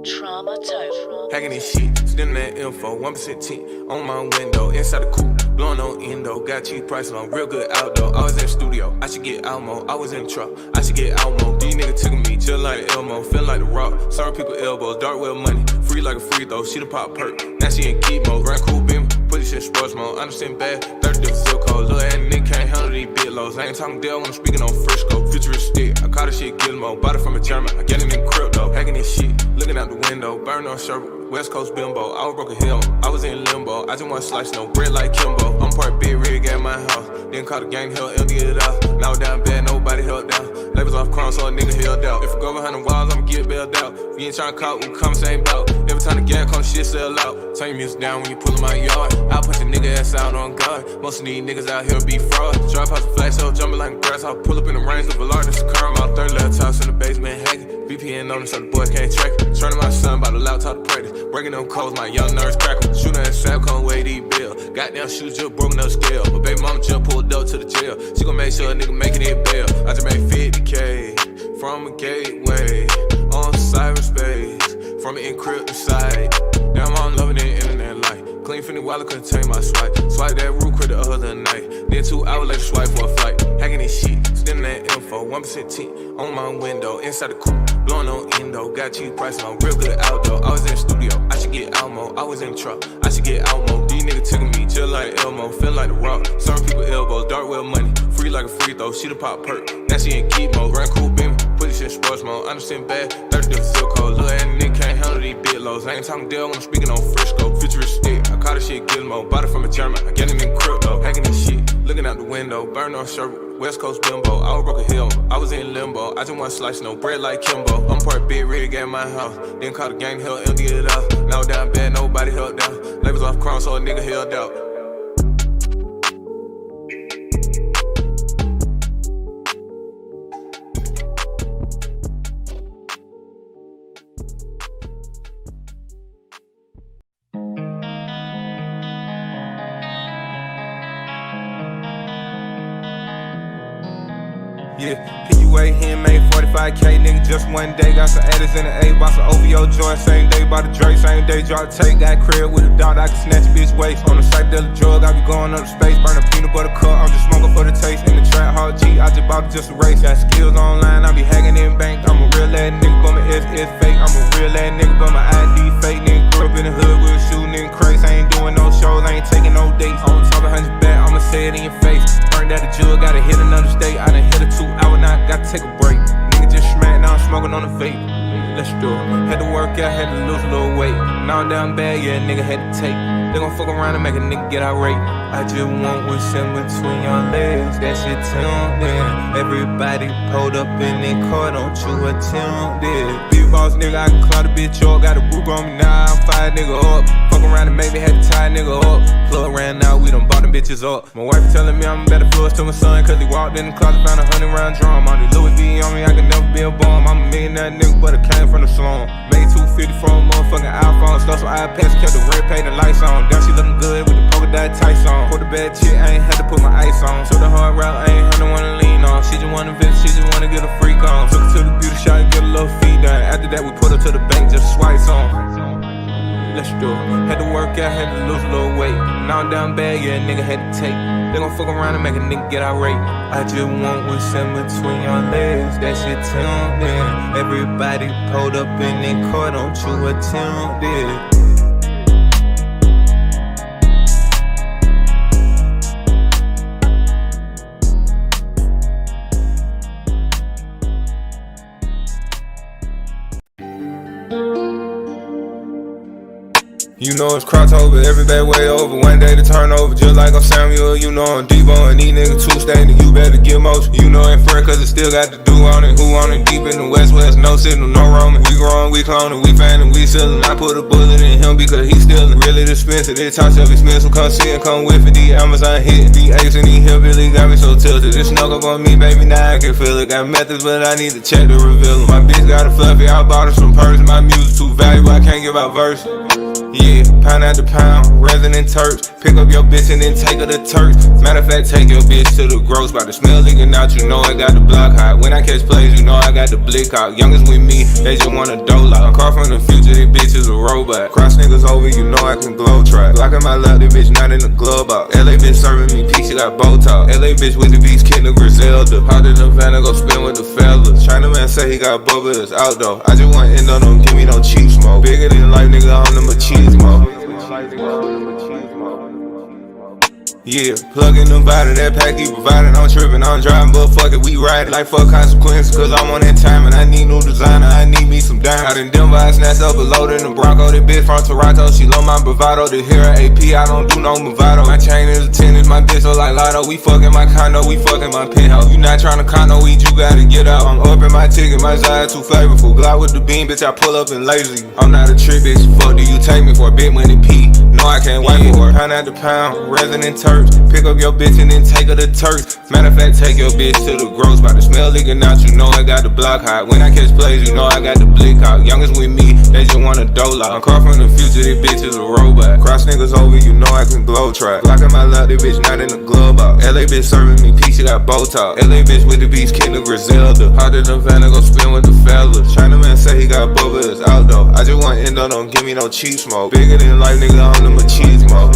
Trauma Total. Hacking this shit, stealing that info, 1% tint on my window, inside the coupe, blowing on endo, got cheap prices on real good outdoor. I was in the studio, I should get out more. I was in the truck, I should get out more. These niggas took me, chill like Elmo, feel like the Rock. Serving people elbows, dark well money, free like a free throw. She done pop perk, now she in geek mode. Run cool beam, put this shit in sports mode. Understand bad, 30 different zip codes. Little ass nigga can't handle these bit lows. I ain't talking deal when I'm speaking on Frisco. Futuristic, I caught this shit Gilmore, bought it from a German. I get it in crypto, hacking this shit, looking out the window, burn on shirt. West Coast bimbo, I was broke a hill, I was in limbo. I just want to slice no bread like Kimbo. I'm part big rig at my house, then call the gang, hell empty it out. Now down bad, nobody held down. Labels off crime, so a nigga held out. If I go behind the walls, I'ma get bailed out. If you ain't tryna cop, we come same bout. Every time the gang come, shit sell out. Turn your music down when you pull in my yard. I'll punch a nigga ass out on guard. Most of these niggas out here be fraud. Drive past the flash, so jumping like grass. I'll pull up in the range of a large, this car. I'm out 30 laptops in the basement hacking. VPN on it so the boys can't track it. Turning my son by the laptop to practice. Breaking them codes, my young nerds crackle. Shooting at strap, come away these bills. Goddamn shoes just broken up scale. But baby mama just pulled up to the jail. She gon' make sure a nigga making it bail. I just made 50K from a gateway on cyberspace from an encrypted site. Damn, I'm loving the internet life. Clean finny wallet couldn't take my swipe. Swipe that root quit the other night. Then 2 hours later swipe for a flight. Hacking this shit, stealing that info, 1% tint on my window, inside the coupe, blowing on endo, got cheap prices on real good outdoor. I was in the studio, I should get out more. I was in the truck, I should get out more. These niggas took me, chill like Elmo, feel like the Rock. Serving people elbows, dark well money, free like a free throw. She done pop perk, now she in geek mode. Run cool beam, put this shit in sports mode. Understand bad, 30 different zip codes. Little ass nigga can't handle these bit lows. I ain't talking deal when I'm speaking on Frisco. Futuristic, I caught this shit Gilmore, bought it from a German. I get it in crypto, hacking this shit, looking out the window, burn on shirt. West Coast bimbo, I was broke a hill, I was in limbo. I just want to slice no bread like Kimbo. I'm part big rig at my house, then call the gang, hell empty it out. Now down bad, nobody held down. Labels off crime, so a nigga held out. Yeah, PUA, he made 45K, nigga, just one day. Got some adders in the A, bought some OVO joints. Same day, bought a Drake, same day, drop take. Got crib with a dog, I can snatch bitch waist. On the psychedelic drug, I be going up to space. Burn a peanut butter cup, I'm just smoking for the taste. In the trap, hard G, I just bought it just a race. Got skills online, I be hacking in bank. I'm a real ass nigga, but my S is fake. I'm a real ass nigga, but my ID fake. Nigga grew up in the hood, we was shooting in crates. I ain't doing no shows, I ain't taking no dates. On top of 100 back, I'ma say it in your face. Burned out the jug, gotta hit another state. I done hit a 2 hour now, gotta take a break. Nigga just smacked, now I'm smoking on the vape. Let's do it. Had to work out, had to lose a little weight. Now I'm down bad, yeah, nigga had to take. They gon' fuck around and make a nigga get irate. I just want what's in between your legs. That shit tuned in. Everybody pulled up in their car, don't you attempt it. Big boss nigga, I can clout a bitch up. Got a group on me now, I'm fire nigga up. Fuck around and maybe had to tie a nigga up. Plug ran now, we done bought them bitches up. My wife telling me I'm a better influence to my son, cause he walked in the closet, found 100-round drum. On the Louis V on me, I could never be a bum. I'm a millionaire nigga, but I came from the slum. Made 250 from a motherfucking iPhone. Stole some iPads, kept the red paint and lights on. Damn, she looking good with the polka dot tights on. For the bad chick, I ain't had to put my ice on. So the hard route, I ain't had no one to lean on. She just wanna visit, she just wanna get a freak on. Took her to the beauty shop and get a little feed done. After that, we put her to the bank, just swipe on. Let's do it. Had to work out, had to lose a little weight. Now I'm down bad, yeah, nigga had to take. They gon' fuck around and make a nigga get irate. I just want what's in between your legs. That shit tuned in. Everybody pulled up in their car, don't you attempt it. You know it's crossover, every bad way over. One day to turn over, just like I'm Samuel. You know I'm Debo, and these niggas too standing. You better get motion. You know ain't fair, cause it still got to do on it. Who on it? Deep in the West, no signal, no roaming. We growing, we cloning, we fanning, we sealing. I put a bullet in him because he stealing. Really expensive, they talk self expensive. Come see it, come with it. These Amazon hitting, these apes and these hillbillies got me so tilted. This snuck up on me, baby, now I can feel it. Got methods, but I need to check to reveal them. My bitch got a fluffy, I bought her some purse. My music too valuable, I can't give out verse. Yeah, pound after pound, resident Turks. Pick up your bitch and then take her to Turks. Matter of fact, take your bitch to the gross. By the smell leaking out, you know I got the block hot. When I catch catch plays, you know I got the blick out. Youngest with me, they just wanna dole out. I'm car from the future, this bitch is a robot. Cross niggas over, you know I can glow try. Glock in my lap, this bitch not in the glove out. LA bitch serving me peace, she got Botox. LA bitch with the beats, kid the Griselda. How did the van go spin with the fellas? China man say he got bubble, it's out though. I just want end on them, give me no cheap smoke. Bigger than life, nigga, I'm the machismo. Yeah, plugging them vital, that pack he provided. I'm tripping, I'm driving, but fuck it, we riding. Like fuck consequences, cause I'm on that time and I need new designer, I need me some diamonds. Out in Denver, I snatched up a load in the Bronco. This bitch from Toronto, she love my bravado. This here at AP, I don't do no Movado. My chain is a tennis, my bitch look like Lotto. We fucking my condo, we fucking my penthouse. You not trying to condo weed, you gotta get out. I'm up in my ticket, my Zaya too flavorful. Glock with the beam, bitch, I pull up and lazy. I'm not a trick, bitch, fuck do you take me for a big money P? No, I can't wait for her. Pound at the pound, resident Turks. Pick up your bitch and then take her to Turks. Matter of fact, take your bitch to the gross. By the smell leaking out, you know I got the block hot. When I catch plays, you know I got the blick out. Youngest with me, they just wanna dole out. I'm car from the future, this bitch is a robot. Cross niggas over, you know I can glow try. Glock in my lap, this bitch not in the glove out. LA bitch serving me peace, she got Botox. LA bitch with the beats, kid the Griselda. How did the van go spin with the fellas? China man say he got bubble, it's out though. I just want end on them, give me no cheap smoke. Bigger than life, nigga, I'm the machismo.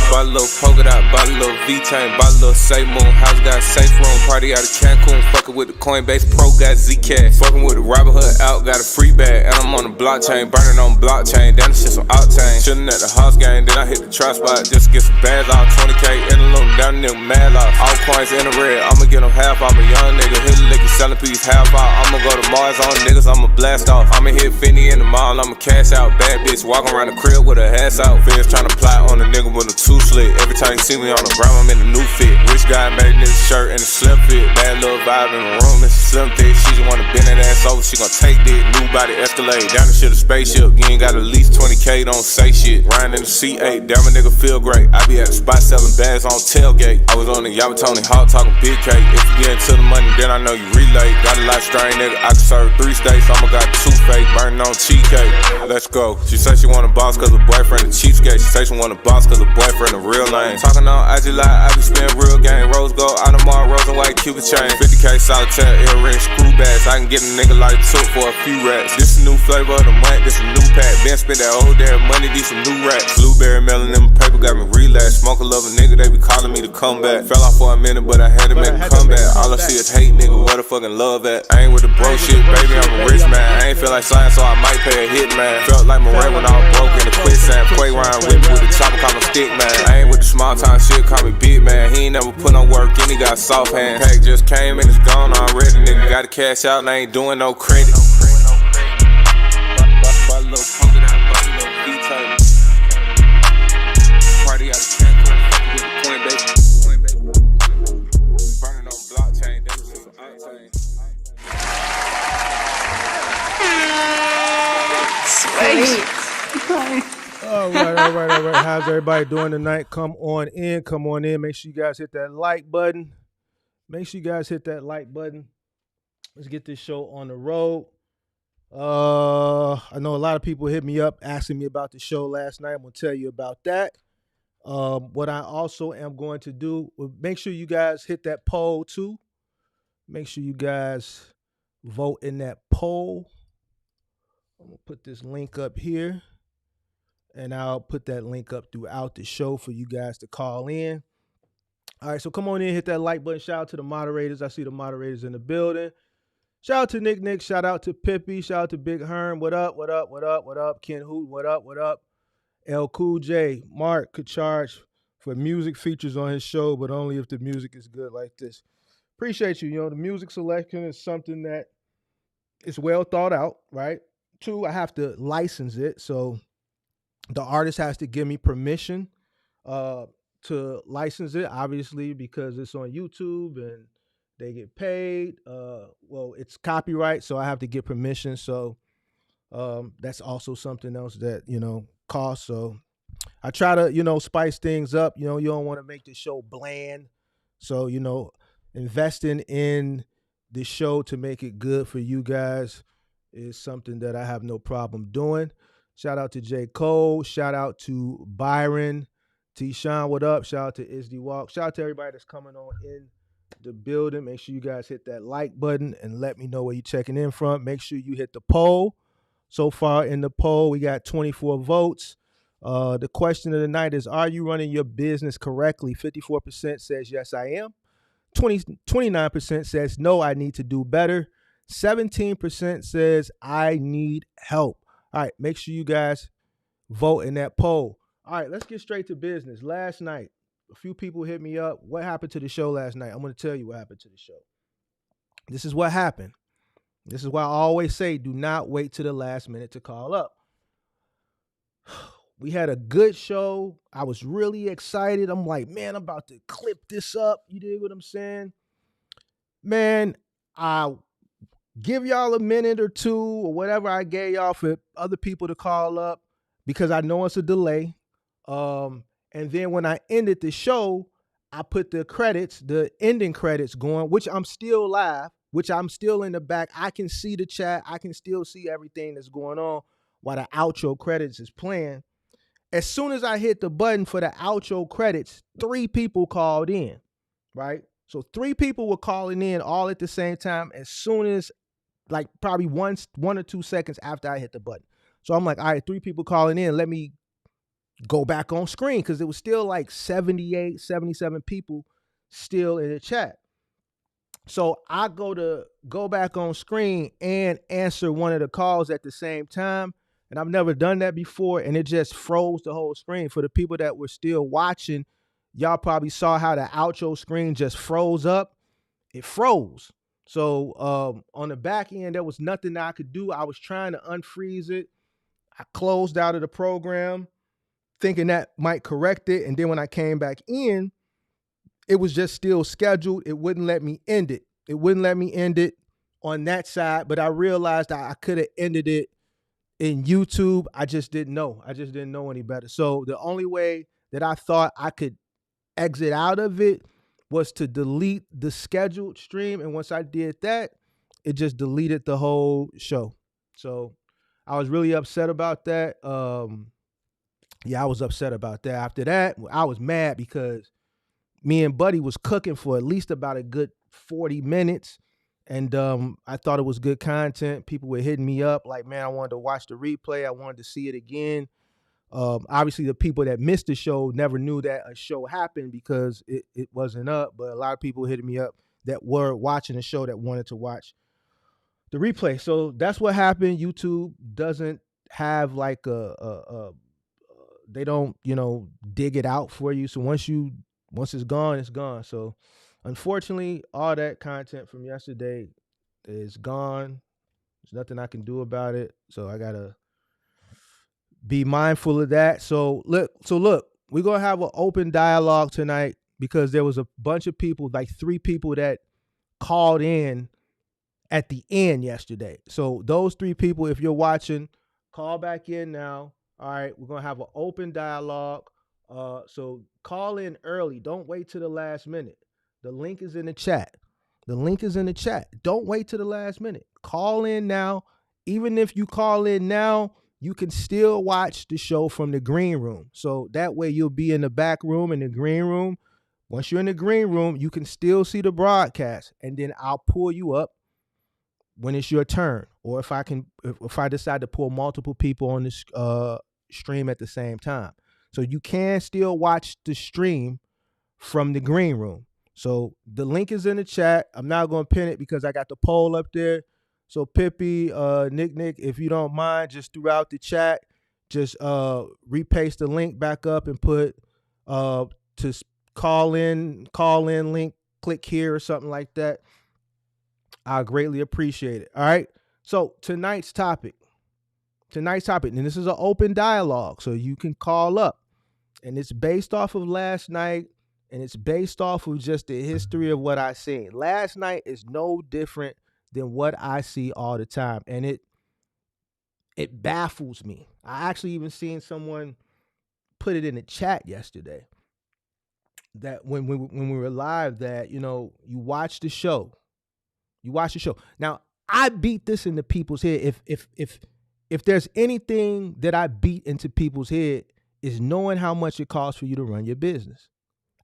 Bought a little polka dot, bought a little V-Chain, bought a little Safe Moon, house got safe room, party out of Cancun, fucking with the Coinbase Pro, got Zcash, fucking with the Robinhood out, got a free bag, and I'm on the blockchain, burning on blockchain, down the shit some octane, chillin' at the house game, then I hit the trap spot, just to get some bags off, 20K in the loop, down the nigga mad off, all coins in the red, I'ma get them half off, a young nigga, hit a lick and sell a piece half off, I'ma go to Mars on niggas, I'ma blast off, I'ma hit 50 in the mall, I'ma cash out, bad bitch, walking around the crib with her ass out, feds tryna plot on a nigga with a two slit, every time you see me on the ground, I'm in a new fit. Rich guy made this shirt and a slim fit. Bad little vibe in the room, it's a slim thick. She just wanna bend that ass over, she gon' take this. New body Escalade, down the shit a spaceship. You ain't got at least 20K, don't say shit. Riding in the C8, damn a nigga feel great. I be at the spot selling bags on tailgate. I was on the Yamatoni Hawk talking big cake. If you get into the money, then I know you relate. Got a lot strain, nigga, I can serve 3 states. I'ma got 2 fake, burning on cheesecake. Let's go. She say she want a boss cause her boyfriend a cheapskate. She say she want a boss cause her boyfriend a real lame. Talking on IG Live, I be spending real game. Rose gold, Audemars, rose and white Cupid chain. 50K solitaire, earrings, screw bags. I can get a nigga like Took for a few racks. This a new flavor of the month, this a new pack. Ben spent that whole damn money, these some new racks. Blueberry melon in my paper got me relaxed. Smoke a love a nigga, they be calling me to come back. Fell off for a minute, but I had to make a comeback. All I see is hate, nigga, where the fucking love at? I ain't with the bro shit, baby, I'm a rich man. I ain't feel like slime, so I might pay a hit, man. Felt like Murray when I was broke in the quicksand. Quay Ryan whip with the chopper, call him stick, man. I ain't with the small time shit, call me big, man. He ain't never put no work in, he got soft hands. Pack just came and it's gone already, nigga. Got to cash out and I ain't doing no credit. Buy a little polka dot, buy a little V-Chain. Party out of Cancun, fucking with the Coinbase. Burning on blockchain, that's just an octane. Sweet. All right. How's everybody doing tonight? Come on in. Make sure you guys hit that like button. Let's get this show on the road. I know a lot of people hit me up asking me about the show last night. I'm going to tell you about that. What I also am going to do, make sure you guys hit that poll too. Make sure you guys vote in that poll. I'm going to put this link up here. And I'll put that link up throughout the show for you guys to call in. All right, so come on in, hit that like button. Shout out to the moderators. I see the moderators in the building. Shout out to Nick. Shout out to Pippi. Shout out to Big Herm. What up? Ken Hoot. What up? L Cool J. Mark could charge for music features on his show, but only if the music is good like this. Appreciate you. You know, the music selection is something that is well thought out, right? 2, I have to license it. So the artist has to give me permission to license it, obviously, because it's on YouTube and they get paid. Well, it's copyright, so I have to get permission. So that's also something else that, costs. So I try to, spice things up. You don't want to make the show bland. So, investing in the show to make it good for you guys is something that I have no problem doing. Shout out to J. Cole. Shout out to Byron. T-Sean, what up? Shout out to Isdy Walk. Shout out to everybody that's coming on in the building. Make sure you guys hit that like button and let me know where you're checking in from. Make sure you hit the poll. So far in the poll, we got 24 votes. The question of the night is, are you running your business correctly? 54% says, yes, I am. 29% says, no, I need to do better. 17% says, I need help. All right, make sure you guys vote in that poll. All right, let's get straight to business. Last night, a few people hit me up. What happened to the show last night? I'm going to tell you what happened to the show. This is what happened. This is why I always say, do not wait to the last minute to call up. We had a good show. I was really excited. I'm like, man, I'm about to clip this up. You dig what I'm saying? Man, I'll give y'all a minute or two or whatever I gave y'all for other people to call up because I know it's a delay. And then when I ended the show, I put the credits, the ending credits going, which I'm still live, which I'm still in the back. I can see the chat. I can still see everything that's going on while the outro credits is playing. As soon as I hit the button for the outro credits, 3 people called in, right? So 3 people were calling in all at the same time as soon as, like, probably one or 2 seconds after I hit the button. So I'm like, all right, 3 people calling in. Let me go back on screen because it was still like 78, 77 people still in the chat. So I go back on screen and answer one of the calls at the same time. And I've never done that before. And it just froze the whole screen. For the people that were still watching, y'all probably saw how the outro screen just froze up. It froze. So on the back end, there was nothing I could do. I was trying to unfreeze it. I closed out of the program thinking that might correct it. And then when I came back in, it was just still scheduled. It wouldn't let me end it. It wouldn't let me end it on that side. But I realized I could have ended it in YouTube. I just didn't know. I just didn't know any better. So the only way that I thought I could exit out of it was to delete the scheduled stream. And once I did that, it just deleted the whole show. So I was really upset about that. I was upset about that. After that, I was mad because me and Buddy was cooking for at least about a good 40 minutes. And I thought it was good content. People were hitting me up like, man, I wanted to watch the replay. I wanted to see it again. Obviously, the people that missed the show never knew that a show happened because it wasn't up. But a lot of people hitting me up that were watching the show that wanted to watch the replay. So that's what happened. YouTube doesn't have like they don't, dig it out for you. So once it's gone, it's gone. So unfortunately, all that content from yesterday is gone. There's nothing I can do about it. So I gotta be mindful of that. So look, we're gonna have an open dialogue tonight because there was a bunch of people, like 3 people that called in at the end yesterday. So those 3 people, if you're watching, call back in now. All right, we're gonna have an open dialogue. So call in early. Don't wait till the last minute. The link is in the chat. Don't wait till the last minute. Call in now. Even if you call in now, you can still watch the show from the green room. So that way you'll be in the back room, in the green room. Once you're in the green room, you can still see the broadcast. And then I'll pull you up when it's your turn. Or if I decide to pull multiple people on this stream at the same time. So you can still watch the stream from the green room. So the link is in the chat. I'm not going to pin it because I got the poll up there. So Pippi, Nick, if you don't mind, just throughout the chat, just repaste the link back up and put to call in link, click here or something like that. I greatly appreciate it. All right. So tonight's topic, and this is an open dialogue, so you can call up. And it's based off of last night, and it's based off of just the history of what I seen. Last night is no different than what I see all the time, and it baffles me. I actually even seen someone put it in the chat yesterday that when we were live, that you watch the show. Now, I beat this into people's head. If there's anything that I beat into people's head, is knowing how much it costs for you to run your business.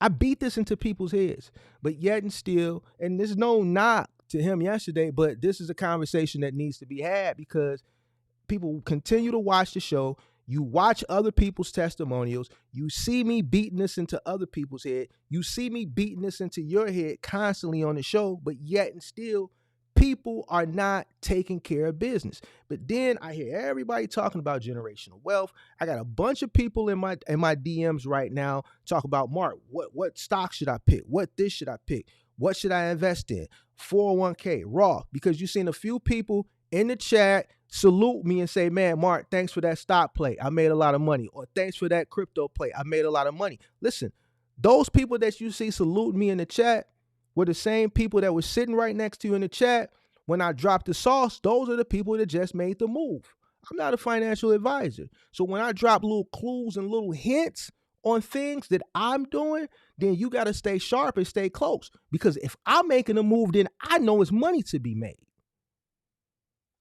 I beat this into people's heads, but yet and still, and there's no knock to him yesterday, but this is a conversation that needs to be had because people continue to watch the show. You watch other people's testimonials. You see me beating this into other people's head. You see me beating this into your head constantly on the show, but yet and still, people are not taking care of business. But then I hear everybody talking about generational wealth. I got a bunch of people in my DMs right now talk about, Mark, what stock should I pick? What this should I pick? What should I invest in? 401k, Roth, because you've seen a few people in the chat salute me and say, man, Mark, thanks for that stock play. I made a lot of money. Or thanks for that crypto play. I made a lot of money. Listen, those people that you see salute me in the chat were the same people that were sitting right next to you in the chat when I dropped the sauce. Those are the people that just made the move. I'm not a financial advisor. So when I drop little clues and little hints on things that I'm doing, then you got to stay sharp and stay close. Because if I'm making a move, then I know it's money to be made.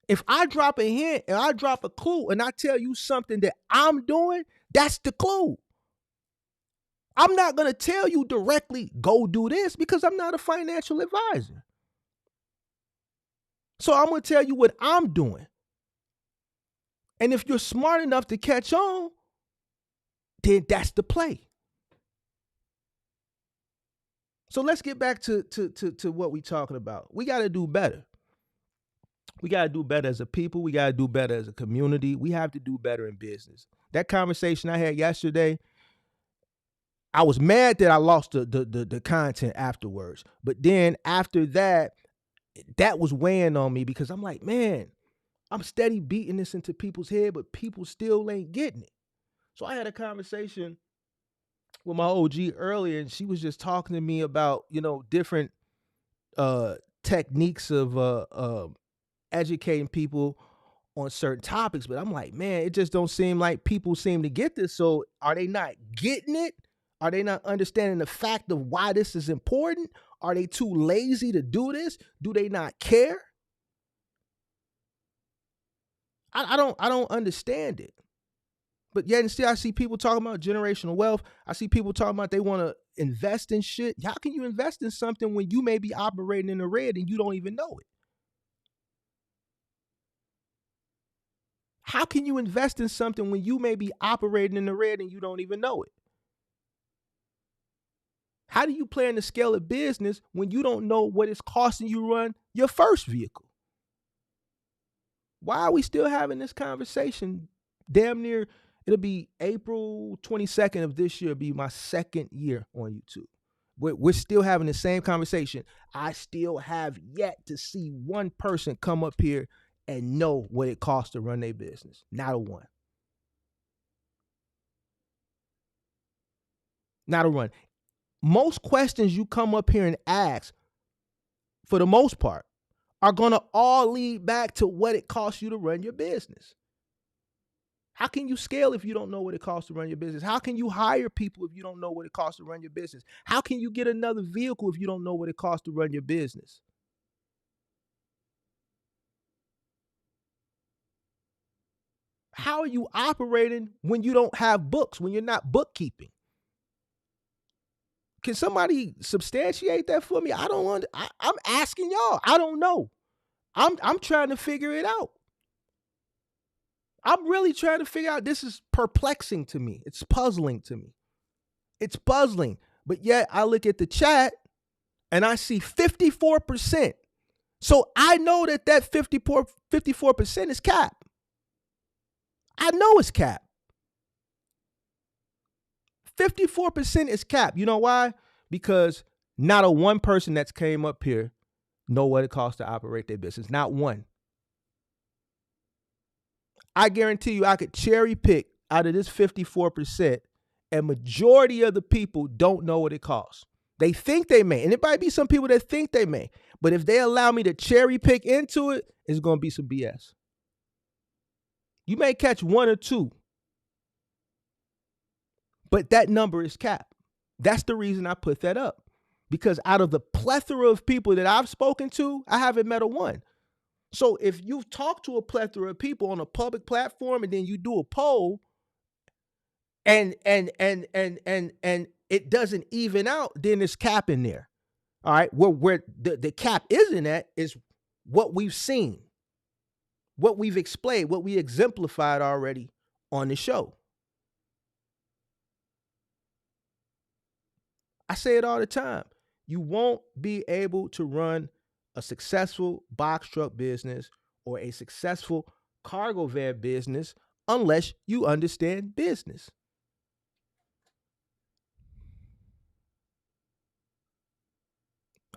If I drop a hint and I drop a clue and I tell you something that I'm doing, that's the clue. I'm not going to tell you directly, go do this, because I'm not a financial advisor. So I'm going to tell you what I'm doing. And if you're smart enough to catch on, then that's the play. So let's get back to what we're talking about. We got to do better. We got to do better as a people. We got to do better as a community. We have to do better in business. That conversation I had yesterday, I was mad that I lost the content afterwards. But then after that, that was weighing on me because I'm like, man, I'm steady beating this into people's head, but people still ain't getting it. So I had a conversation with my OG earlier, and she was just talking to me about, different techniques of educating people on certain topics. But I'm like, man, it just don't seem like people seem to get this. So are they not getting it? Are they not understanding the fact of why this is important? Are they too lazy to do this? Do they not care? I don't understand it. But yet and still, I see people talking about generational wealth. I see people talking about they want to invest in shit. How can you invest in something when you may be operating in the red and you don't even know it? How can you invest in something when you may be operating in the red and you don't even know it? How do you plan to scale a business when you don't know what it's costing you to run your first vehicle? Why are we still having this conversation? Damn near, it'll be April 22nd of this year, it'll be my second year on YouTube. We're still having the same conversation. I still have yet to see one person come up here and know what it costs to run their business. Not a one. Not a one. Most questions you come up here and ask, for the most part, are going to all lead back to what it costs you to run your business. How can you scale if you don't know what it costs to run your business? How can you hire people if you don't know what it costs to run your business? How can you get another vehicle if you don't know what it costs to run your business? How are you operating when you don't have books, when you're not bookkeeping? Can somebody substantiate that for me? I'm asking y'all. I don't know. I'm trying to figure it out. I'm really trying to figure out. This is perplexing to me. It's puzzling to me. It's puzzling. But yet I look at the chat and I see 54%. So I know that 54% is cap. I know it's cap. 54% is cap. You know why? Because not a one person that's came up here know what it costs to operate their business. Not one. I guarantee you I could cherry pick out of this 54%, and majority of the people don't know what it costs. They think they may, and it might be some people that think they may, but if they allow me to cherry pick into it, it's going to be some BS. You may catch one or two, but that number is capped. That's the reason I put that up. Because out of the plethora of people that I've spoken to, I haven't met a one. So if you talk to a plethora of people on a public platform and then you do a poll and it doesn't even out, then there's cap in there. All right. Where the cap isn't at is what we've seen, what we've explained, what we exemplified already on the show. I say it all the time. You won't be able to run a successful box truck business or a successful cargo van business unless you understand business.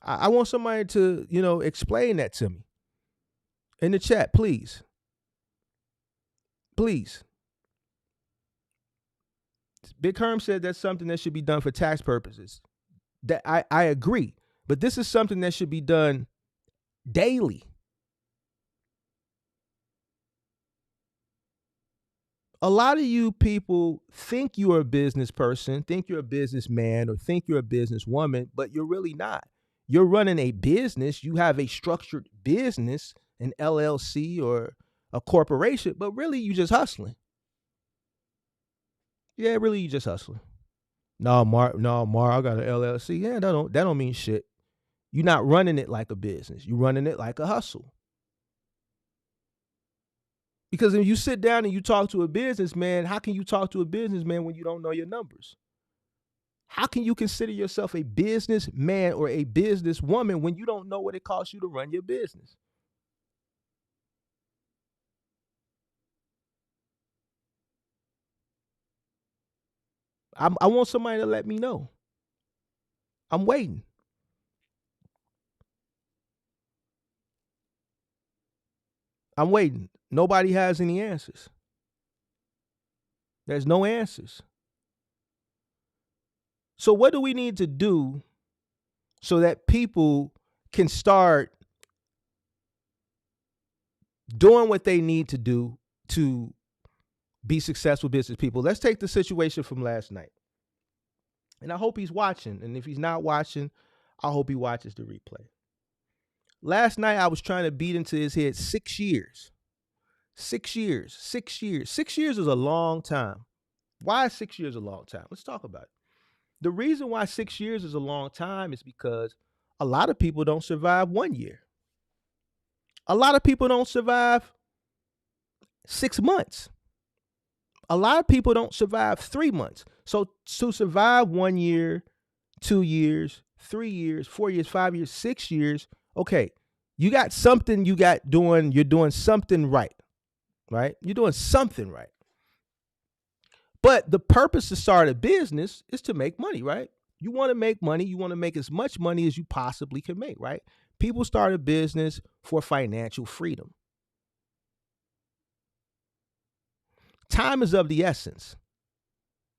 I want somebody to, explain that to me in the chat, please. Please. Big Herm said that's something that should be done for tax purposes. That I agree, but this is something that should be done daily. A lot of you people think you're a business person, think you're a businessman, or think you're a businesswoman, but you're really not. You're running a business. You have a structured business, an LLC or a corporation, but really you just hustling. Yeah, really you just hustling. No, Mar, I got an LLC. Yeah, that don't mean shit. You're not running it like a business. You're running it like a hustle. Because if you sit down and you talk to a businessman, how can you talk to a businessman when you don't know your numbers? How can you consider yourself a businessman or a businesswoman when you don't know what it costs you to run your business? I want somebody to let me know. I'm waiting. I'm waiting. Nobody has any answers. There's no answers. So what do we need to do so that people can start doing what they need to do to be successful business people? Let's take the situation from last night. And I hope he's watching. And if he's not watching, I hope he watches the replay. Last night, I was trying to beat into his head 6 years. 6 years. 6 years. 6 years is a long time. Why is 6 years a long time? Let's talk about it. The reason why 6 years is a long time is because a lot of people don't survive 1 year. A lot of people don't survive 6 months. A lot of people don't survive 3 months. So to survive 1 year, 2 years, 3 years, 4 years, 5 years, 6 years, okay, you got something you're doing something right? You're doing something right. But the purpose to start a business is to make money, right? You want to make money. You want to make as much money as you possibly can make, right? People start a business for financial freedom. Time is of the essence.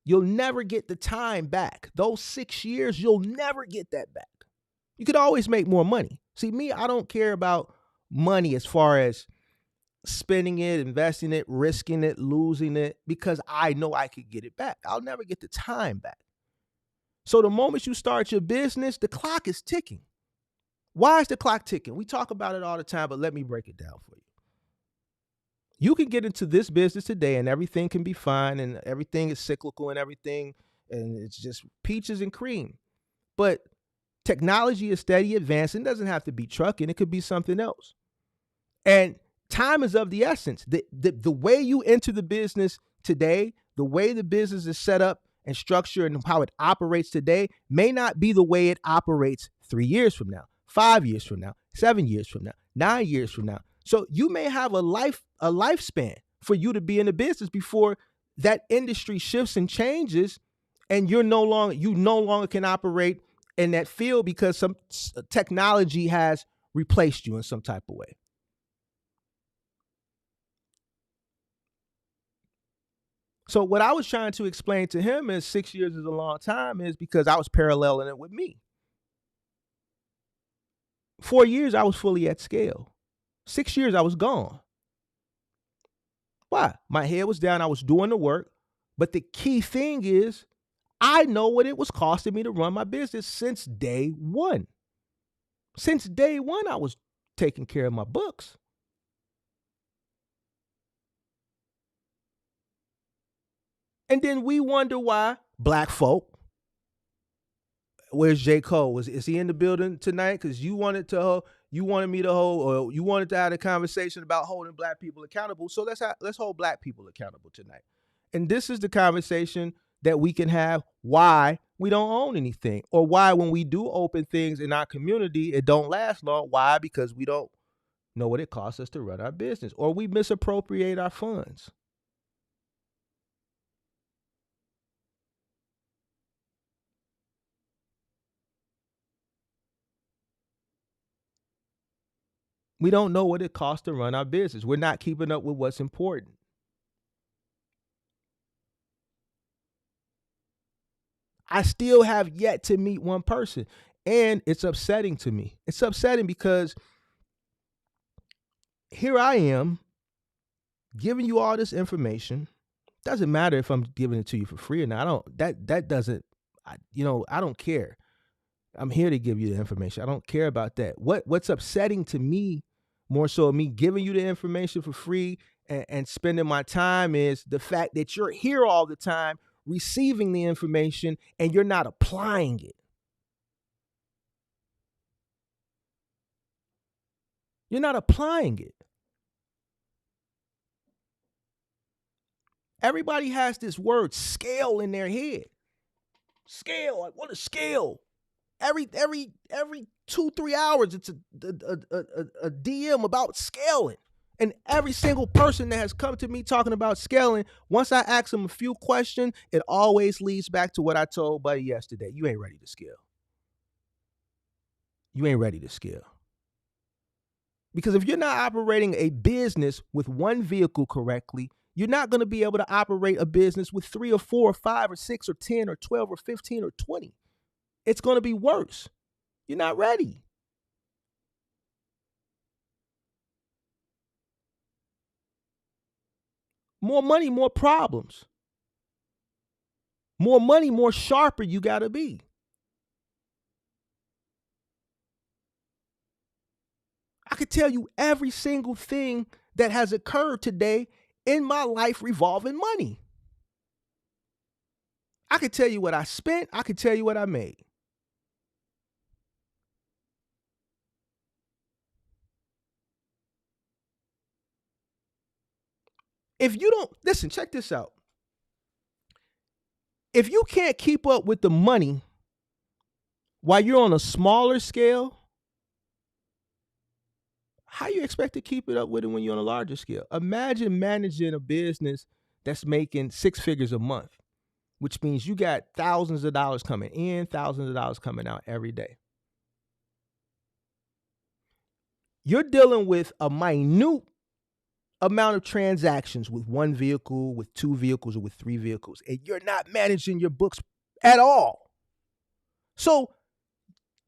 You'll never get the time back. Those 6 years, you'll never get that back. You could always make more money. See, me, I don't care about money as far as spending it, investing it, risking it, losing it, because I know I could get it back. I'll never get the time back. So the moment you start your business, the clock is ticking. Why is the clock ticking? We talk about it all the time, but let me break it down for you. You can get into this business today and everything can be fine and everything is cyclical and everything, and it's just peaches and cream. But technology is steady advancing. It doesn't have to be trucking. It could be something else. And time is of the essence. The way you enter the business today, the way the business is set up and structured and how it operates today may not be the way it operates 3 years from now, 5 years from now, 7 years from now, 9 years from now. So you may have a lifespan for you to be in the business before that industry shifts and changes, and you no longer can operate in that field because some technology has replaced you in some type of way. So what I was trying to explain to him is 6 years is a long time is because I was paralleling it with me. 4 years, I was fully at scale. 6 years, I was gone. Why? My head was down. I was doing the work. But the key thing is I know what it was costing me to run my business since day one. Since day one, I was taking care of my books. And then we wonder why black folk. Where's J. Cole? Is he in the building tonight? Because you wanted me to hold, or you wanted to have a conversation about holding black people accountable. So let's hold black people accountable tonight. And this is the conversation that we can have, why we don't own anything, or why when we do open things in our community, it don't last long. Why? Because we don't know what it costs us to run our business, or we misappropriate our funds. We don't know what it costs to run our business. We're not keeping up with what's important. I still have yet to meet one person, and it's upsetting to me. It's upsetting because here I am giving you all this information. Doesn't matter if I'm giving it to you for free or not. That doesn't, I don't care. I'm here to give you the information. I don't care about that. What's upsetting to me, more so me giving you the information for free and spending my time, is the fact that you're here all the time receiving the information and you're not applying it. You're not applying it. Everybody has this word scale in their head. Scale. I want to scale. Every 2-3 hours, it's a DM about scaling. And every single person that has come to me talking about scaling, once I ask them a few questions, it always leads back to what I told Buddy yesterday. You ain't ready to scale. You ain't ready to scale. Because if you're not operating a business with one vehicle correctly, you're not going to be able to operate a business with 3 or 4 or 5 or 6 or 10 or 12 or 15 or 20. It's going to be worse. You're not ready. More money, more problems. More money, more sharper you got to be. I could tell you every single thing that has occurred today in my life revolving money. I could tell you what I spent. I could tell you what I made. If you don't, listen, check this out. If you can't keep up with the money while you're on a smaller scale, how you expect to keep it up with it when you're on a larger scale? Imagine managing a business that's making 6 figures a month, which means you got thousands of dollars coming in, thousands of dollars coming out every day. You're dealing with a minute amount of transactions with one vehicle, with 2 vehicles, or with 3 vehicles, and you're not managing your books at all. So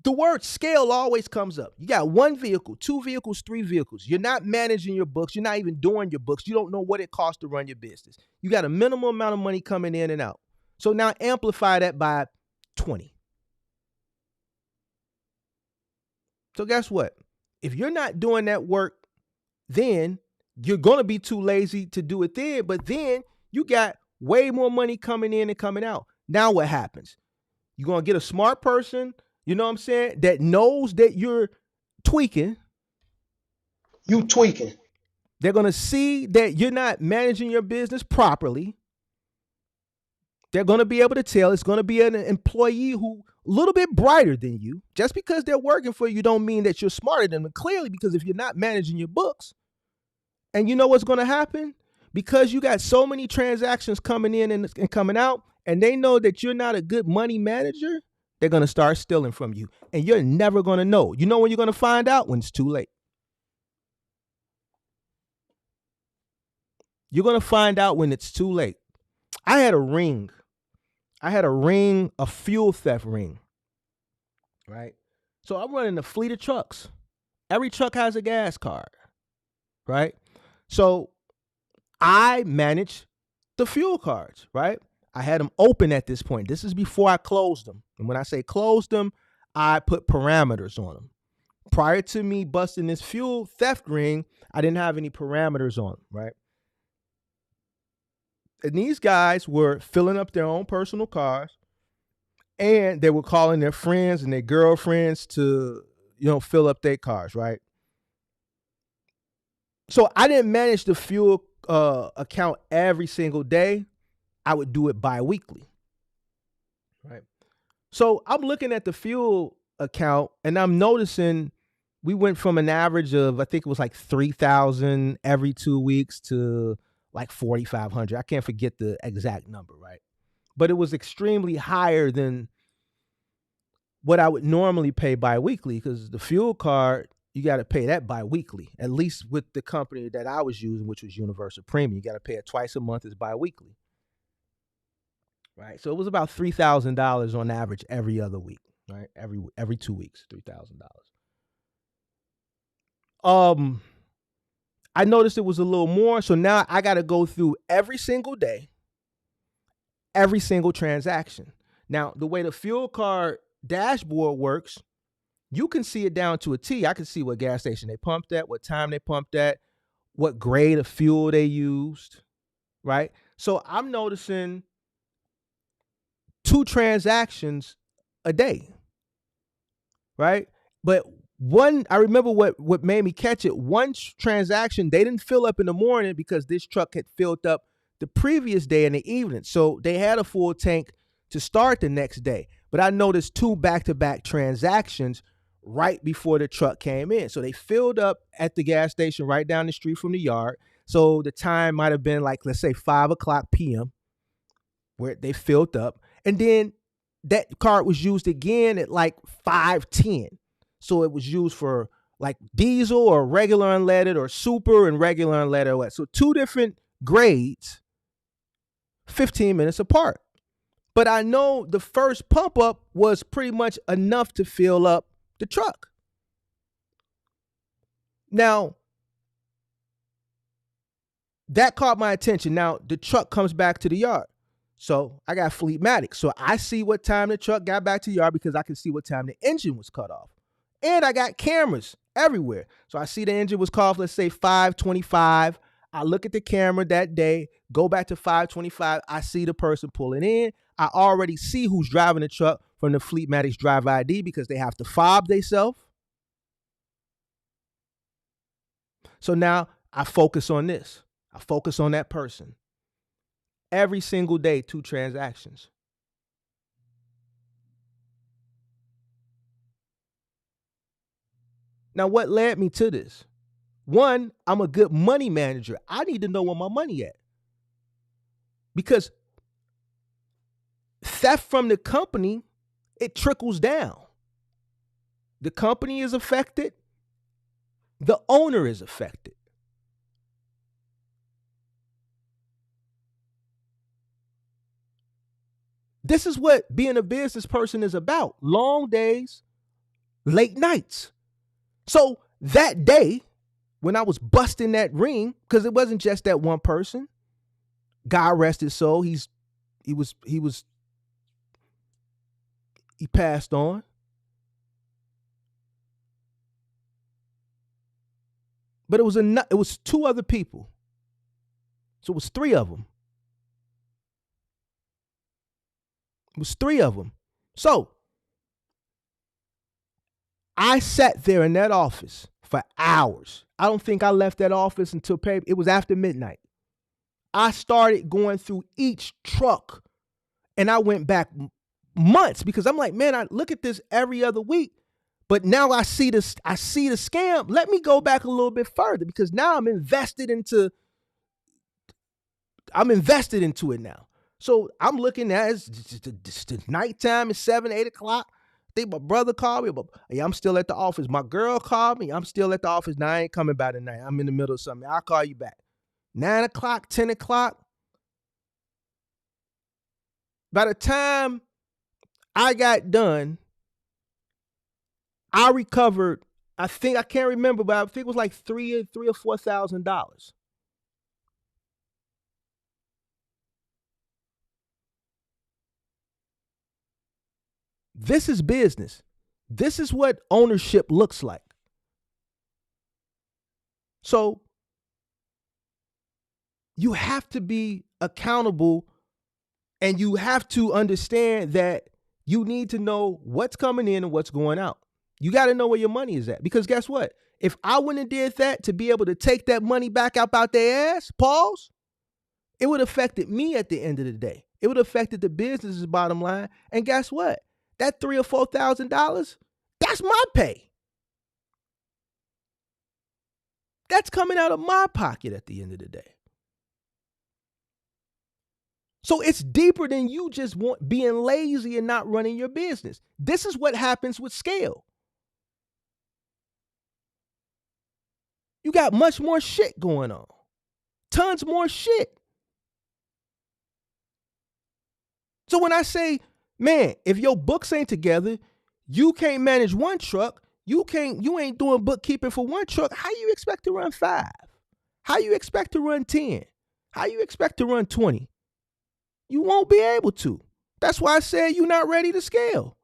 the word scale always comes up. You got 1 vehicle, 2 vehicles, 3 vehicles. You're not managing your books. You're not even doing your books. You don't know what it costs to run your business. You got a minimum amount of money coming in and out. So now amplify that by 20. So guess what? If you're not doing that work, then you're going to be too lazy to do it then, but then you got way more money coming in and coming out. Now what happens? You're going to get a smart person, you know what I'm saying, that knows that you're tweaking. You tweaking. They're going to see that you're not managing your business properly. They're going to be able to tell. It's going to be an employee who a little bit brighter than you. Just because they're working for you don't mean that you're smarter than them. Clearly, because if you're not managing your books, and you know what's going to happen? Because you got so many transactions coming in and coming out, and they know that you're not a good money manager, they're going to start stealing from you. And you're never going to know. You know when you're going to find out? When it's too late. You're going to find out when it's too late. I had a ring, a fuel theft ring, right? So I'm running a fleet of trucks. Every truck has a gas card, right? So I manage the fuel cards, right? I had them open at this point. This is before I closed them. And when I say closed them, I put parameters on them. Prior to me busting this fuel theft ring, I didn't have any parameters on them, right? And these guys were filling up their own personal cars, and they were calling their friends and their girlfriends to, fill up their cars, right? So I didn't manage the fuel account every single day. I would do it bi-weekly, right? So I'm looking at the fuel account and I'm noticing we went from an average of, I think it was like 3,000 every 2 weeks to like 4,500. I can't forget the exact number, right? But it was extremely higher than what I would normally pay bi-weekly, because the fuel card, you got to pay that bi-weekly, at least with the company that I was using, which was Universal Premium. You got to pay it twice a month. It's bi-weekly, right? So it was about $3,000 on average every other week, right? Every 2 weeks, $3,000. I noticed it was a little more, so now I got to go through every single day, every single transaction. Now, the way the fuel card dashboard works, you can see it down to a T. I can see what gas station they pumped at, what time they pumped at, what grade of fuel they used, right? So I'm noticing 2 transactions a day, right? But one, I remember what made me catch it. One transaction, they didn't fill up in the morning because this truck had filled up the previous day in the evening. So they had a full tank to start the next day. But I noticed 2 back-to-back transactions right before the truck came in. So they filled up at the gas station right down the street from the yard. So the time might have been like, let's say 5:00 p.m. where they filled up. And then that card was used again at like 5:10. So it was used for like diesel or regular unleaded or super and regular unleaded. So 2 different grades, 15 minutes apart. But I know the first pump up was pretty much enough to fill up the truck. Now, that caught my attention. Now, the truck comes back to the yard. So I got Fleetmatic. So I see what time the truck got back to the yard because I can see what time the engine was cut off. And I got cameras everywhere. So I see the engine was cut off, let's say 5:25. I look at the camera that day, go back to 5:25. I see the person pulling in. I already see who's driving the truck from the Fleetmatic's driver ID because they have to fob themselves. So now I focus on this. I focus on that person. Every single day, 2 transactions. Now, what led me to this? One, I'm a good money manager. I need to know where my money at. Because theft from the company, it trickles down. The company is affected. The owner is affected. This is what being a business person is about. Long days, late nights. So that day, when I was busting that ring, because it wasn't just that one person, God rest his soul, he passed on. But it was 2 other people. So it was 3 of them. It was 3 of them. So I sat there in that office for hours. I don't think I left that office until it was after midnight. I started going through each truck, and I went back months because I'm like, man, I look at this every other week, but now I see the scam. Let me go back a little bit further because now I'm invested into it now. So I'm looking at it's nighttime. It's 7, 8 o'clock. I think my brother called me, but hey, I'm still at the office. My girl called me. I'm still at the office. Now I ain't coming by tonight. I'm in the middle of something. I'll call you back. 9 o'clock, 10 o'clock. By the time I got done, I recovered, I can't remember, but I think it was like $3,000 or $4,000. This is business. This is what ownership looks like. So you have to be accountable, and you have to understand that you need to know what's coming in and what's going out. You got to know where your money is at, because guess what? If I wouldn't have did that to be able to take that money back out their ass, pause, it would have affected me at the end of the day. It would have affected the business's bottom line. And guess what? That $3,000 or $4,000, that's my pay. That's coming out of my pocket at the end of the day. So it's deeper than you just being lazy and not running your business. This is what happens with scale. You got much more shit going on. Tons more shit. So when I say, man, if your books ain't together, you can't manage one truck, you ain't doing bookkeeping for one truck, how you expect to run 5? How you expect to run 10? How you expect to run 20? You won't be able to. That's why I said you're not ready to scale.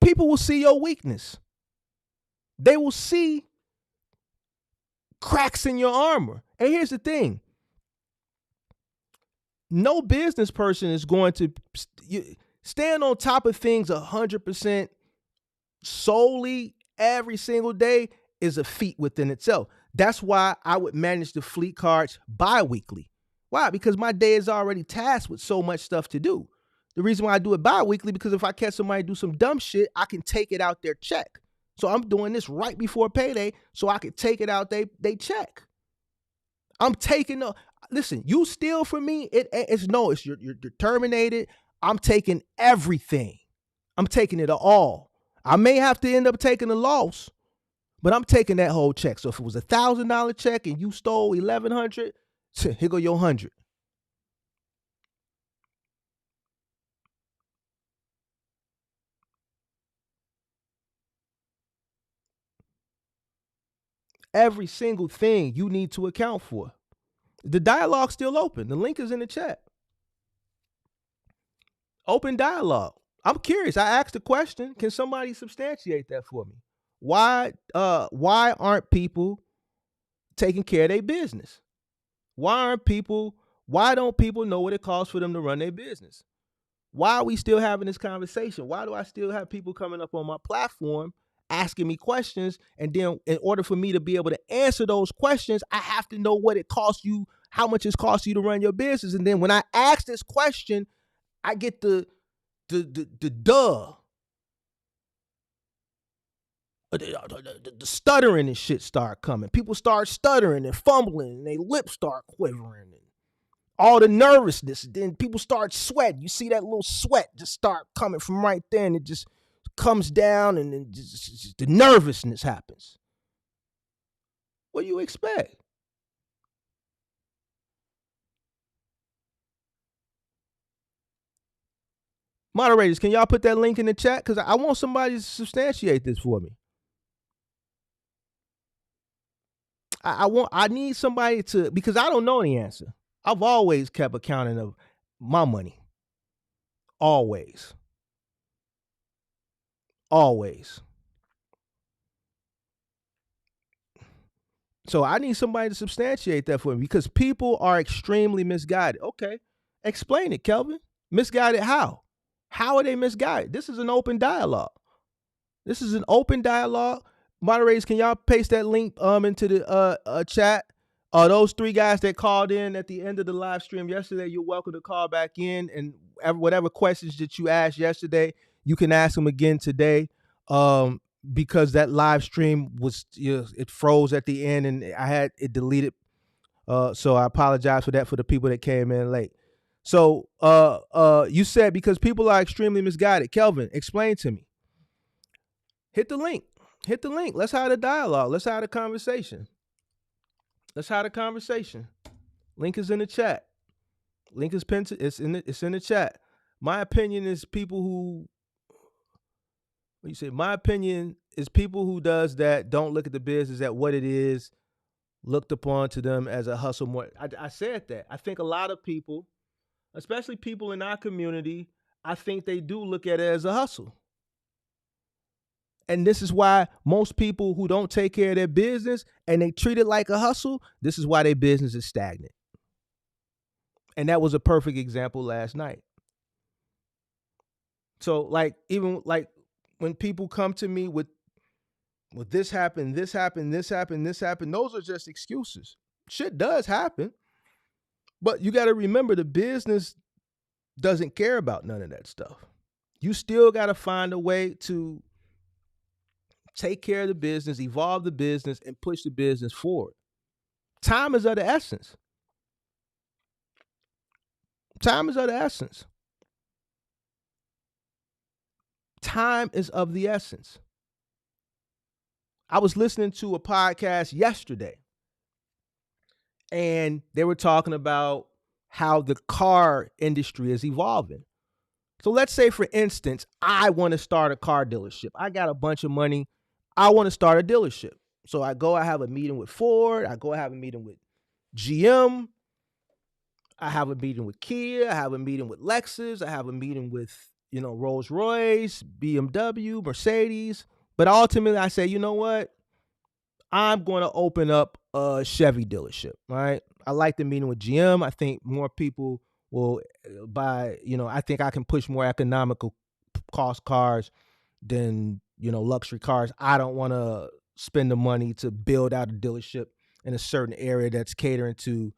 People will see your weakness. They will see cracks in your armor. And here's the thing. No business person is going to stand on top of things 100% solely every single day is a feat within itself. That's why I would manage the fleet cards bi-weekly. Why? Because my day is already tasked with so much stuff to do. The reason why I do it bi-weekly, because if I catch somebody do some dumb shit, I can take it out their check. So I'm doing this right before payday so I can take it out they check. I'm taking listen, you steal from me, it's you're terminated. I'm taking everything. I'm taking it all. I may have to end up taking a loss, but I'm taking that whole check. So if it was $1,000 check and you stole $1,100, here go your 100. Every single thing you need to account for. The dialogue's still open. The link is in the chat. Open dialogue. I'm curious. I asked a question. Can somebody substantiate that for me? Why aren't people taking care of their business? Why don't people know what it costs for them to run their business? Why are we still having this conversation? Why do I still have people coming up on my platform asking me questions? And then in order for me to be able to answer those questions, I have to know what it costs you, how much it costs you to run your business. And then when I ask this question, I get the stuttering and shit start coming. People start stuttering and fumbling and their lips start quivering and all the nervousness. Then people start sweating. You see that little sweat just start coming from right there, and it just comes down, and then just the nervousness happens. What do you expect? Moderators, can y'all put that link in the chat? Because I want somebody to substantiate this for me. I need somebody to, because I don't know the answer. I've always kept accounting of my money. Always. So I need somebody to substantiate that for me, because people are extremely misguided. Okay, explain it, Kelvin. Misguided how? How are they misguided? This is an open dialogue. Moderators, can y'all paste that link into the chat? Those 3 guys that called in at the end of the live stream yesterday, you're welcome to call back in, and whatever questions that you asked yesterday, you can ask them again today. Because that live stream was, it froze at the end and I had it deleted. So I apologize for that for the people that came in late. So you said because people are extremely misguided. Kelvin, explain to me. Hit the link. Let's have a dialogue. Let's have a conversation. Link is in the chat. Link is pinned. It's in the chat. My opinion is people who. My opinion is people who does that don't look at the business at what it is, looked upon to them as a hustle more. I said that. I think a lot of people, especially people in our community, I think they do look at it as a hustle. And this is why most people who don't take care of their business and they treat it like a hustle, this is why their business is stagnant. And that was a perfect example last night. So like, even like when people come to me with this happened, this happened, this happened, this happened, those are just excuses. Shit does happen. But you got to remember, the business doesn't care about none of that stuff. You still got to find a way to take care of the business, evolve the business, and push the business forward. Time is of the essence. Time is of the essence. Time is of the essence. I was listening to a podcast yesterday, and they were talking about how the car industry is evolving. So let's say, for instance, I want to start a car dealership. I got a bunch of money. I want to start a dealership. So I have a meeting with Ford. I have a meeting with GM. I have a meeting with Kia. I have a meeting with Lexus. I have a meeting with, Rolls Royce, BMW, Mercedes. But ultimately I say, you know what? I'm going to open up a Chevy dealership, right? I like the meeting with GM. I think more people will buy, I think I can push more economical cost cars than, luxury cars. I don't want to spend the money to build out a dealership in a certain area that's catering to,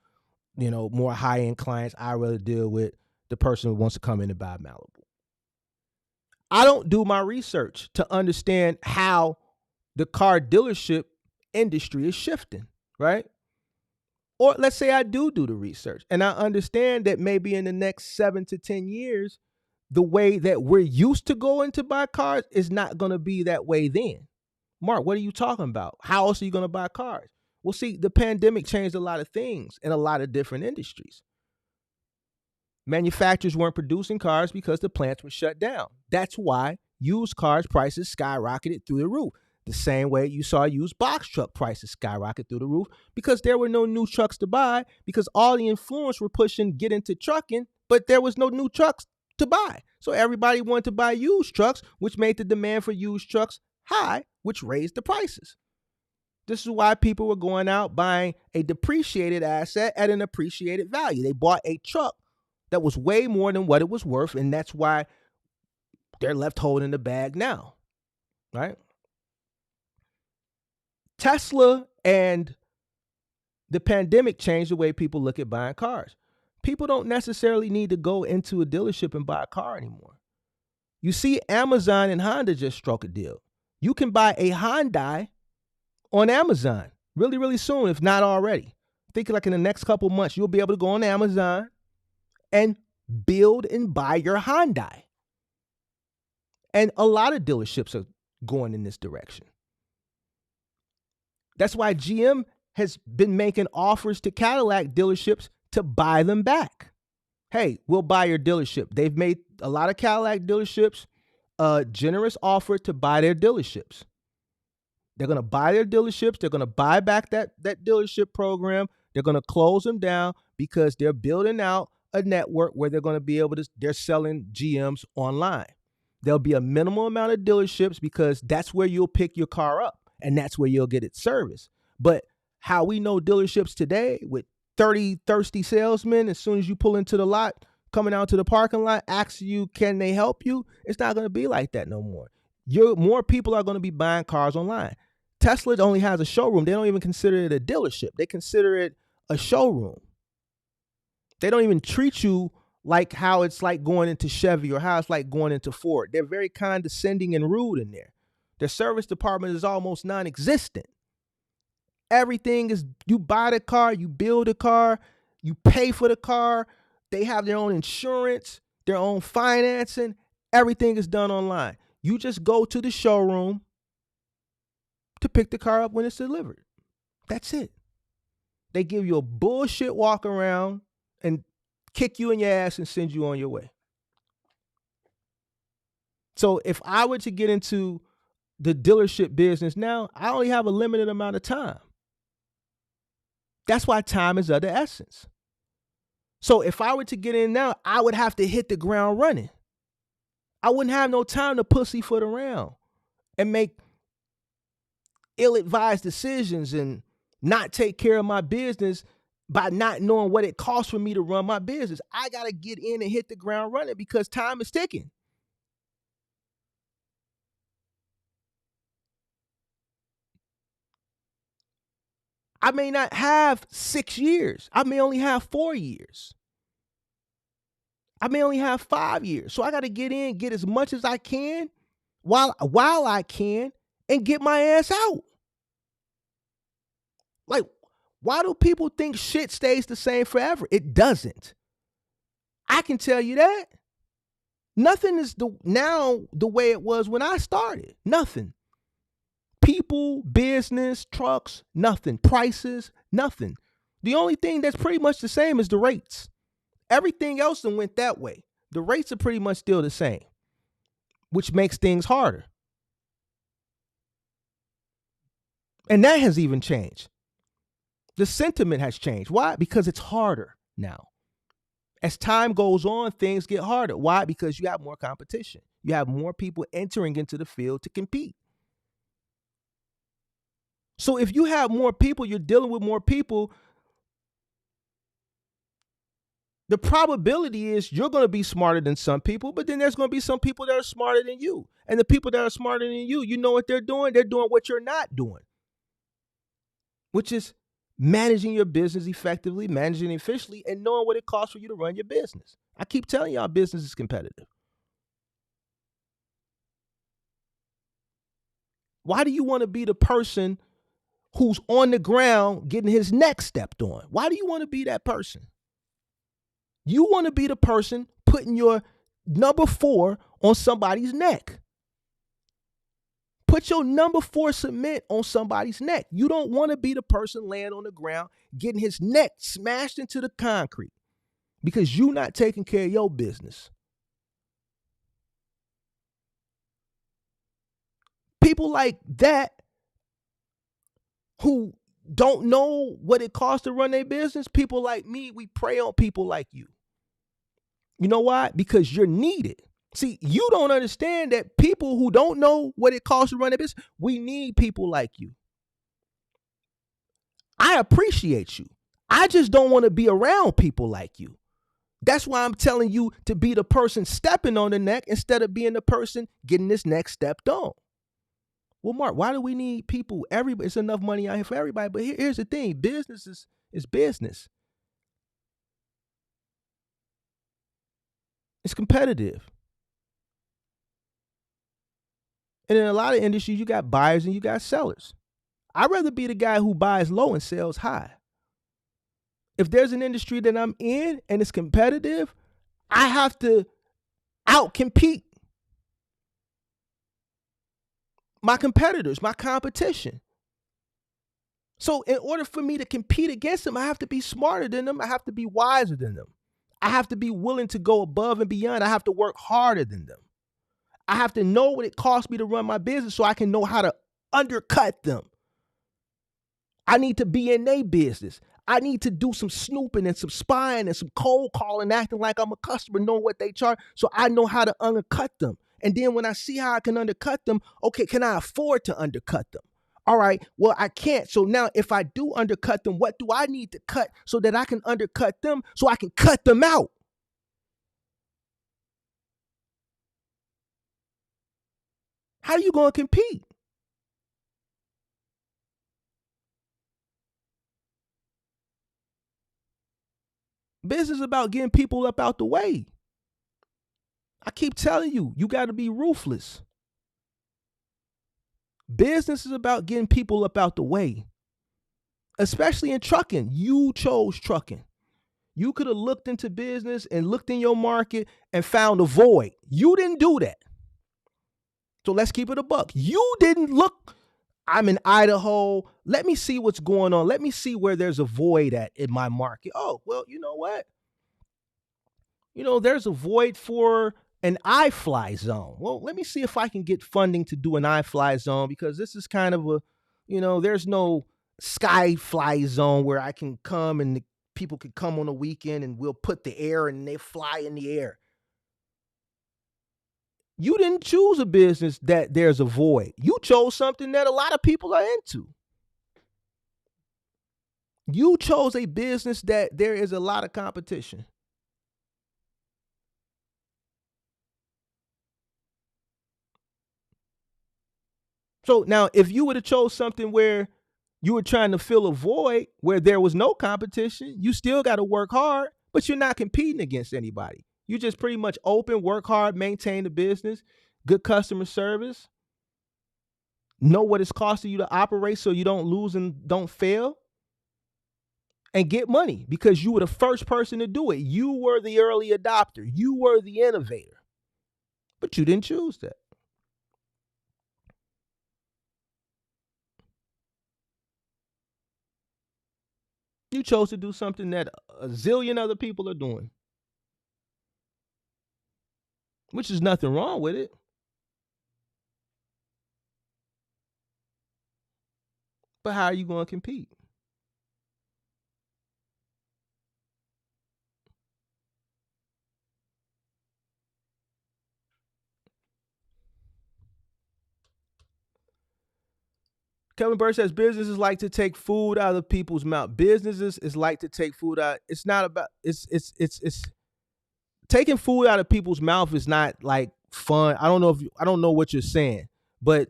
more high-end clients. I rather deal with the person who wants to come in and buy Malibu. I don't do my research to understand how the car dealership industry is shifting, right? Or let's say I do the research and I understand that maybe in the next 7 to 10 years, the way that we're used to going to buy cars is not going to be that way then. Mark, what are you talking about? How else are you going to buy cars? Well, see, the pandemic changed a lot of things in a lot of different industries. Manufacturers weren't producing cars because the plants were shut down. That's why used cars prices skyrocketed through the roof. The same way you saw used box truck prices skyrocket through the roof, because there were no new trucks to buy, because all the influence were pushing get into trucking, but there was no new trucks to buy. So everybody wanted to buy used trucks, which made the demand for used trucks high, which raised the prices. This is why people were going out buying a depreciated asset at an appreciated value. They bought a truck that was way more than what it was worth, and that's why they're left holding the bag now, right? Tesla and the pandemic changed the way people look at buying cars. People don't necessarily need to go into a dealership and buy a car anymore. You see, Amazon and Honda just struck a deal. You can buy a Hyundai on Amazon really, really soon, if not already. I think like in the next couple months, you'll be able to go on Amazon and build and buy your Hyundai. And a lot of dealerships are going in this direction. That's why GM has been making offers to Cadillac dealerships to buy them back. Hey, we'll buy your dealership. They've made a lot of Cadillac dealerships a generous offer to buy their dealerships. They're going to buy their dealerships. They're going to buy back that dealership program. They're going to close them down because they're building out a network where they're going to be able to, they're selling GMs online. There'll be a minimal amount of dealerships because that's where you'll pick your car up and that's where you'll get it serviced. But how we know dealerships today with 30 thirsty salesmen, as soon as you pull into the lot, coming out to the parking lot, asking you, can they help you? It's not going to be like that no more. More people are going to be buying cars online. Tesla only has a showroom. They don't even consider it a dealership. They consider it a showroom. They don't even treat you like how it's like going into Chevy or how it's like going into Ford. They're very condescending and rude in there. Their service department is almost non-existent. Everything is, you buy the car, you build a car, you pay for the car. They have their own insurance, their own financing. Everything is done online. You just go to the showroom to pick the car up when it's delivered. That's it. They give you a bullshit walk around and kick you in your ass and send you on your way. So if I were to get into the dealership business now, I only have a limited amount of time. That's why time is of the essence. So if I were to get in now, I would have to hit the ground running. I wouldn't have no time to pussyfoot around. and make ill-advised decisions and not take care of my business by not knowing what it costs for me to run my business. I got to get in and hit the ground running because time is ticking. I may not have 6 years. I may only have 4 years. I may only have 5 years. So I got to get in, get as much as I can while I can, and get my ass out. Like, why do people think shit stays the same forever? It doesn't. I can tell you that. Nothing is now the way it was when I started. Nothing. People, business, trucks, nothing. Prices, nothing. The only thing that's pretty much the same is the rates. Everything else then went that way. The rates are pretty much still the same, which makes things harder. And that has even changed. The sentiment has changed. Why? Because it's harder now. As time goes on, things get harder. Why? Because you have more competition. You have more people entering into the field to compete. So if you have more people, you're dealing with more people, the probability is you're going to be smarter than some people, but then there's going to be some people that are smarter than you. And the people that are smarter than you know what they're doing? They're doing what you're not doing, which is managing your business effectively, managing it efficiently, and knowing what it costs for you to run your business. I keep telling y'all, business is competitive. Why do you want to be the person who's on the ground getting his neck stepped on? Why do you want to be that person? You want to be the person putting your number 4 on somebody's neck. Put your number 4 cement on somebody's neck. You don't want to be the person laying on the ground getting his neck smashed into the concrete because you're not taking care of your business. People like that who don't know what it costs to run their business, people like me, we prey on people like you. You know why? Because you're needed. See, you don't understand that people who don't know what it costs to run their business, we need people like you. I appreciate you. I just don't want to be around people like you. That's why I'm telling you to be the person stepping on the neck instead of being the person getting this neck stepped on. Well, Mark, why do we need people? Everybody, it's enough money out here for everybody. But here's the thing. Business is business. It's competitive. And in a lot of industries, you got buyers and you got sellers. I'd rather be the guy who buys low and sells high. If there's an industry that I'm in and it's competitive, I have to out-compete my competitors, my competition. So in order for me to compete against them, I have to be smarter than them. I have to be wiser than them. I have to be willing to go above and beyond. I have to work harder than them. I have to know what it costs me to run my business so I can know how to undercut them. I need to be in their business. I need to do some snooping and some spying and some cold calling, acting like I'm a customer, knowing what they charge, so I know how to undercut them. And then when I see how I can undercut them, okay, can I afford to undercut them? All right, well, I can't. So now if I do undercut them, what do I need to cut so that I can undercut them so I can cut them out? How are you going to compete? Business is about getting people up out the way. I keep telling you, you got to be ruthless. Business is about getting people up out the way, especially in trucking. You chose trucking. You could have looked into business and looked in your market and found a void. You didn't do that. So let's keep it a buck. You didn't look. I'm in Idaho. Let me see what's going on. Let me see where there's a void at in my market. Oh, well, you know what? There's a void for an iFly zone. Well, let me see if I can get funding to do an iFly zone, because this is kind of there's no Skyfly zone where I can come and the people could come on a weekend and we'll put the air and they fly in the air. You didn't choose a business that there's a void. You chose something that a lot of people are into. You chose a business that there is a lot of competition. So now, if you would have chose something where you were trying to fill a void where there was no competition, you still got to work hard, but you're not competing against anybody. You just pretty much open, work hard, maintain the business, good customer service, know what it's costing you to operate so you don't lose and don't fail, and get money because you were the first person to do it. You were the early adopter. You were the innovator, but you didn't choose that. You chose to do something that a zillion other people are doing, which is nothing wrong with it. But how are you going to compete? Kevin Burr says businesses like to take food out of people's mouth. Businesses is like to take food out. It's not about it's taking food out of people's mouth is not like fun. I don't know what you're saying, but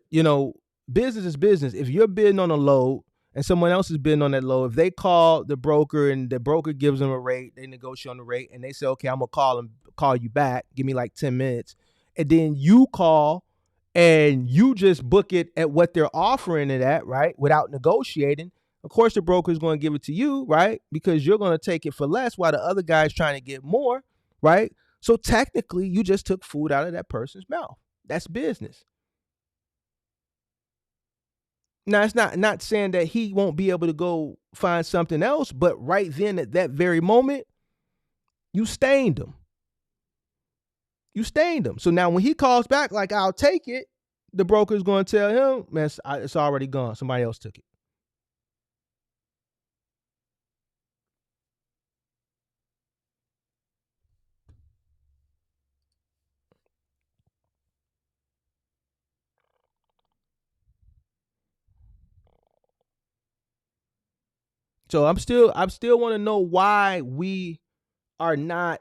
business is business. If you're bidding on a load and someone else is bidding on that load, if they call the broker and the broker gives them a rate, they negotiate on the rate and they say, okay, I'm gonna call you back. Give me like 10 minutes. And then you call and you just book it at what they're offering it at, right? Without negotiating. Of course, the broker is going to give it to you, right? Because you're going to take it for less while the other guy's trying to get more, right? So technically, you just took food out of that person's mouth. That's business. Now, it's not saying that he won't be able to go find something else, but right then at that very moment, you stained him. You stained him. So now when he calls back, like, I'll take it, the broker's going to tell him, man, it's already gone. Somebody else took it. So I'm still want to know why we are not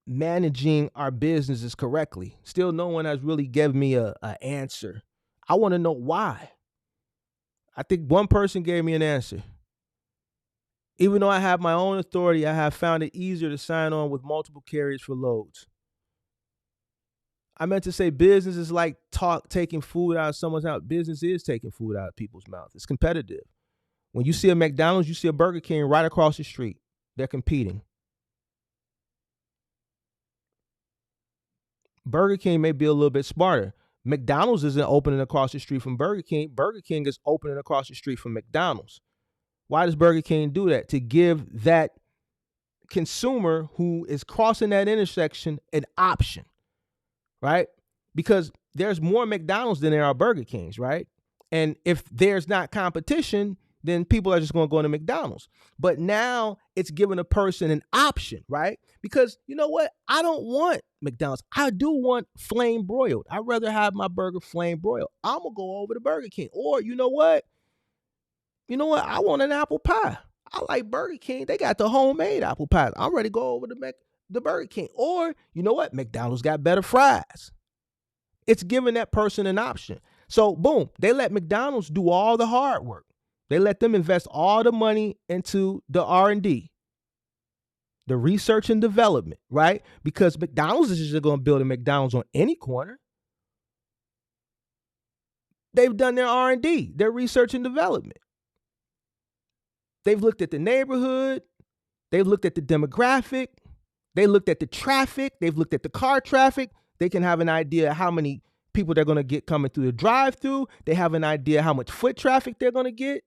managing our businesses correctly. Still, no one has really given me a answer. I want to know why. I think one person gave me an answer. Even though I have my own authority, I have found it easier to sign on with multiple carriers for loads. I meant to say business is like taking food out of someone's mouth. Business is taking food out of people's mouth. It's competitive. When you see a McDonald's, you see a Burger King right across the street. They're competing. Burger King may be a little bit smarter. McDonald's isn't opening across the street from Burger King. Burger King is opening across the street from McDonald's. Why does Burger King do that? To give that consumer who is crossing that intersection an option, right? Because there's more McDonald's than there are Burger Kings, right? And if there's not competition, then people are just going to go to McDonald's. But now it's giving a person an option, right? Because you know what? I don't want McDonald's. I do want flame broiled. I'd rather have my burger flame broiled. I'm going to go over to Burger King. Or you know what? I want an apple pie. I like Burger King. They got the homemade apple pies. I'm ready to go over to the Burger King. Or you know what? McDonald's got better fries. It's giving that person an option. So boom, they let McDonald's do all the hard work. They let them invest all the money into the R&D, the research and development, right? Because McDonald's is just going to build a McDonald's on any corner. They've done their R&D, their research and development. They've looked at the neighborhood. They've looked at the demographic. They looked at the traffic. They've looked at the car traffic. They can have an idea how many people they're going to get coming through the drive-through. They have an idea how much foot traffic they're going to get.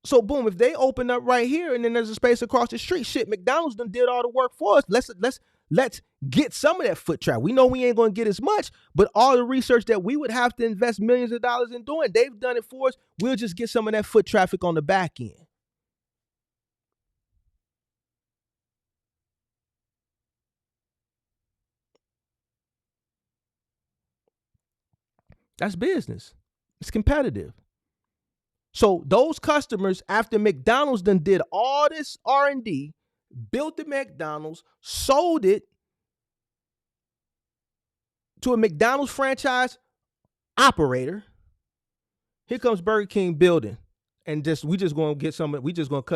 So boom, if they open up right here and then there's a space across the street, shit, McDonald's done did all the work for us. Let's get some of that foot traffic. We know we ain't going to get as much, but all the research that we would have to invest millions of dollars in doing, they've done it for us. We'll just get some of that foot traffic on the back end. That's business. It's competitive. So those customers, after McDonald's done did all this R&D, built the McDonald's, sold it to a McDonald's franchise operator. Here comes Burger King building, and we just gonna cut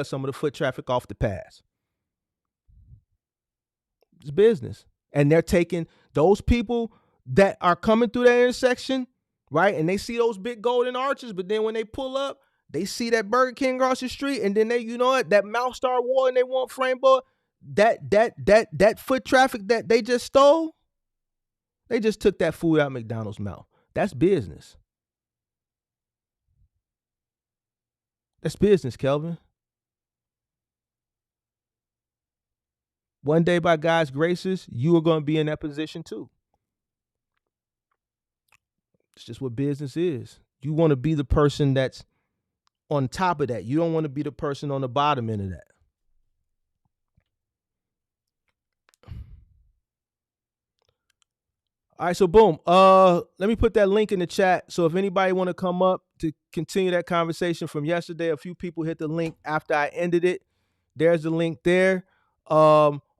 some of the foot traffic off the pass. It's business, and they're taking those people that are coming through that intersection, right? And they see those big golden arches, but then when they pull up, they see that Burger King across the street, and then they, you know what, that Mouth Star Wall, and they want flame bar. That foot traffic that they just stole, they just took that food out of McDonald's mouth. That's business. That's business, Kelvin. One day, by God's graces, you are going to be in that position too. It's just what business is. You want to be the person that's on top of that. You don't want to be the person on the bottom end of that. All right, so boom. Let me put that link in the chat. So if anybody want to come up to continue that conversation from yesterday, a few people hit the link after I ended it. There's the link there.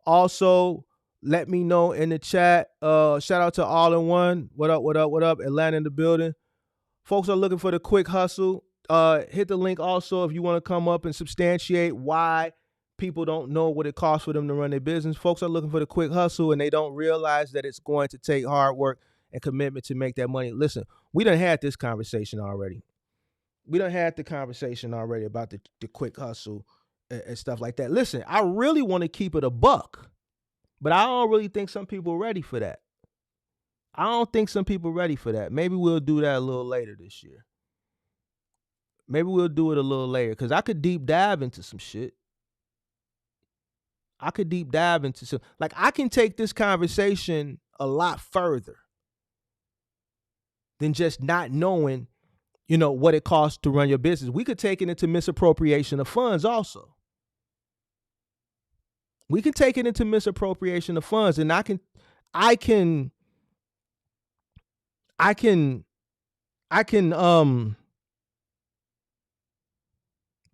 Also, let me know in the chat. Shout out to All in One. What up? Atlanta in the building. Folks are looking for the quick hustle. Hit the link also if you want to come up and substantiate why people don't know what it costs for them to run their business. Folks are looking for the quick hustle, and they don't realize that it's going to take hard work and commitment to make that money. Listen, we done had this conversation already. We done had the conversation already about the quick hustle and stuff like that. Listen, I really want to keep it a buck, but I don't really think some people are ready for that. Maybe we'll do that a little later this year. Maybe we'll do it a little later, because I could deep dive into some shit. I can take this conversation a lot further than just not knowing, what it costs to run your business. We could take it into misappropriation of funds also. We can take it into misappropriation of funds, and I can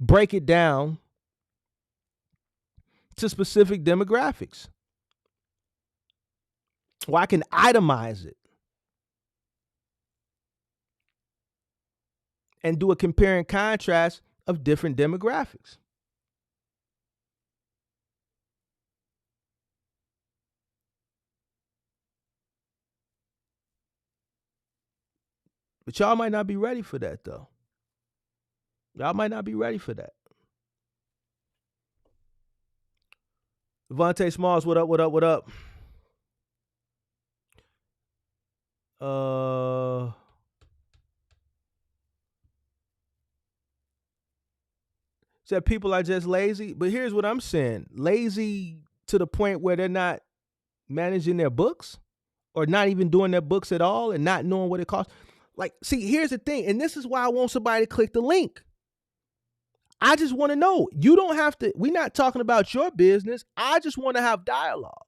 break it down to specific demographics. Or I can itemize it and do a compare and contrast of different demographics. But y'all might not be ready for that, though. Y'all might not be ready for that. Devontae Smalls, what up? Said people are just lazy, but here's what I'm saying. Lazy to the point where they're not managing their books or not even doing their books at all and not knowing what it costs. Like, see, here's the thing, and this is why I want somebody to click the link. I just want to know. You don't have to, we're not talking about your business. I just want to have dialogue.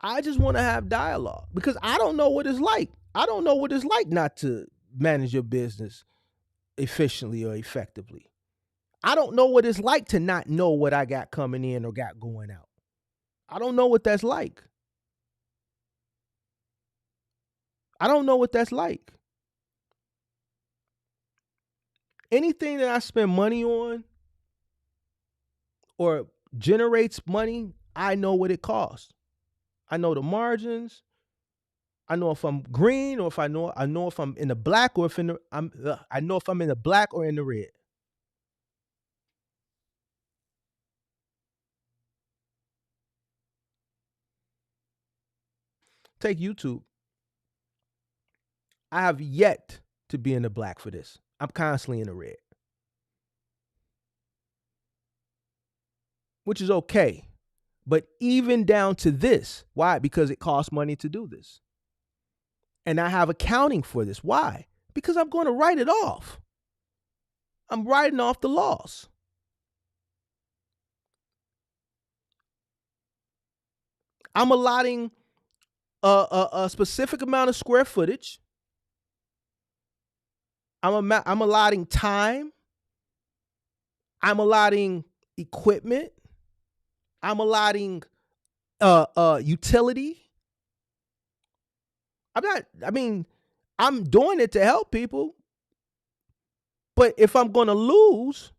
Because I don't know what it's like. I don't know what it's like not to manage your business efficiently or effectively. I don't know what it's like to not know what I got coming in or got going out. I don't know what that's like. Anything that I spend money on or generates money, I know what it costs. I know the margins. I know if I'm green or I know if I'm in the black or I know if I'm in the black or in the red. Take YouTube. I have yet to be in the black for this. I'm constantly in the red. Which is okay. But even down to this, why? Because it costs money to do this. And I have accounting for this. Why? Because I'm going to write it off. I'm writing off the loss. I'm allotting a specific amount of square footage I'm allotting time. I'm allotting equipment. I'm allotting utility. I'm doing it to help people. But if I'm going to lose,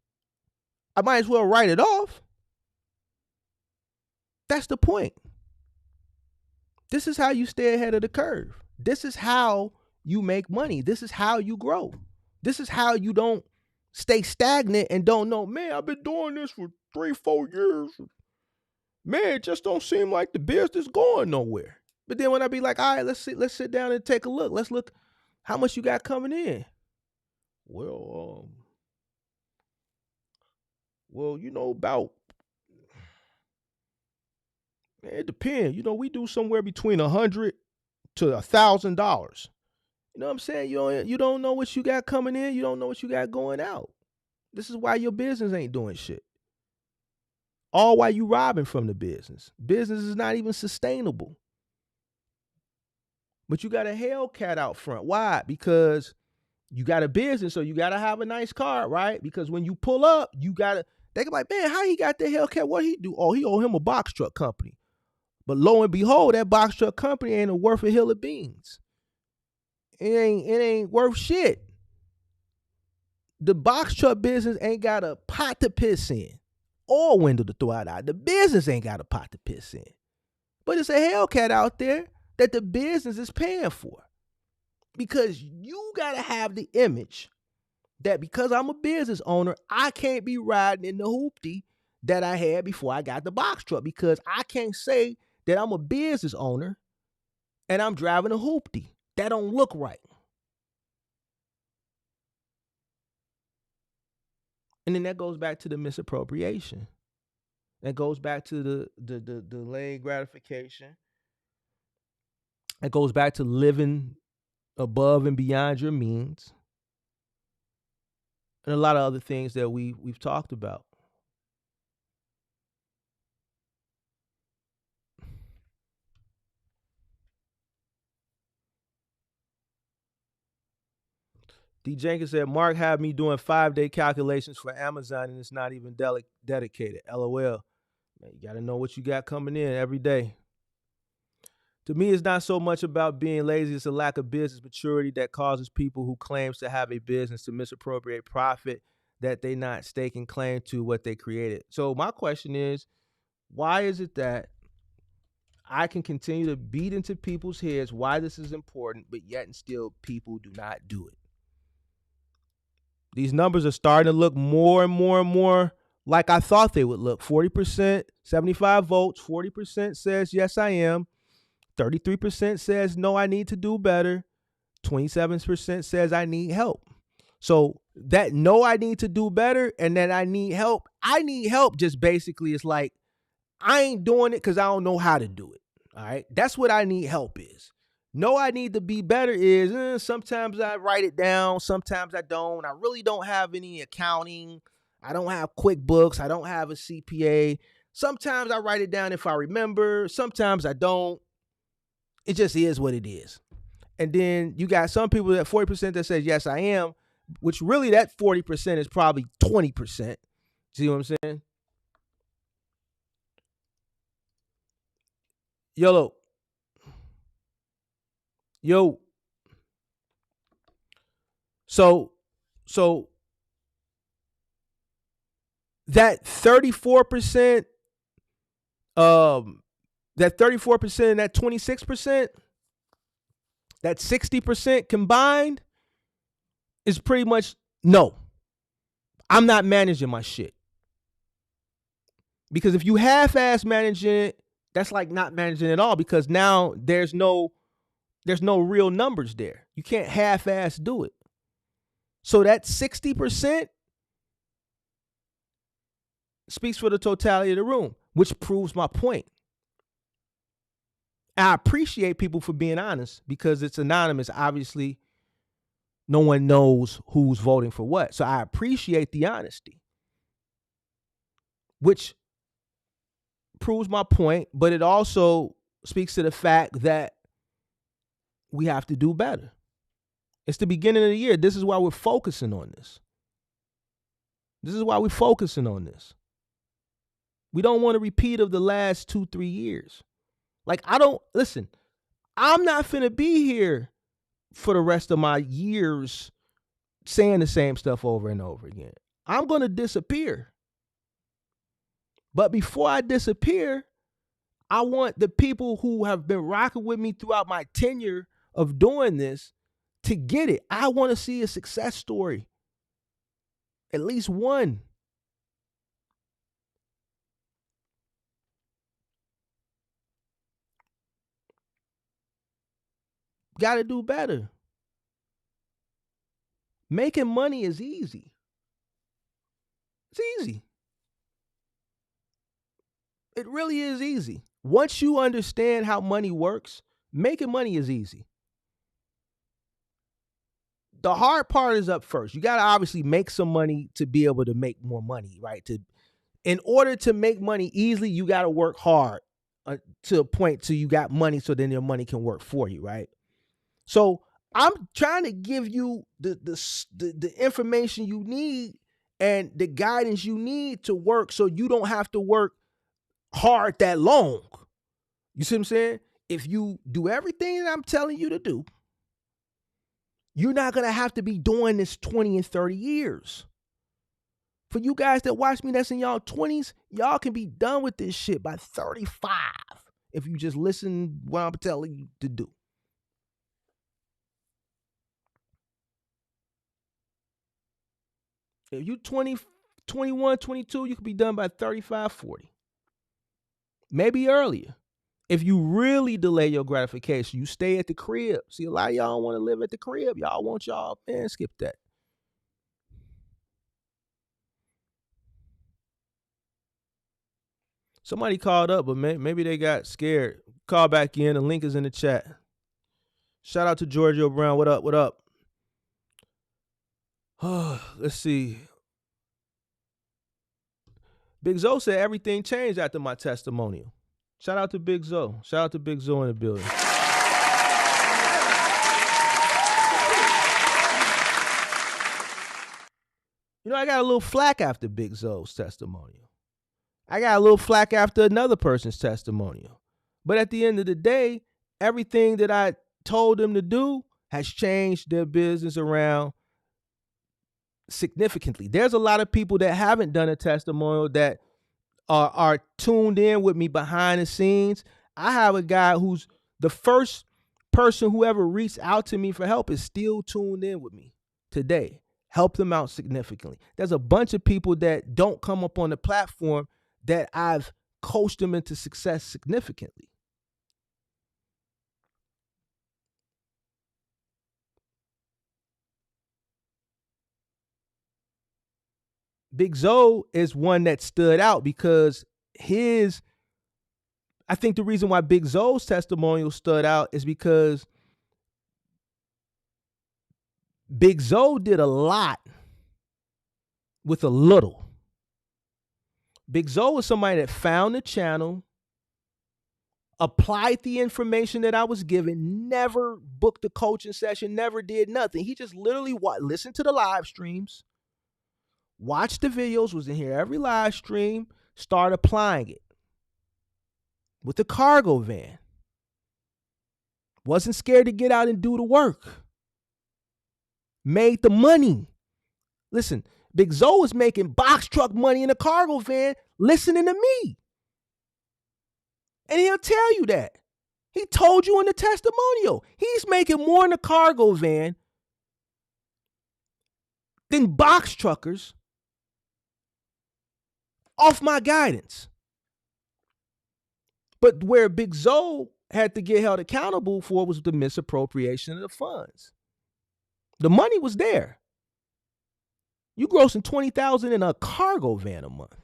I might as well write it off. That's the point. This is how you stay ahead of the curve. This is how you make money. This is how you grow. This is how you don't stay stagnant and don't know, man, I've been doing this for 3-4 years. Man, it just don't seem like the business going nowhere. But then when I be like, all right, let's sit down and take a look. Let's look how much you got coming in. Well, about, man, it depends. We do somewhere between $100 to $1,000. You know what I'm saying? You don't know what you got coming in. You don't know what you got going out. This is why your business ain't doing shit. All while you robbing from the business. Business is not even sustainable. But you got a Hellcat out front. Why? Because you got a business, so you got to have a nice car, right? Because when you pull up, you got to, they can be like, man, how he got the Hellcat? What he do? Oh, he owe him a box truck company. But lo and behold, that box truck company ain't worth a hill of beans. It ain't worth shit. The box truck business ain't got a pot to piss in or a window to throw out. The business ain't got a pot to piss in. But it's a Hellcat out there that the business is paying for. Because you got to have the image that because I'm a business owner, I can't be riding in the hoopty that I had before I got the box truck. Because I can't say that I'm a business owner and I'm driving a hoopty. That don't look right. And then that goes back to the misappropriation. That goes back to the delayed gratification. It goes back to living above and beyond your means. And a lot of other things that we've talked about. D. Jenkins said, Mark had me doing 5-day calculations for Amazon and it's not even dedicated. LOL. Man, you got to know what you got coming in every day. To me, it's not so much about being lazy. It's a lack of business maturity that causes people who claims to have a business to misappropriate profit that they not staking claim to what they created. So my question is, why is it that I can continue to beat into people's heads why this is important, but yet and still people do not do it? These numbers are starting to look more and more and more like I thought they would look. 40%, 75 votes, 40% says, yes, I am. 33% says, no, I need to do better. 27% says I need help. So that no, I need to do better and that I need help just basically is like, I ain't doing it because I don't know how to do it. All right. That's what I need help is. No, I need to be better is sometimes I write it down. Sometimes I don't. I really don't have any accounting. I don't have QuickBooks. I don't have a CPA. Sometimes I write it down if I remember. Sometimes I don't. It just is what it is. And then you got some people that 40% that says, yes, I am, which really that 40% is probably 20%. See what I'm saying? Yo. So that 34%, that 34% and that 26%, that 60% combined is pretty much no. I'm not managing my shit. Because if you half-ass managing it, that's like not managing it at all because now there's no real numbers there. You can't half-ass do it. So that 60% speaks for the totality of the room, which proves my point. I appreciate people for being honest because it's anonymous. Obviously, no one knows who's voting for what. So I appreciate the honesty, which proves my point, but it also speaks to the fact that we have to do better. It's the beginning of the year. This is why we're focusing on this. This is why we're focusing on this. We don't want a repeat of the last 2-3 years. Like, listen, I'm not finna be here for the rest of my years saying the same stuff over and over again. I'm going to disappear. But before I disappear, I want the people who have been rocking with me throughout my tenure of doing this to get it. I want to see a success story. At least one. Got to do better. Making money is easy. It's easy. It really is easy. Once you understand how money works, making money is easy. The hard part is up first. You got to obviously make some money to be able to make more money, right? In order to make money easily, you got to work hard to a point till you got money, so then your money can work for you, right? So I'm trying to give you the information you need and the guidance you need to work, so you don't have to work hard that long. You see what I'm saying? If you do everything that I'm telling you to do, you're not going to have to be doing this 20 and 30 years. For you guys that watch me that's in y'all 20s, y'all can be done with this shit by 35 if you just listen what I'm telling you to do. If you 20, 21, 22, you can be done by 35, 40. Maybe earlier. If you really delay your gratification, you stay at the crib. See, a lot of y'all don't want to live at the crib. Y'all want man, skip that. Somebody called up, but maybe they got scared. Call back in. The link is in the chat. Shout out to Giorgio Brown. What up? What up? Let's see. Big Zo said everything changed after my testimonial. Shout out to Big Zo. Shout out to Big Zo in the building. You know, I got a little flack after Big Zo's testimonial. I got a little flack after another person's testimonial. But at the end of the day, everything that I told them to do has changed their business around significantly. There's a lot of people that haven't done a testimonial that are tuned in with me behind the scenes. I have a guy who's the first person who ever reached out to me for help is still tuned in with me today. Help them out significantly. There's a bunch of people that don't come up on the platform that I've coached them into success significantly. Big Zo is one that stood out because I think the reason why Big Zo's testimonial stood out is because Big Zo did a lot with a little. Big Zo was somebody that found the channel, applied the information that I was given, never booked a coaching session, never did nothing. He just literally listened to the live streams, watched the videos, was in here every live stream, started applying it with the cargo van. Wasn't scared to get out and do the work. Made the money. Listen, Big Zo was making box truck money in a cargo van listening to me. And he'll tell you that. He told you in the testimonial. He's making more in a cargo van than box truckers off my guidance. But where Big Zo had to get held accountable for was the misappropriation of the funds. The money was there. You grossing $20,000 in a cargo van a month.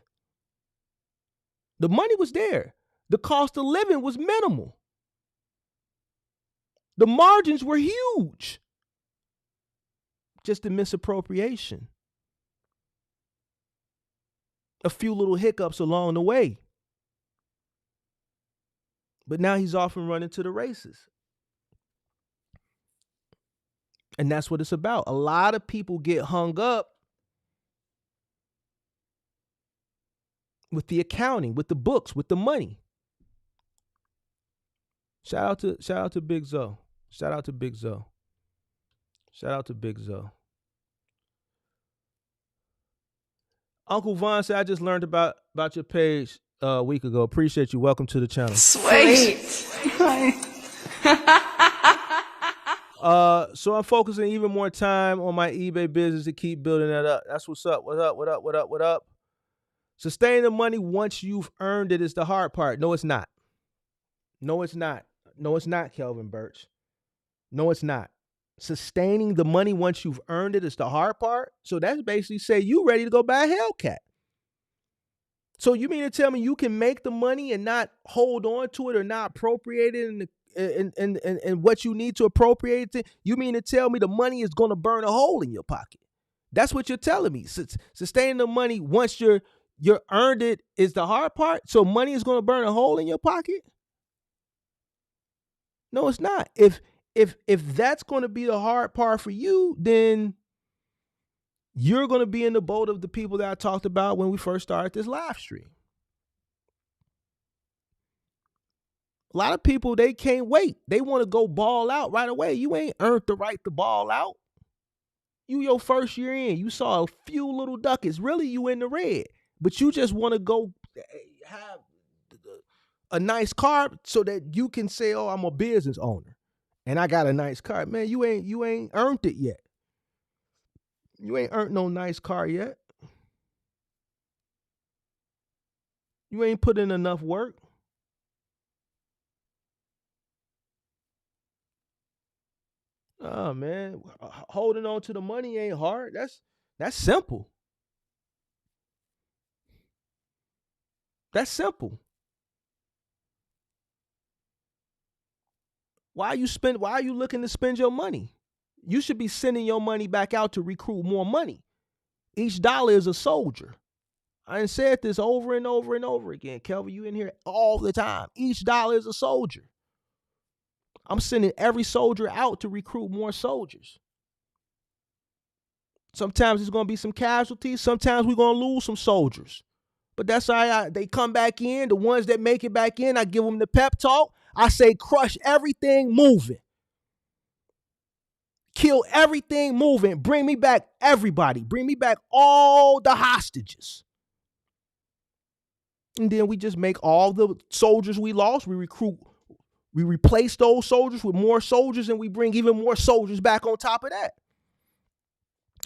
The money was there. The cost of living was minimal. The margins were huge. Just the misappropriation. A few little hiccups along the way. But now he's off and running to the races. And that's what it's about. A lot of people get hung up with the accounting, with the books, with the money. Shout out to Big Zo. Shout out to Big Zo. Shout out to Big Zo. Uncle Vaughn said, I just learned about your page a week ago. Appreciate you. Welcome to the channel. Sweet. So I'm focusing even more time on my eBay business to keep building that up. That's what's up. What up? What up? What up? What up? Sustaining the money once you've earned it is the hard part. No, it's not. No, it's not. No, it's not, Kelvin Birch. No, it's not. Sustaining the money once you've earned it is the hard part. So that's basically say you ready to go buy a Hellcat. So you mean to tell me you can make the money and not hold on to it or not appropriate it in what you need to appropriate it? You mean to tell me the money is going to burn a hole in your pocket? That's what you're telling me. Sustaining the money once you're earned it is the hard part. So money is going to burn a hole in your pocket? No, it's not. If that's going to be the hard part for you, then you're going to be in the boat of the people that I talked about when we first started this live stream. A lot of people, they can't wait. They want to go ball out right away. You ain't earned the right to ball out. You your first year in, you saw a few little ducats. Really, you in the red. But you just want to go have a nice car so that you can say, oh, I'm a business owner and I got a nice car. Man, you ain't earned it yet. You ain't earned no nice car yet. You ain't put in enough work. Oh, man, holding on to the money ain't hard. That's simple. That's simple. Why are you looking to spend your money? You should be sending your money back out to recruit more money. Each dollar is a soldier. I done said this over and over and over again. Kelvin, you in here all the time. Each dollar is a soldier. I'm sending every soldier out to recruit more soldiers. Sometimes there's going to be some casualties. Sometimes we're going to lose some soldiers. But that's all right. They come back in. The ones that make it back in, I give them the pep talk. I say crush everything moving. Kill everything moving. Bring me back everybody. Bring me back all the hostages. And then we just make all the soldiers we lost. We recruit. We replace those soldiers with more soldiers, and we bring even more soldiers back on top of that.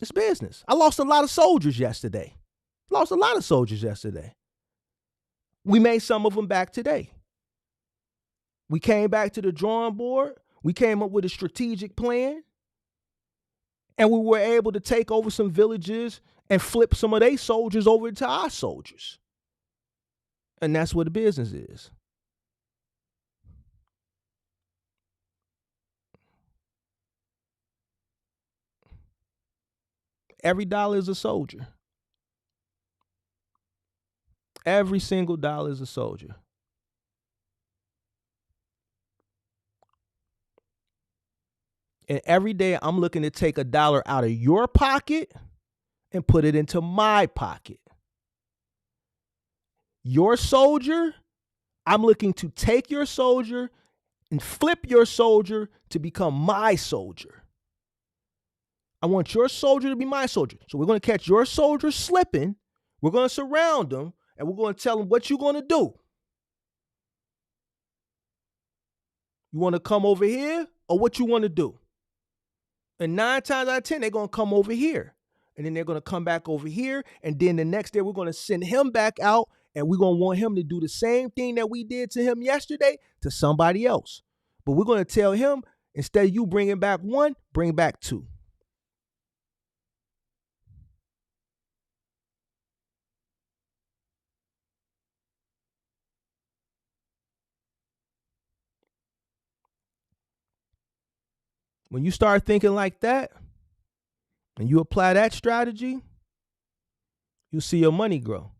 It's business. I lost a lot of soldiers yesterday. We made some of them back today. We came back to the drawing board. We came up with a strategic plan. And we were able to take over some villages and flip some of their soldiers over to our soldiers. And that's what the business is. Every dollar is a soldier. Every single dollar is a soldier. And every day I'm looking to take a dollar out of your pocket and put it into my pocket. Your soldier, I'm looking to take your soldier and flip your soldier to become my soldier. I want your soldier to be my soldier. So we're going to catch your soldier slipping. We're going to surround them, and we're going to tell them what you're going to do. You want to come over here, or what you want to do? And 9 times out of 10, they're going to come over here. And then they're going to come back over here. And then the next day, we're going to send him back out. And we're going to want him to do the same thing that we did to him yesterday to somebody else. But we're going to tell him, instead of you bringing back 1, bring back 2. When you start thinking like that, and you apply that strategy, you'll see your money grow.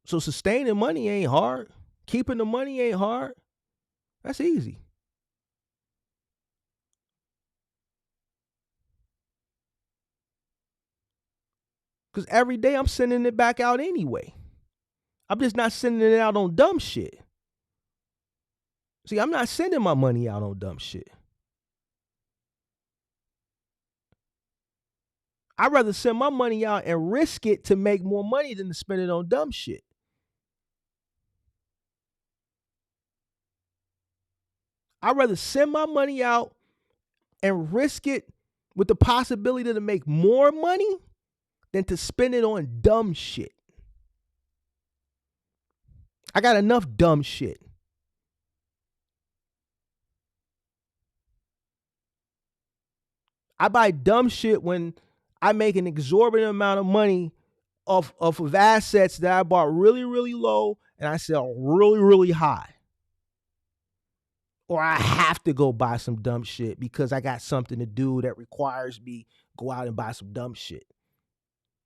So sustaining money ain't hard. Keeping the money ain't hard. That's easy. Because every day I'm sending it back out anyway. I'm just not sending it out on dumb shit. See, I'm not sending my money out on dumb shit. I'd rather send my money out and risk it to make more money than to spend it on dumb shit. I'd rather send my money out and risk it with the possibility to make more money than to spend it on dumb shit. I got enough dumb shit. I buy dumb shit when I make an exorbitant amount of money off of assets that I bought really, really low and I sell really, really high. Or I have to go buy some dumb shit because I got something to do that requires me go out and buy some dumb shit.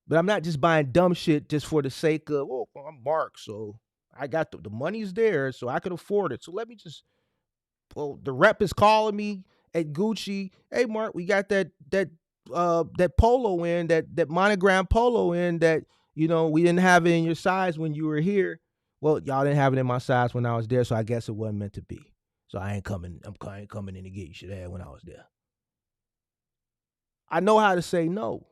But I'm not just buying dumb shit just for the sake of, oh, I'm Mark, so I got the money's there, so I can afford it. So let me just, well, the rep is calling me at Gucci. Hey, Mark, we got that polo in, that monogram polo in that, we didn't have it in your size when you were here. Well, y'all didn't have it in my size when I was there, so I guess it wasn't meant to be. So I ain't coming in to get you should have when I was there. I know how to say no.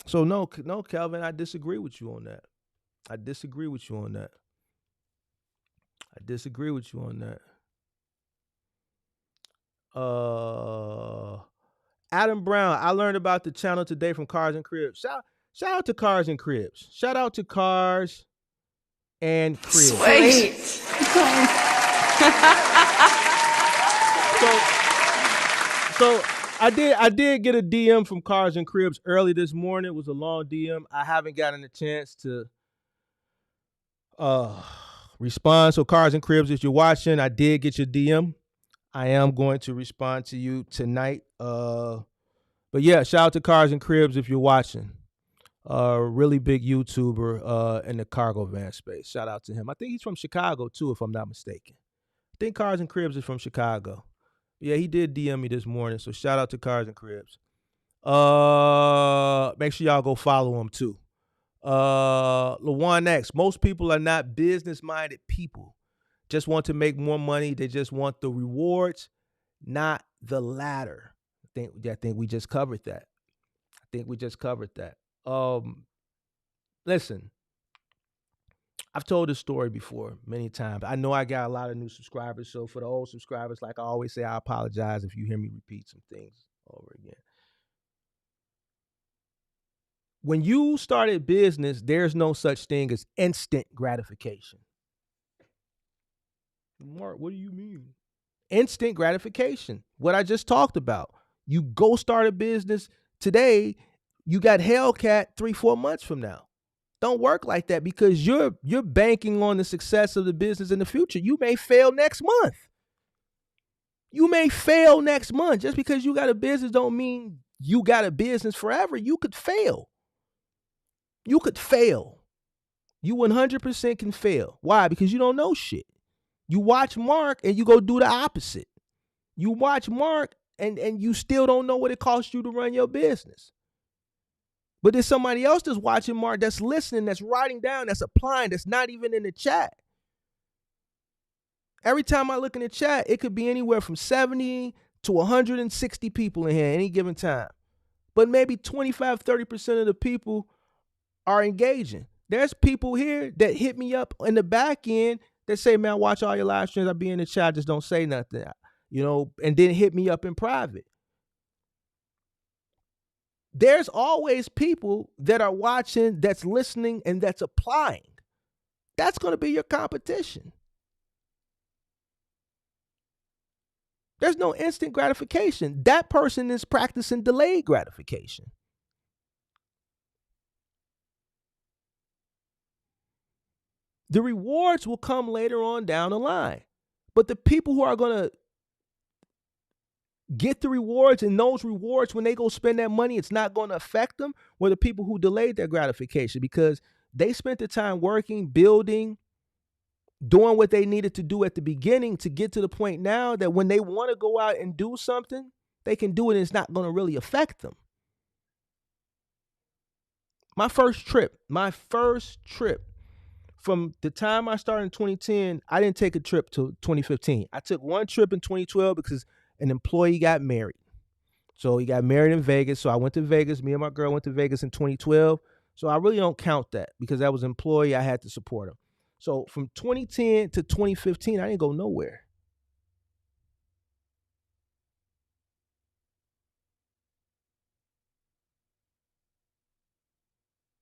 So no, Calvin, I disagree with you on that. Adam Brown, I learned about the channel today from Cars and Cribs. Shout out to Cars and Cribs. Shout out to Cars and Cribs. Sweet. So I did get a DM from Cars and Cribs early this morning. It was a long DM. I haven't gotten a chance to respond. So Cars and Cribs, if you're watching, I did get your DM. I am going to respond to you tonight. But yeah, shout out to Cars and Cribs if you're watching. Really big YouTuber in the cargo van space. Shout out to him. I think he's from Chicago too, if I'm not mistaken. I think Cars and Cribs is from Chicago. Yeah, he did DM me this morning, so shout out to Cars and Cribs. Make sure y'all go follow him too. LaJuan X, most people are not business-minded people. Just want to make more money. They just want the rewards, not the ladder. I think we just covered that. Listen, I've told this story before many times. I know I got a lot of new subscribers, so for the old subscribers, like I always say, I apologize if you hear me repeat some things over again. When you started business, there's no such thing as instant gratification. Mark, what do you mean? Instant gratification. What I just talked about. You go start a business today, you got Hellcat 3-4 months from now. Don't work like that because you're banking on the success of the business in the future. You may fail next month. Just because you got a business don't mean you got a business forever. You could fail. You 100% can fail. Why? Because you don't know shit. You watch Mark and you go do the opposite. You watch Mark and you still don't know what it costs you to run your business. But there's somebody else that's watching Mark, that's listening, that's writing down, that's applying, that's not even in the chat. Every time I look in the chat, it could be anywhere from 70 to 160 people in here at any given time. But maybe 25, 30% of the people are engaging. There's people here that hit me up in the back end that say, man, I watch all your live streams. I be in the chat, just don't say nothing, and then hit me up in private. There's always people that are watching, that's listening, and that's applying. That's going to be your competition. There's no instant gratification. That person is practicing delayed gratification. The rewards will come later on down the line. But the people who are going to get the rewards, and those rewards, when they go spend that money, it's not going to affect them, were the people who delayed their gratification because they spent the time working, building, doing what they needed to do at the beginning to get to the point now that when they want to go out and do something, they can do it and it's not going to really affect them. My first trip from the time I started in 2010, I didn't take a trip till 2015. I took one trip in 2012 because an employee got married. So he got married in Vegas. So I went to Vegas. Me and my girl went to Vegas in 2012. So I really don't count that because that was an employee. I had to support him. So from 2010 to 2015, I didn't go nowhere.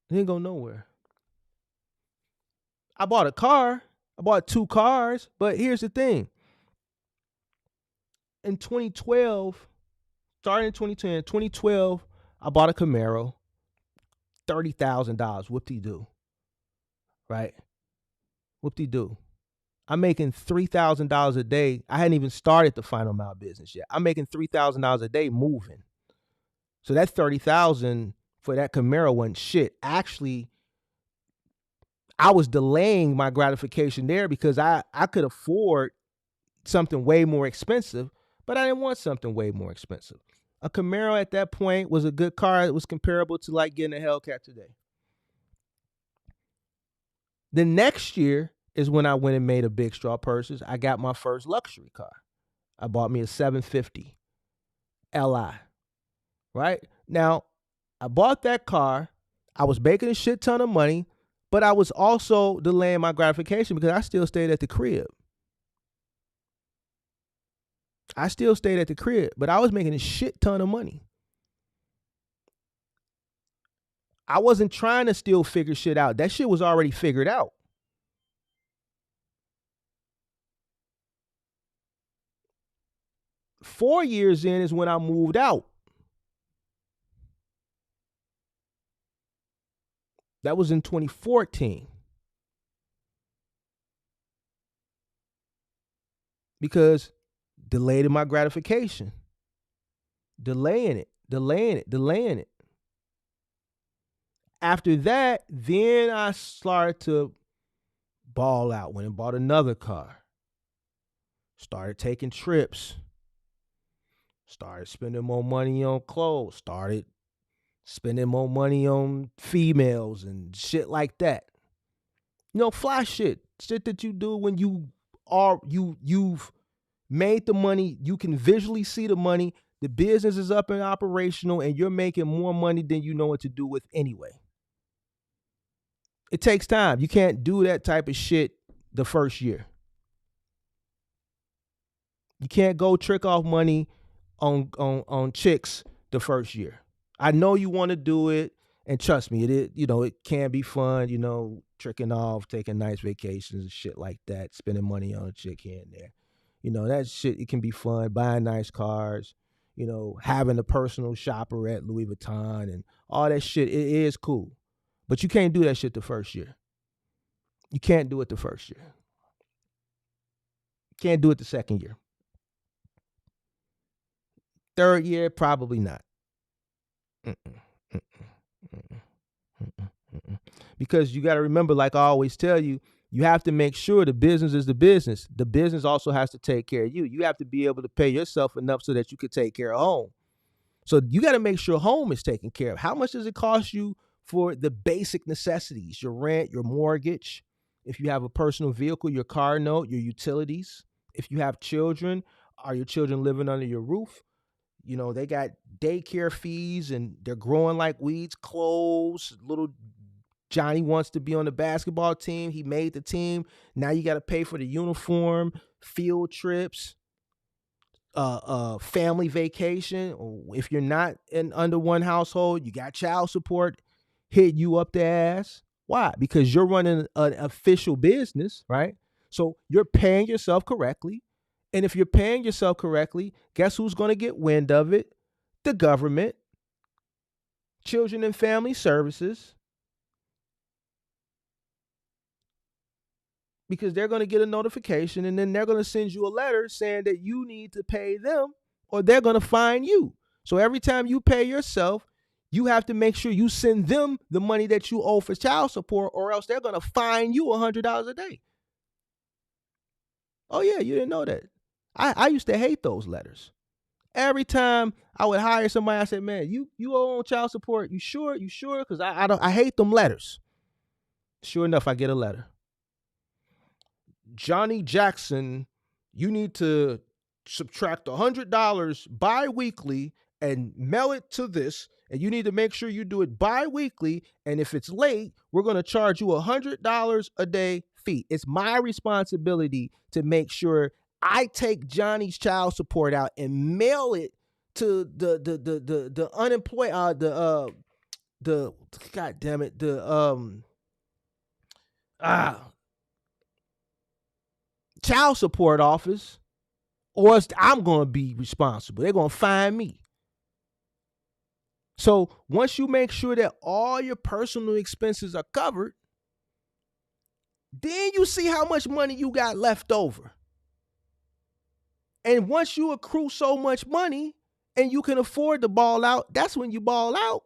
I didn't go nowhere. I bought a car. I bought 2 cars. But here's the thing. In 2012, starting in 2010, 2012, I bought a Camaro. $30,000. Whoop-de-doo. Right? Whoop-de-doo. I'm making $3,000 a day. I hadn't even started the final mile business yet. I'm making $3,000 a day moving. So that $30,000 for that Camaro wasn't shit. Actually, I was delaying my gratification there because I could afford something way more expensive, but I didn't want something way more expensive. A Camaro at that point was a good car. It was comparable to like getting a Hellcat today. The next year is when I went and made a big straw purchase. I got my first luxury car. I bought me a 750 Li. Right? Now, I bought that car. I was making a shit ton of money, but I was also delaying my gratification because I still stayed at the crib. But I was making a shit ton of money. I wasn't trying to still figure shit out. That shit was already figured out. Four years in is when I moved out. That was in 2014. Because delayed my gratification. Delaying it. After that, then I started to ball out. Went and bought another car. Started taking trips. Started spending more money on clothes. Started spending more money on females and shit like that. You know, fly shit. Shit that you do when you've made the money, you can visually see the money, the business is up and operational, and you're making more money than you know what to do with anyway. It takes time. You can't do that type of shit the first year. You can't go trick off money on chicks the first year. I know you want to do it, and trust me, it can be fun, tricking off, taking nice vacations and shit like that, spending money on a chick here and there. That shit, it can be fun, buying nice cars, having a personal shopper at Louis Vuitton and all that shit. It is cool. But you can't do that shit the first year. You can't do it the first year. You can't do it the second year. Third year, probably not. Because you got to remember, like I always tell you, you have to make sure the business is the business. The business also has to take care of you. You have to be able to pay yourself enough so that you can take care of home. So you got to make sure home is taken care of. How much does it cost you for the basic necessities? Your rent, your mortgage. If you have a personal vehicle, your car note, your utilities. If you have children, are your children living under your roof? They got daycare fees and they're growing like weeds, clothes. Little Johnny wants to be on the basketball team. He made the team. Now you got to pay for the uniform, field trips, family vacation. If you're not under one household, you got child support hit you up the ass. Why? Because you're running an official business, right? So you're paying yourself correctly. And if you're paying yourself correctly, guess who's going to get wind of it? The government, Children and Family Services, because they're going to get a notification and then they're going to send you a letter saying that you need to pay them or they're going to fine you. So every time you pay yourself, you have to make sure you send them the money that you owe for child support or else they're going to fine you $100 a day. Oh yeah, you didn't know that. I used to hate those letters. Every time I would hire somebody, I said, "Man, you owe on child support? You sure? You sure? Because I hate them letters." Sure enough, I get a letter. Johnny Jackson, you need to subtract $100 bi-weekly and mail it to this, and you need to make sure you do it bi-weekly, and if it's late, we're going to charge you $100 a day fee. It's my responsibility to make sure I take Johnny's child support out and mail it to the unemployed the god damn it, the ah child support office, or else I'm going to be responsible. They're going to fine me. So once you make sure that all your personal expenses are covered, then you see how much money you got left over. And once you accrue so much money and you can afford to ball out, that's when you ball out.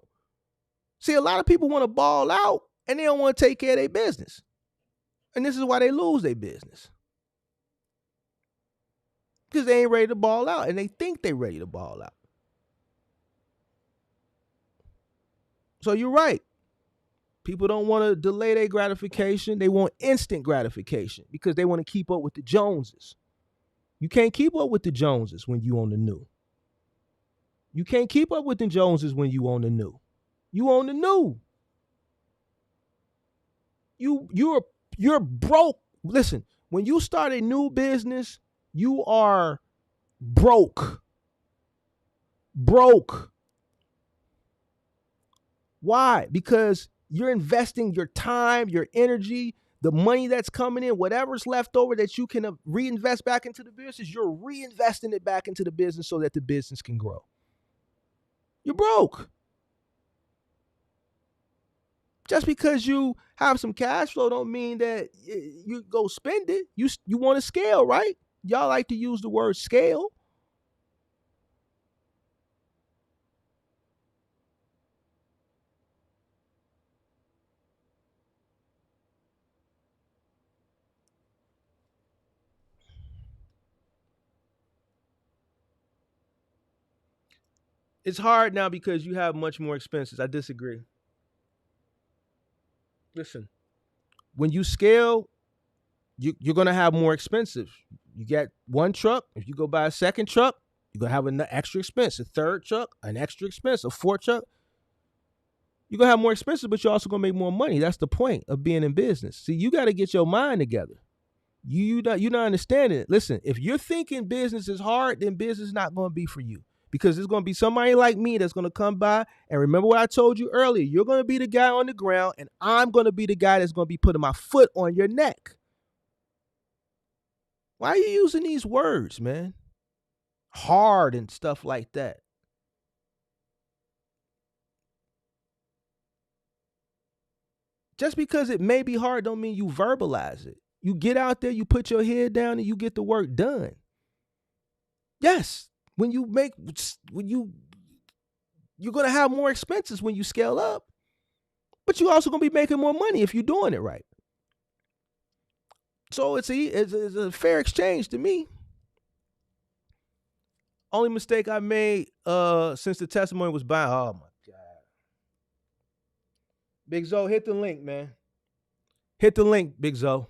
See, a lot of people want to ball out and they don't want to take care of their business. And this is why they lose their business. Because they ain't ready to ball out and they think they're ready to ball out. So you're right. People don't want to delay their gratification. They want instant gratification because they want to keep up with the Joneses. You can't keep up with the Joneses when you on the new. You can't keep up with the Joneses when you on the new. You on the new. You're broke. Listen, when you start a new business, you are broke. Broke. Why? Because you're investing your time, your energy, the money that's coming in, whatever's left over that you can reinvest back into the business, you're reinvesting it back into the business so that the business can grow. You're broke. Just because you have some cash flow don't mean that you go spend it. You want to scale, right? Y'all like to use the word scale. It's hard now because you have much more expenses. I disagree. Listen, when you scale, you're going to have more expenses. You get one truck. If you go buy a second truck, you're going to have an extra expense. A third truck, an extra expense. A fourth truck, you're going to have more expenses, but you're also going to make more money. That's the point of being in business. See, you got to get your mind together. You're not understanding it. Listen, if you're thinking business is hard, then business is not going to be for you. Because there's going to be somebody like me that's going to come by and remember what I told you earlier. You're going to be the guy on the ground, and I'm going to be the guy that's going to be putting my foot on your neck. Why are you using these words, man? Hard and stuff like that. Just because it may be hard don't mean you verbalize it. You get out there, you put your head down, and you get the work done. Yes, you're going to have more expenses when you scale up, but you're also going to be making more money if you're doing it right. So it's a fair exchange to me. Only mistake I made since the testimony was buying. Oh my God. Big Zo, hit the link, man. Hit the link, Big Zo.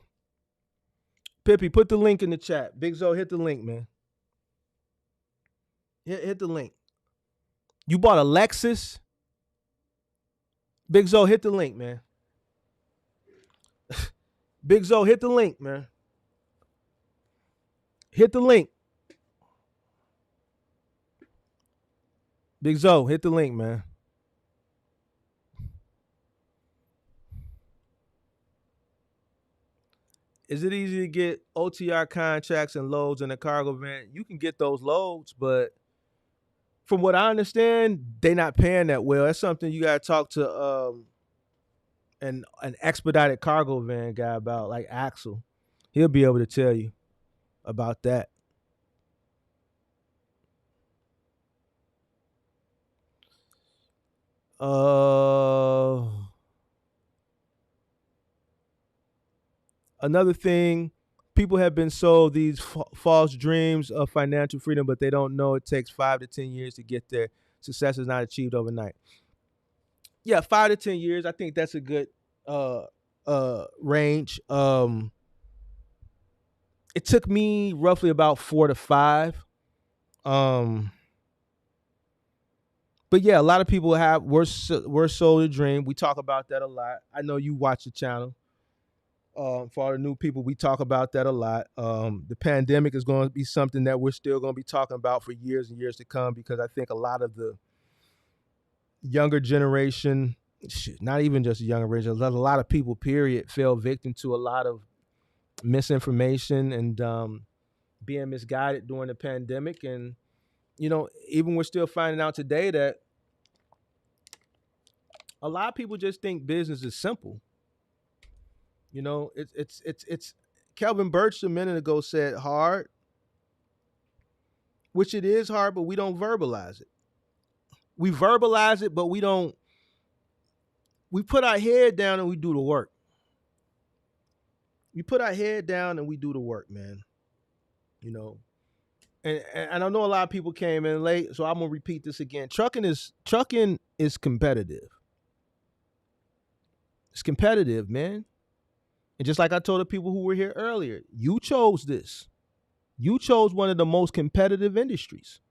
Pippi, put the link in the chat. Big Zo, hit the link, man. Hit the link. You bought a Lexus? Big Zo, hit the link, man. Big Zo, hit the link, man. Hit the link. Big Zo, hit the link, man. Is it easy to get OTR contracts and loads in a cargo van? You can get those loads, but from what I understand, they're not paying that well. That's something you got to talk to an expedited cargo van guy about, like Axel. He'll be able to tell you about that. Another thing people have been sold these false dreams of financial freedom, but they don't know it takes 5 to 10 years to get there. Success is not achieved overnight. Yeah, 5 to 10 years. I think that's a good range. It took me roughly about 4 to 5. But yeah, a lot of people we're sold a dream. We talk about that a lot. I know you watch the channel. For all the new people, we talk about that a lot. The pandemic is going to be something that we're still going to be talking about for years and years to come, because I think a lot of the younger generation, not even just the younger generation, a lot of people, period, fell victim to a lot of misinformation and being misguided during the pandemic. And, even we're still finding out today that a lot of people just think business is simple. It's Kelvin Birch a minute ago said hard, which it is hard, but we don't verbalize it. We verbalize it, but we put our head down and we do the work. We put our head down and we do the work, man. And I know a lot of people came in late, so I'm gonna repeat this again. Trucking is competitive. It's competitive, man. And just like I told the people who were here earlier, you chose this. You chose one of the most competitive industries.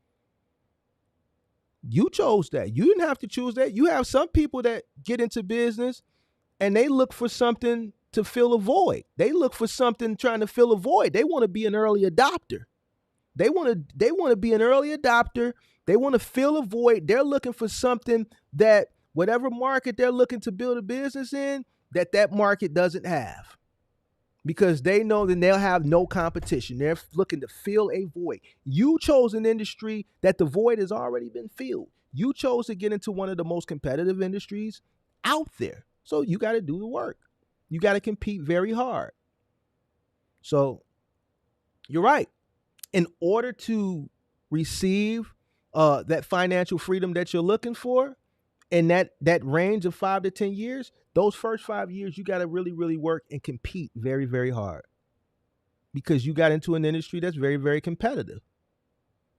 You chose that. You didn't have to choose that. You have some people that get into business and they look for something to fill a void. They look for something trying to fill a void. They want to be an early adopter. They want to be an early adopter. They want to fill a void. They're looking for something that whatever market they're looking to build a business in, that market doesn't have. Because they know that they'll have no competition. They're looking to fill a void. You chose an industry that the void has already been filled. You chose to get into one of the most competitive industries out there. So you got to do the work. You got to compete very hard. So you're right. In order to receive that financial freedom that you're looking for, in that range of 5 to 10 years, those first 5 years, you got to really, really work and compete very, very hard, because you got into an industry that's very, very competitive.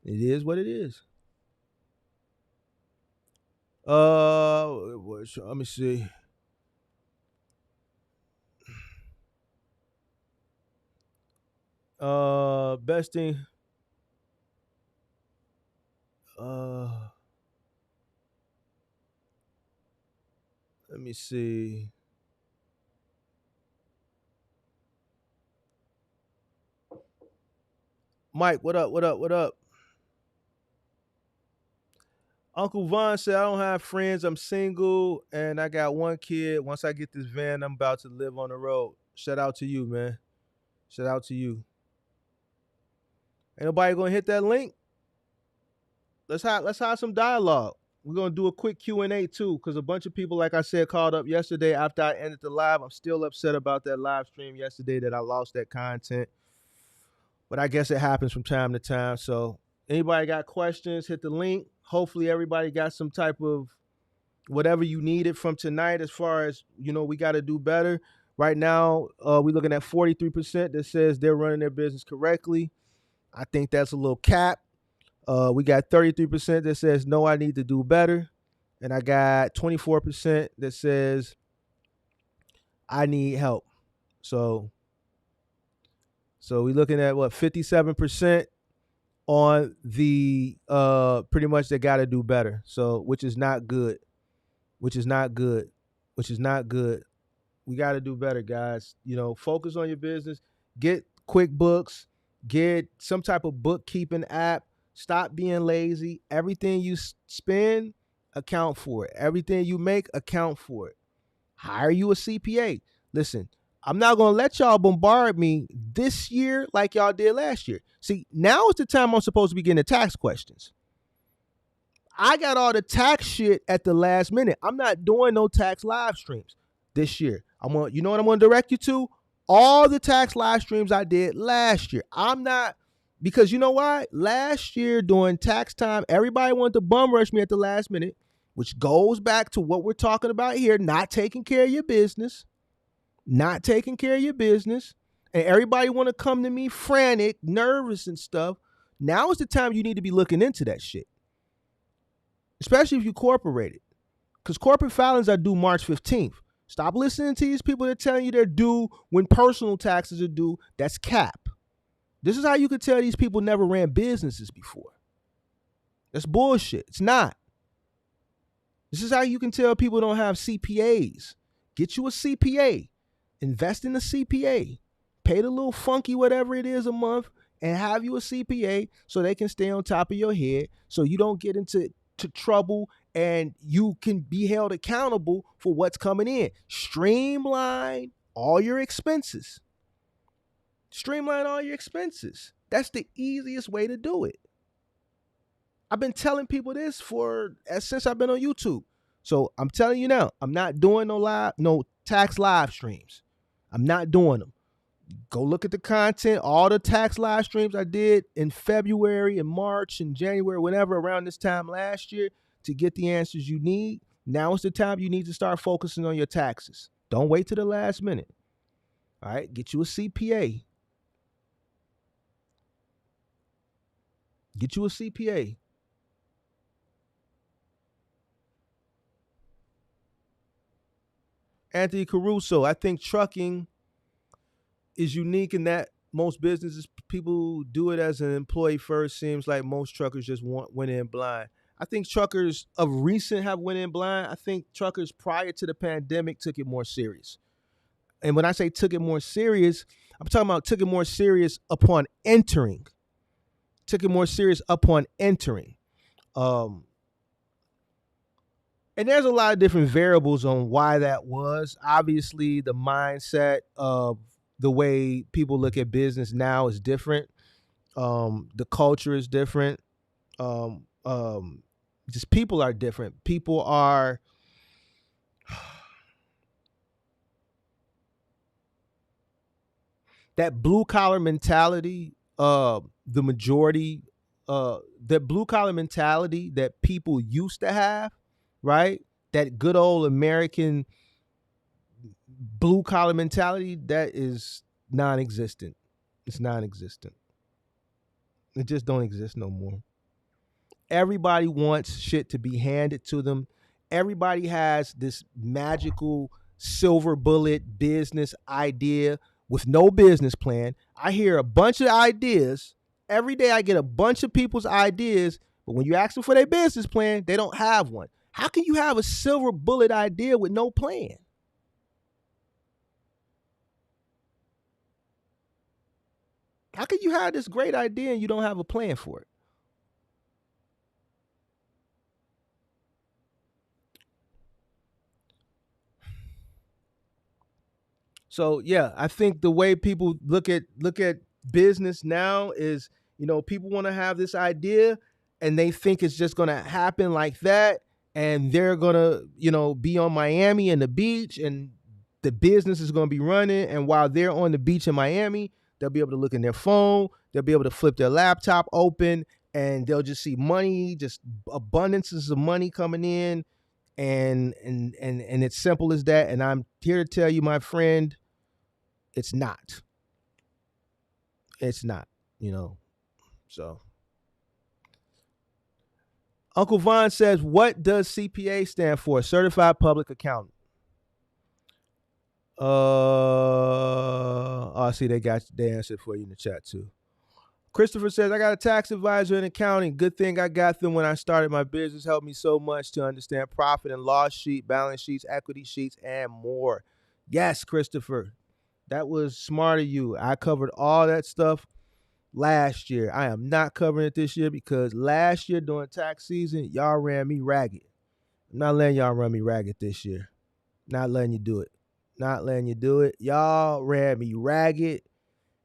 It is what it is. Let me see. Best thing. Let me see. Mike, what up? What up? What up? Uncle Vaughn said, I don't have friends. I'm single and I got one kid. Once I get this van, I'm about to live on the road. Shout out to you, man. Shout out to you. Ain't nobody gonna hit that link? Let's have some dialogue. We're gonna do a quick Q&A too, because a bunch of people, like I said, called up yesterday after I ended the live. I'm still upset about that live stream yesterday, that I lost that content. But I guess it happens from time to time. So anybody got questions, hit the link. Hopefully everybody got some type of whatever you needed from tonight, as far as, we got to do better. Right now, we're looking at 43% that says they're running their business correctly. I think that's a little cap. We got 33% that says, no, I need to do better. And I got 24% that says, I need help. So we're looking at 57% on the pretty much they got to do better. So, which is not good. We got to do better, guys. Focus on your business. Get QuickBooks. Get some type of bookkeeping app. Stop being lazy. Everything you spend, account for it. Everything you make, account for it. Hire you a CPA. Listen, I'm not going to let y'all bombard me this year like y'all did last year. See, now is the time I'm supposed to be getting the tax questions. I got all the tax shit at the last minute. I'm not doing no tax live streams this year. You know what I'm going to direct you to? All the tax live streams I did last year. I'm not, because you know why? Last year during tax time, everybody wanted to bum rush me at the last minute, which goes back to what we're talking about here, not taking care of your business. and everybody want to come to me frantic, nervous and stuff. Now is the time you need to be looking into that shit, especially if you corporated, because corporate filings are due March 15th. Stop listening to these people that are telling you they're due when personal taxes are due. That's cap. This is how you could tell these people never ran businesses before. That's bullshit. It's not. This is how you can tell people don't have CPAs. Get you a CPA. Invest in a CPA. Pay the little funky whatever it is a month and have you a CPA so they can stay on top of your head so you don't get into trouble and you can be held accountable for what's coming in. Streamline all your expenses. Streamline all your expenses. That's the easiest way to do it. I've been telling people this since I've been on YouTube. So I'm telling you now, I'm not doing no tax live streams. I'm not doing them. Go look at the content. All the tax live streams I did in February and March and January, whenever around this time last year, to get the answers you need. Now is the time you need to start focusing on your taxes. Don't wait till the last minute. All right, get you a CPA. Get you a CPA. Anthony Caruso, I think trucking is unique in that most businesses, people do it as an employee first. Seems like most truckers just went in blind. I think truckers of recent have went in blind. I think truckers prior to the pandemic took it more serious. And when I say took it more serious, I'm talking about took it more serious upon entering. Took it more serious upon entering. And there's a lot of different variables on why that was. Obviously, the mindset of the way people look at business now is different. The culture is different. Just people are different. People are that blue collar mentality. The majority, that blue collar mentality that people used to have. Right? That good old American blue collar mentality, that is non-existent. It's non-existent. It just don't exist no more. Everybody wants shit to be handed to them. Everybody has this magical silver bullet business idea with no business plan. I hear a bunch of ideas. Every day I get a bunch of people's ideas, but when you ask them for their business plan, they don't have one. How can you have a silver bullet idea with no plan? How can you have this great idea and you don't have a plan for it? So yeah, I think the way people look at business now is, people want to have this idea and they think it's just going to happen like that. And they're going to, be on Miami and the beach and the business is going to be running. And while they're on the beach in Miami, they'll be able to look in their phone. They'll be able to flip their laptop open and they'll just see money, just abundances of money coming in. And it's simple as that. And I'm here to tell you, my friend, it's not. It's not, so. Uncle Vaughn says, what does CPA stand for? Certified Public Accountant. I see they answered for you in the chat too. Christopher says, I got a tax advisor in accounting. Good thing I got them when I started my business. Helped me so much to understand profit and loss sheet, balance sheets, equity sheets, and more. Yes, Christopher, that was smart of you. I covered all that stuff last year. I am not covering it this year because last year during tax season, y'all ran me ragged. I'm not letting y'all run me ragged this year. Not letting you do it. Not letting you do it. Y'all ran me ragged.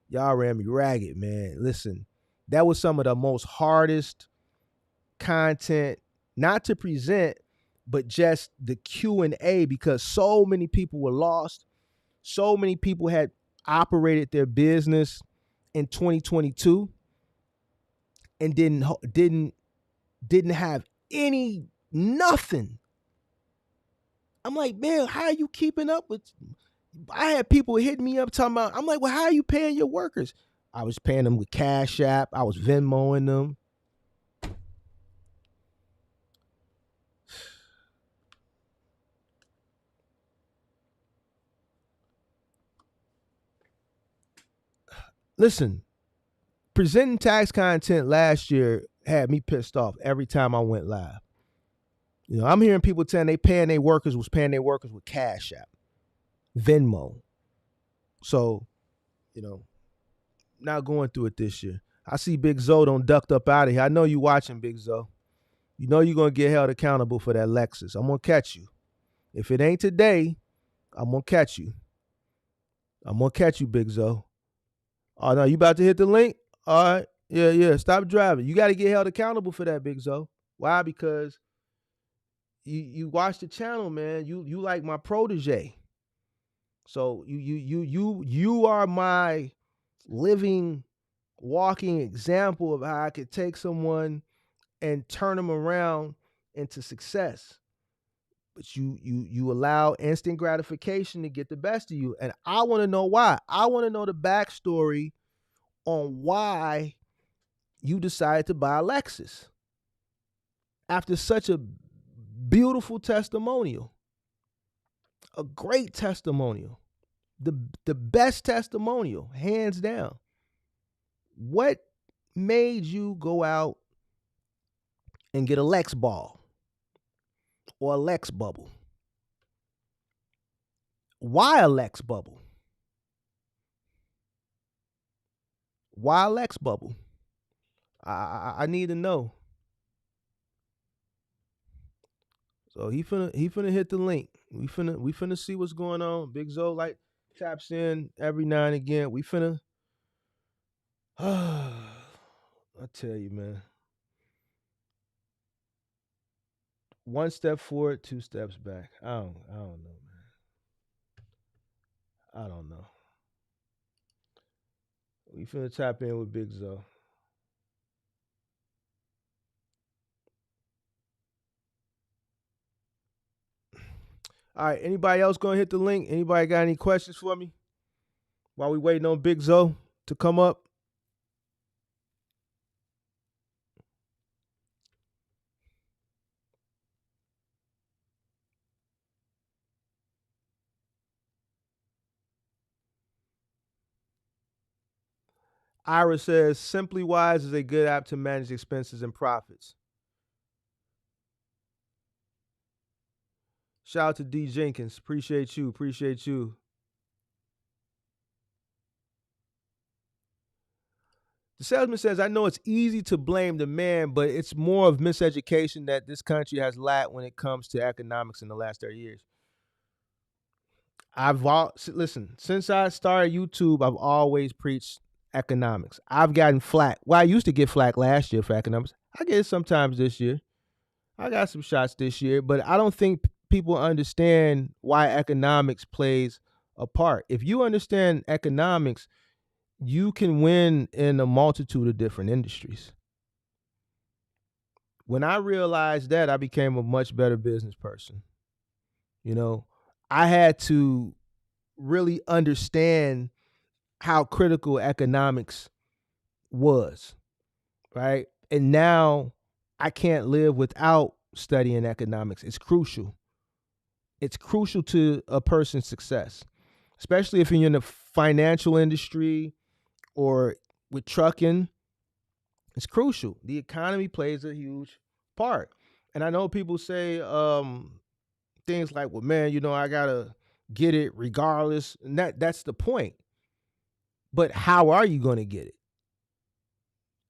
Y'all ran me ragged, man. Listen, that was some of the most hardest content, not to present, but just the Q&A, because so many people were lost. So many people had operated their business in 2022 and didn't have nothing. I'm like, man, how are you keeping up with? I had people hitting me up talking about, I'm like, well, how are you paying your workers? I was paying them with Cash App. I was Venmoing them. Listen, presenting tax content last year had me pissed off every time I went live. You know, I'm hearing people saying they paying their workers with Cash App, Venmo. So, you know, not going through it this year. I see Big Zo don't ducked up out of here. I know you watching, Big Zo. You know you're going to get held accountable for that Lexus. I'm going to catch you. If it ain't today, I'm going to catch you. I'm going to catch you, Big Zo. Oh, no, you about to hit the link? All right. Yeah. Stop driving. You got to get held accountable for that, Big Zo. Why? Because you watch the channel, man. You like my protege. So you are my living, walking example of how I could take someone and turn them around into success. But you allow instant gratification to get the best of you. And I want to know why. I want to know the backstory on why you decided to buy a Lexus after such a beautiful testimonial, a great testimonial, the best testimonial, hands down. What made you go out and get a Lex ball or a Lex bubble? Why a Lex bubble? Why a Lex bubble? I need to know. So he finna hit the link. We finna see what's going on. Big Zo like taps in every now and again. We finna. I tell you, man. One step forward, two steps back. I don't know, man. I don't know. We finna tap in with Big Zo. All right, anybody else gonna hit the link? Anybody got any questions for me while we waiting on Big Zo to come up? Ira says, Simply Wise is a good app to manage expenses and profits. Shout out to D Jenkins. Appreciate you. The salesman says, I know it's easy to blame the man, but it's more of miseducation that this country has lacked when it comes to economics in the last 30 years. Listen, since I started YouTube, I've always preached economics. I've gotten flack. Well, I used to get flack last year for economics. I get it sometimes this year. I got some shots this year, but I don't think people understand why economics plays a part. If you understand economics, you can win in a multitude of different industries. When I realized that, I became a much better business person. You know, I had to really understand how critical economics was, right? And now I can't live without studying economics. It's crucial. It's crucial to a person's success, especially if you're in the financial industry or with trucking. It's crucial. The economy plays a huge part. And I know people say things like, well, man, you know, I got to get it regardless. And that's the point. But how are you going to get it?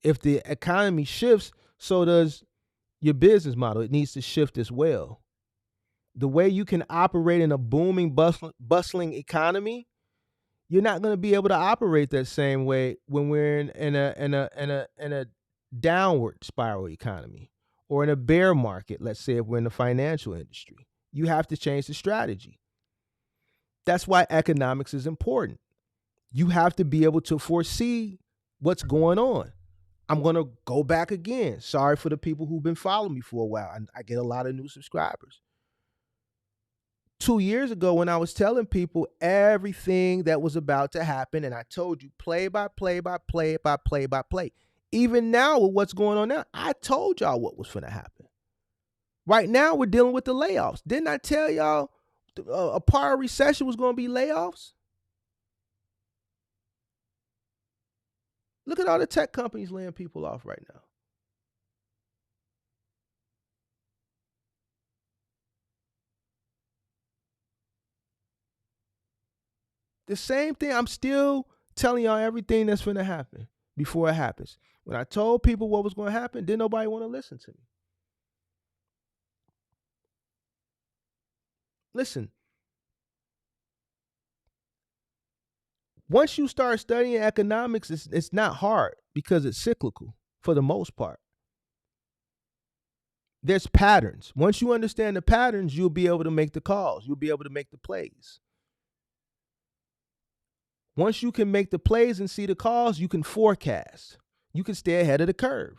If the economy shifts, so does your business model. It needs to shift as well. The way you can operate in a booming, bustling economy, you're not going to be able to operate that same way when we're in a downward spiral economy or in a bear market. Let's say if we're in the financial industry, you have to change the strategy. That's why economics is important. You have to be able to foresee what's going on. I'm going to go back again. Sorry for the people who've been following me for a while. I get a lot of new subscribers. 2 years ago when I was telling people everything that was about to happen, and I told you play by play by play by play by play. Even now with what's going on now, I told y'all what was finna happen. Right now we're dealing with the layoffs. Didn't I tell y'all a part of recession was going to be layoffs? Look at all the tech companies laying people off right now. The same thing. I'm still telling y'all everything that's going to happen before it happens. When I told people what was going to happen, didn't nobody want to listen to me. Listen, once you start studying economics, it's not hard because it's cyclical for the most part. There's patterns. Once you understand the patterns, you'll be able to make the calls. You'll be able to make the plays. Once you can make the plays and see the calls, you can forecast. You can stay ahead of the curve.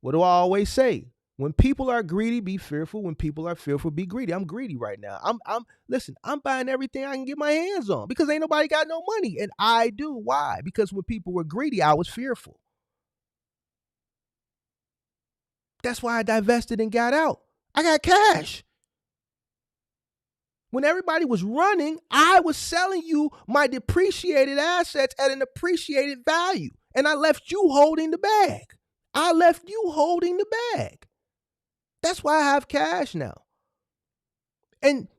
What do I always say? When people are greedy, be fearful. When people are fearful, be greedy. I'm greedy right now. Listen, I'm buying everything I can get my hands on because ain't nobody got no money. And I do. Why? Because when people were greedy, I was fearful. That's why I divested and got out. I got cash. When everybody was running, I was selling you my depreciated assets at an appreciated value. And I left you holding the bag. I left you holding the bag. That's why I have cash now. And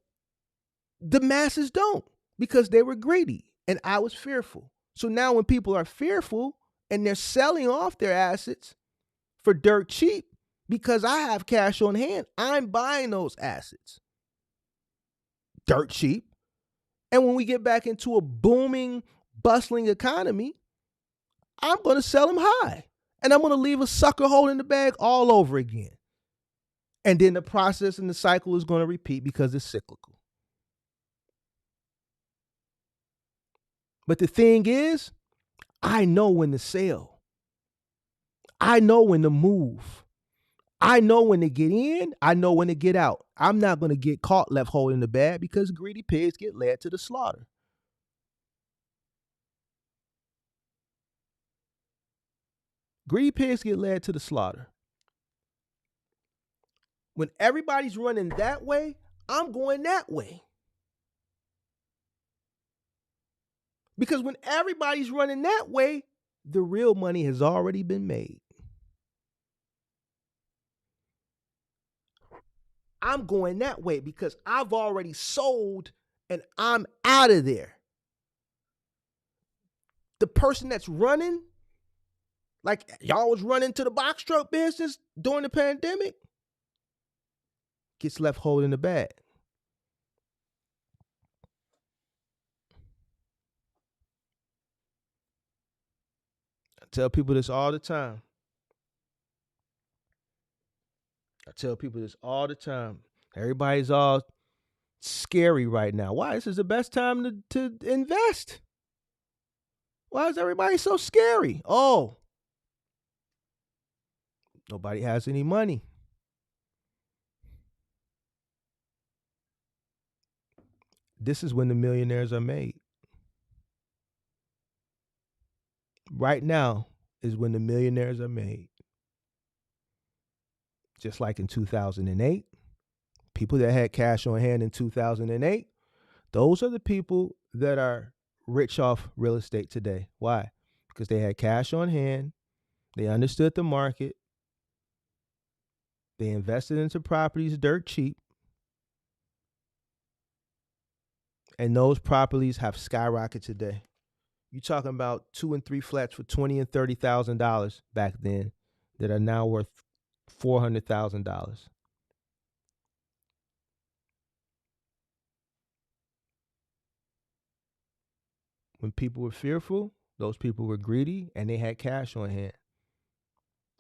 the masses don't because they were greedy and I was fearful. So now when people are fearful and they're selling off their assets for dirt cheap because I have cash on hand, I'm buying those assets dirt cheap. And when we get back into a booming, bustling economy, I'm going to sell them high. And I'm going to leave a sucker holding the bag all over again. And then the process and the cycle is going to repeat because it's cyclical. But the thing is, I know when to sell. I know when to move. I know when to get in. I know when to get out. I'm not going to get caught left holding the bag because greedy pigs get led to the slaughter. Greedy pigs get led to the slaughter. When everybody's running that way, I'm going that way. Because when everybody's running that way, the real money has already been made. I'm going that way because I've already sold and I'm out of there. The person that's running, like y'all was running to the box truck business during the pandemic, gets left holding the bag. I tell people this all the time. Everybody's all scary right now. Why? This is the best time to invest. Why is everybody so scary? Oh, nobody has any money. This is when the millionaires are made. Right now is when the millionaires are made. Just like in 2008, people that had cash on hand in 2008, those are the people that are rich off real estate today. Why? Because they had cash on hand, they understood the market, they invested into properties dirt cheap, and those properties have skyrocketed today. You're talking about 2 and 3 flats for $20,000 and $30,000 back then that are now worth $400,000. When people were fearful, those people were greedy and they had cash on hand.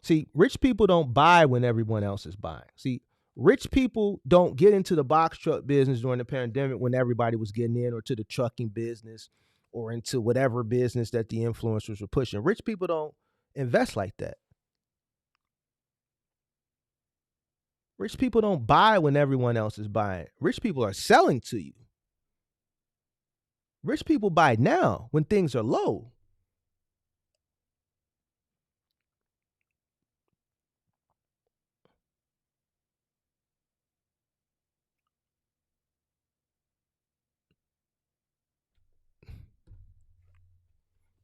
See, rich people don't buy when everyone else is buying. See, rich people don't get into the box truck business during the pandemic when everybody was getting in, or to the trucking business, or into whatever business that the influencers were pushing. Rich people don't invest like that. Rich people don't buy when everyone else is buying. Rich people are selling to you. Rich people buy now when things are low.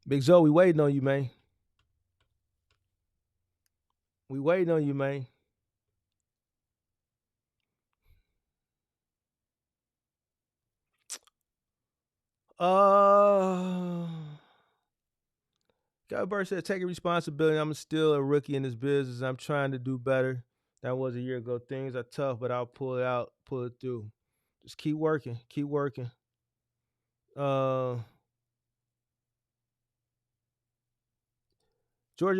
Big Zoe, we waiting on you, man. We waiting on you, man. Godbird said, taking responsibility. I'm still a rookie in this business. I'm trying to do better. That was a year ago. Things are tough, but I'll pull it out, pull it through. Just keep working. Keep working. Giorgio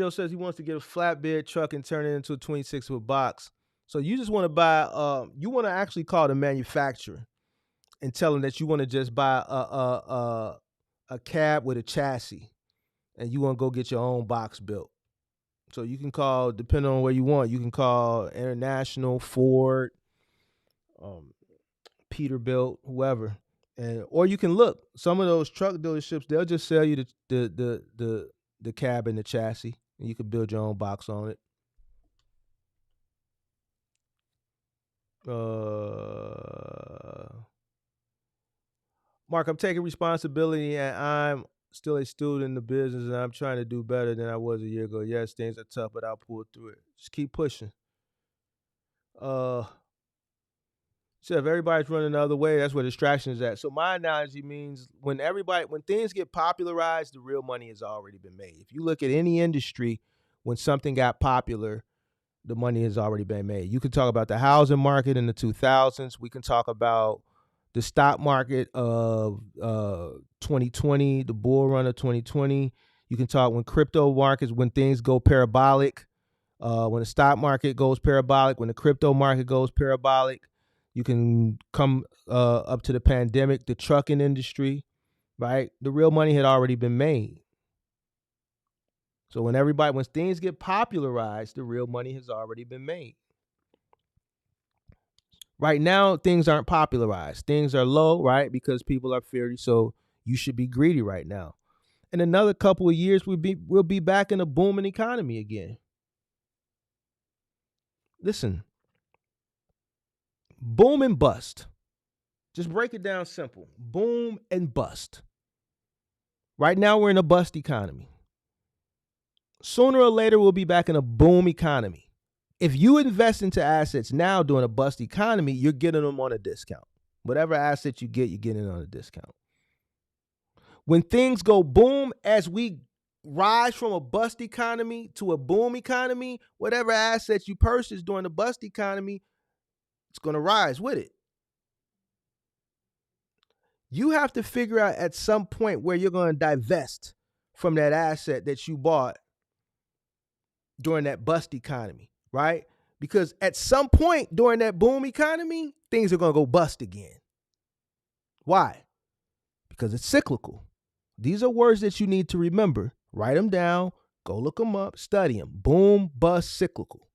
says he wants to get a flatbed truck and turn it into a 26-foot box. So you just want to buy, you want to actually call the manufacturer and tell them that you want to just buy a cab with a chassis, and you want to go get your own box built. So you can call, depending on where you want, you can call International, Ford, Peterbilt, whoever, or you can look. Some of those truck dealerships, they'll just sell you the cab and the chassis, and you can build your own box on it. Mark, I'm taking responsibility, and I'm still a student in the business, and I'm trying to do better than I was a year ago. Yes, things are tough, but I'll pull through it. Just keep pushing. So if everybody's running the other way, that's where distraction is at. So my analogy means when things get popularized, the real money has already been made. If you look at any industry, when something got popular, the money has already been made. You can talk about the housing market in the 2000s. We can talk about the stock market of 2020, the bull run of 2020. You can talk when crypto markets, when things go parabolic, when the stock market goes parabolic, when the crypto market goes parabolic. You can come up to the pandemic, the trucking industry, right? The real money had already been made. So when things get popularized, the real money has already been made. Right now, things aren't popularized. Things are low, right? Because people are fearing. So you should be greedy right now. In another couple of years, we'll be back in a booming economy again. Listen, boom and bust. Just break it down simple. Boom and bust. Right now, we're in a bust economy. Sooner or later, we'll be back in a boom economy. If you invest into assets now during a bust economy, you're getting them on a discount. Whatever asset you get, you're getting it on a discount. When things go boom, as we rise from a bust economy to a boom economy, whatever assets you purchase during the bust economy, it's going to rise with it. You have to figure out at some point where you're going to divest from that asset that you bought during that bust economy, right? Because at some point during that boom economy, things are going to go bust again. Why? Because it's cyclical. These are words that you need to remember. Write them down, go look them up, study them. Boom, bust, cyclical,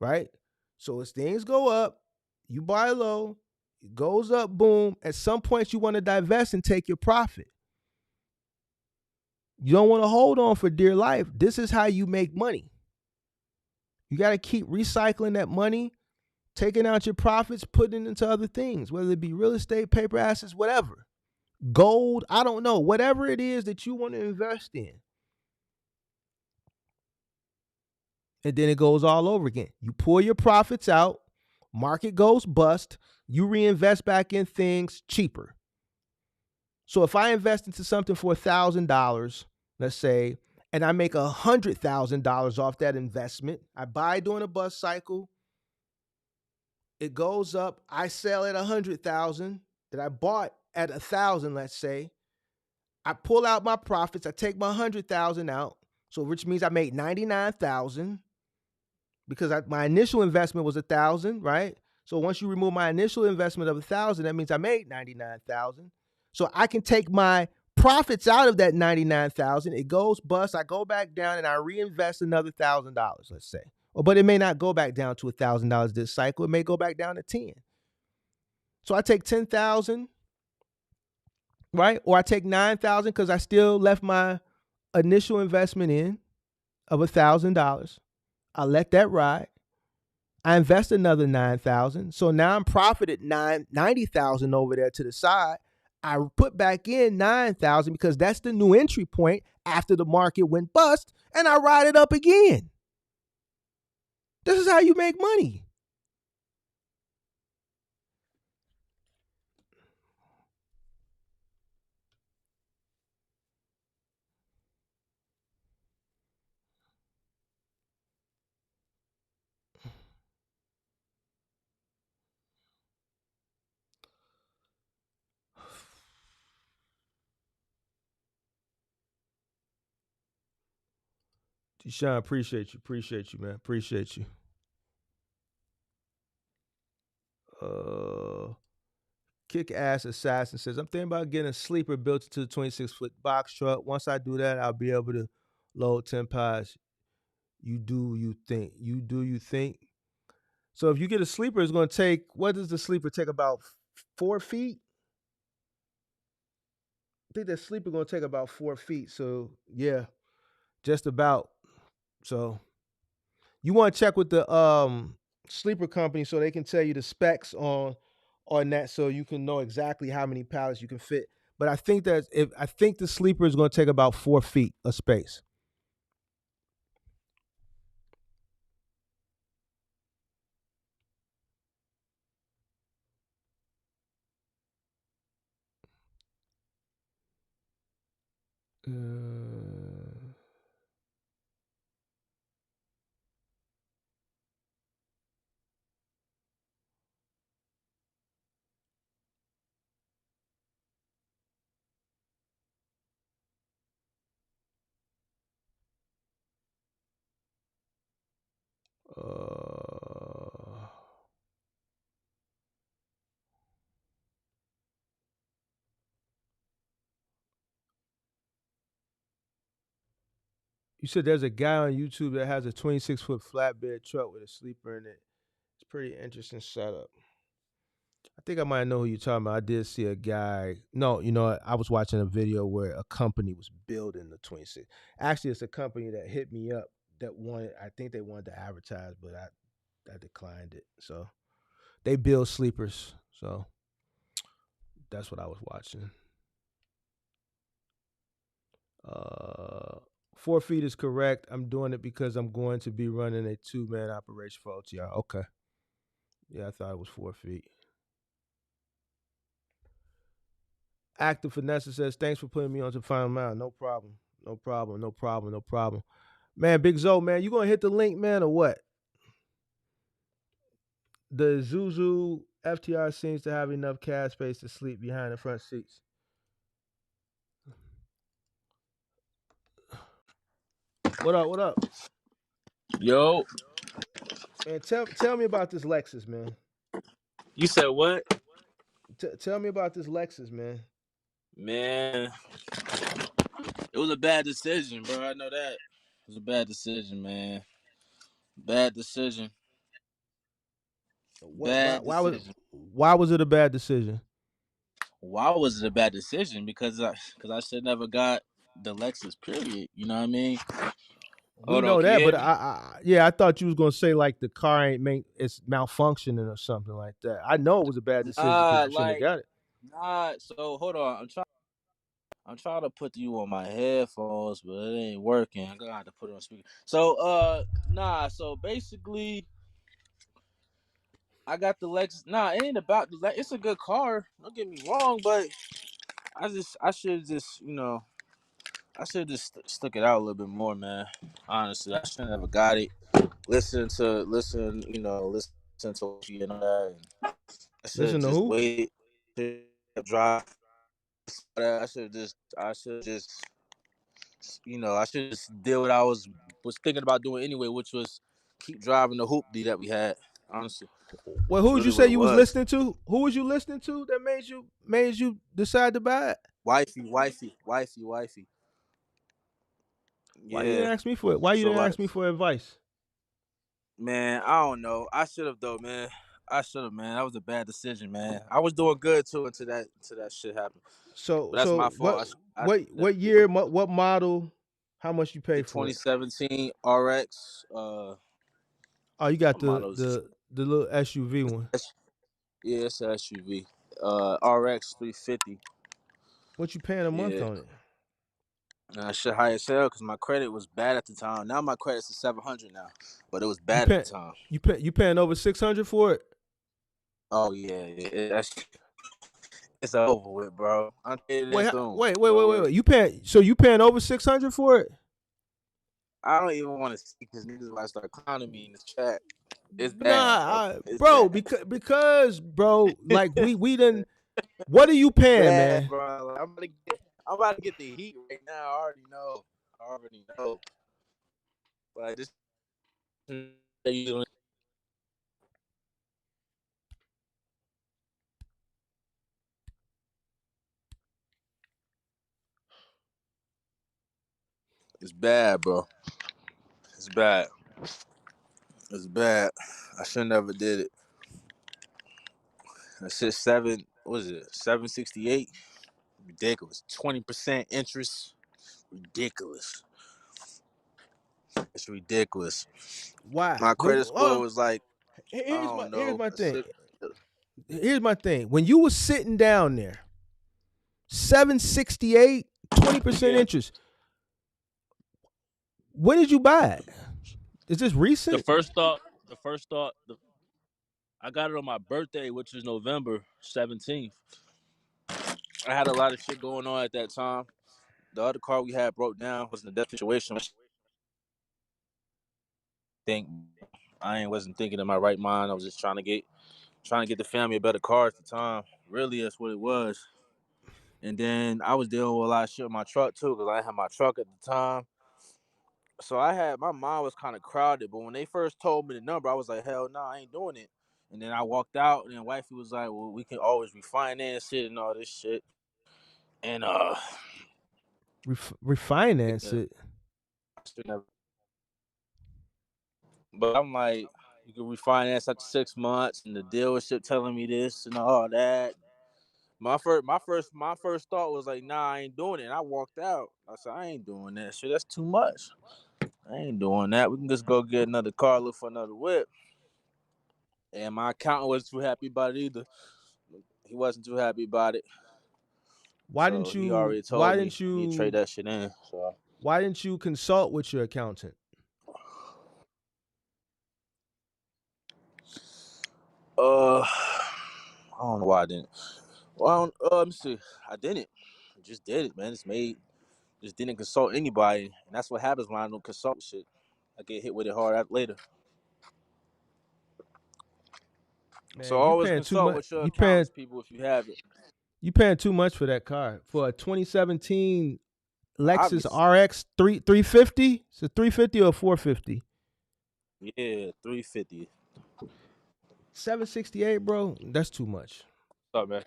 right? So as things go up, you buy low, it goes up, boom. At some point, you want to divest and take your profit. You don't want to hold on for dear life. This is how you make money. You got to keep recycling that money, taking out your profits, putting it into other things, whether it be real estate, paper assets, whatever. Gold, I don't know, whatever it is that you want to invest in. And then it goes all over again. You pull your profits out, market goes bust, you reinvest back in things cheaper. So if I invest into something for $1,000, let's say, and I make $100,000 off that investment, I buy during a bust cycle, it goes up, I sell at $100,000 that I bought at $1,000, let's say. I pull out my profits, I take my $100,000 out, so which means I made $99,000 because my initial investment was $1,000, right? So once you remove my initial investment of $1,000, that means I made $99,000. So I can take my profits out of that $99,000. It goes bust. I go back down and I reinvest another $1,000, let's say, but it may not go back down to $1,000 this cycle. It may go back down to 10. So I take 10,000, right? Or I take 9,000 because I still left my initial investment in of $1,000. I let that ride. I invest another 9,000. So now I'm profited 90,000 over there to the side. I put back in 9,000 because that's the new entry point after the market went bust, and I ride it up again. This is how you make money. Deshaun, appreciate you, man. Appreciate you. Kick ass assassin says, I'm thinking about getting a sleeper built into the 26-foot box truck. Once I do that, I'll be able to load 10 pies. You do you think. So if you get a sleeper, it's going to take, what does the sleeper take, about 4 feet? I think that sleeper going to take about 4 feet. So yeah, just about. So you want to check with the sleeper company so they can tell you the specs on that, so you can know exactly how many pallets you can fit. But I think the sleeper is going to take about 4 feet of space. You said there's a guy on YouTube that has a 26-foot flatbed truck with a sleeper in it. It's a pretty interesting setup. I think I might know who you're talking about. I did see a guy. No, I was watching a video where a company was building the 26. Actually, it's a company that hit me up that wanted, I think they wanted to advertise, but I declined it. So they build sleepers. So that's what I was watching. 4 feet is correct. I'm doing it because I'm going to be running a 2-man operation for OTR. Okay. Yeah, I thought it was 4 feet. Active Finesse says, thanks for putting me on to Final Mile. No problem. Man, Big Zo, man, you going to hit the link, man, or what? The Zuzu FTR seems to have enough cab space to sleep behind the front seats. What up? Yo. Man, tell me about this Lexus, man. You said what? Tell me about this Lexus, man. Man, it was a bad decision, bro. I know that. It was a bad decision, man. Bad decision. Bad decision. Why was it a bad decision? Why was it a bad decision? Because I should never got the Lexus. Period. You know what I mean? We Hold on, know can you that, hear but me? I thought you was gonna say like the car it's malfunctioning or something like that. I know it was a bad decision because Nah, you shouldn't have got it. nah. So hold on. I'm trying to put you on my headphones, but it ain't working. I'm gonna have to put it on speaker. So nah. So basically, I got the Lexus. Nah, it ain't about the Lexus. It's a good car. Don't get me wrong, but I should just, I should just stuck it out a little bit more, man. Honestly, I should never got it. Listen to you know that. I should Listen to just who? wait, drive. I should just, I should just do what I was thinking about doing anyway, which was keep driving the hoopty that we had. Honestly, Well, it's who did you really what say it you was was. listening to? Who was you listening to that made you decide to buy it? Wifey. Why you didn't Yeah. ask me for it? Why you So didn't like, ask me for advice? Man, I don't know. I should have though, man. I should have, man. That was a bad decision, man. I was doing good too until that shit happened. So But that's so my what fault. I what never what did it. year? What model? How much you The pay for it? 2017 RX. Oh, you got What model is this? the little SUV one. Yeah, it's a SUV. RX 350. What you paying a month Yeah. on it? Shit high as hell because my credit was bad at the time. Now my credit's at 700 now, but it was You bad at the pay time. you paying over 600 for it? Oh yeah, that's it's over with, bro. I'm getting Wait, it soon. wait. You paying over 600 for it? I don't even want to see because niggas might start clowning me in the chat. It's bad, bro. Nah, It's bro, bad. because bro, like we didn't. What are you paying, Bad, man? bro. Like, I'm about to get the heat right now. I already know. But this it's bad, bro. It's bad. It's bad. I should never did it. That shit seven. What is it? 768. Ridiculous. 20% interest. Ridiculous. It's ridiculous. Why? My credit score was like I don't Here's know. my A thing. six. Here's my thing. When you was sitting down there, 768, 20% Yeah. interest. When did you buy it? Is this The recent? first thought, the first thought, I got it on my birthday, which is November 17th. I had a lot of shit going on at that time. The other car we had broke down, was in a death situation. Think I ain't wasn't thinking in my right mind. I was just trying to get the family a better car at the time. Really, that's what it was. And then I was dealing with a lot of shit with my truck too, because I had my truck at the time. So my mind was kind of crowded. But when they first told me the number, I was like, hell no, I ain't doing it. And then I walked out, and then wifey was like, well, we can always refinance it and all this shit. And Refinance yeah, it. I should never. But I'm like, you can refinance after 6 months, and the dealership telling me this and all that. My first thought was like, nah, I ain't doing it. And I walked out. I said, I ain't doing that shit. That's too much. I ain't doing that. We can just go get another car, look for another whip. And my accountant wasn't too happy about it either. He wasn't too happy about it. Why So didn't he you already why told me didn't he'd trade you that shit in. So why didn't you consult with your accountant? I don't know why I didn't. Well, let me see. I didn't. I just did it, man. Just didn't consult anybody. And that's what happens when I don't consult shit. I get hit with it hard later. So Man, you always paying too consult much. with your accountants, people, if you have it. You paying too much for that car. For a 2017 Lexus Obviously. RX 350? It's a 350 or a 450? Yeah, 350. 768, bro. That's too much. What's up, man?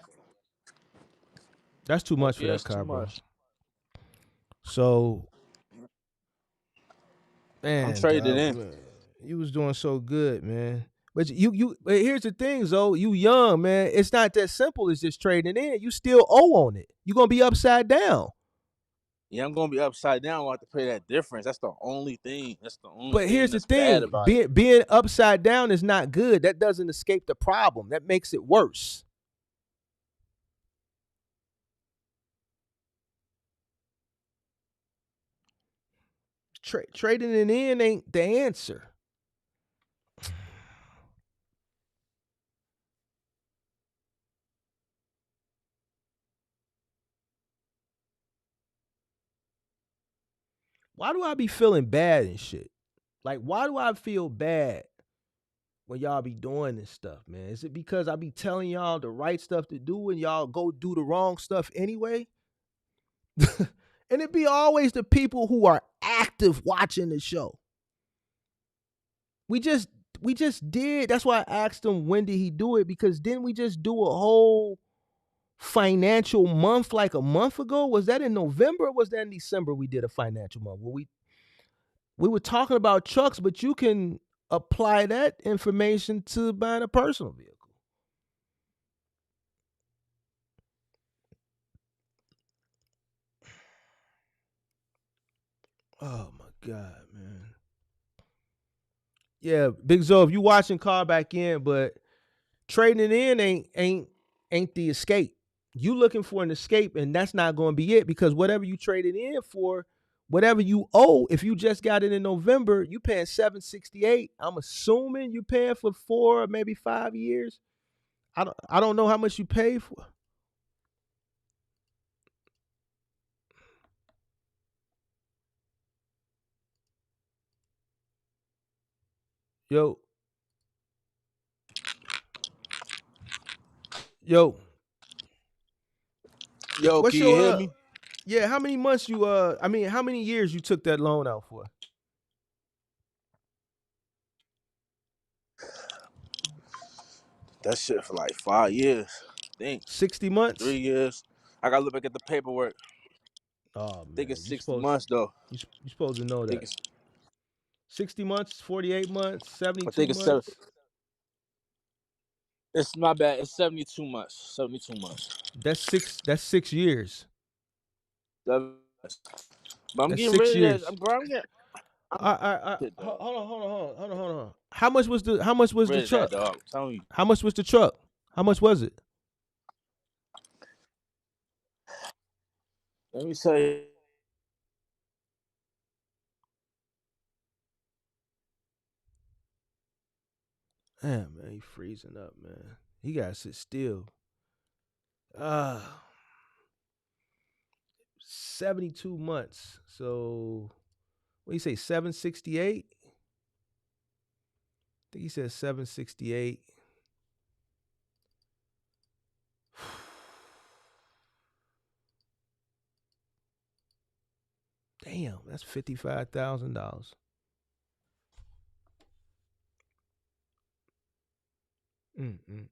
That's too much for Yeah, that it's too car, bro. much. So, I'm man, trading dog, in. man, you was doing so good, man. But here's the thing, Zoe. You young, man. It's not that simple as just trading in. You still owe on it. You're gonna be upside down. Yeah, I'm gonna be upside down. I'll have to pay that difference. That's the only thing. That's the only But thing here's the that's bad thing: about it. being upside down is not good. That doesn't escape the problem. That makes it worse. Trading it in ain't the answer. Why do I be feeling bad and shit? Like, why do I feel bad when y'all be doing this stuff, man? Is it because I be telling y'all the right stuff to do and y'all go do the wrong stuff anyway? And it be always the people who are active watching the show. We just did. That's why I asked him when did he do it, because didn't we just do a whole financial month like a month ago? Was that in November or was that in December we did a financial month? Well, we were talking about trucks, but you can apply that information to buying a personal vehicle. Oh my God, man. Yeah, Big Zo, if you watching, call back in, but trading it in ain't the escape. You looking for an escape, and that's not going to be it, because whatever you traded in for, whatever you owe, if you just got it in November, you paying $768. I'm assuming you paying for 4 or maybe 5 years. I don't know how much you pay for. Yo, yo, Yo, what's can you your hear me? yeah, how many months you I mean, how many years you took that loan out for? That shit for like 5 years. I think 60 months? 3 years. I gotta look back at the paperwork. Oh I think man, it's 60 months though. you supposed to know I think that. it's 60 months, 48 months, I 72 think it's seven. months. It's my bad. It's 72 months. 72 months. That's 6 years. 7 months. But I'm That's getting 6 rid of that. years. I'm getting it, Hold dog. on, hold on. How much was the Rid of that, truck? dog. I'm telling you. How much was the truck? How much was it? Let me say, Damn, man, he freezing up, man. He gotta sit still. Uh 72 months. So what do you say, 768? I think he said 768. Damn, that's $55,000. Mm, mm, mm.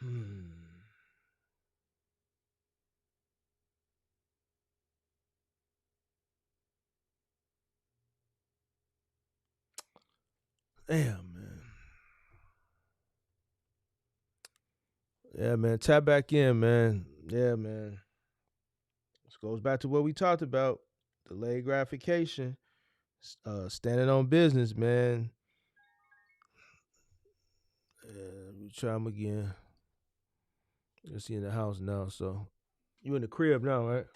Hmm. Damn, man. Yeah, man. Tap back in, man. Yeah, man. This goes back to what we talked about. Delayed gratification. Standing on business, man. Let me try him again. You're in the house now, so you in the crib now, right?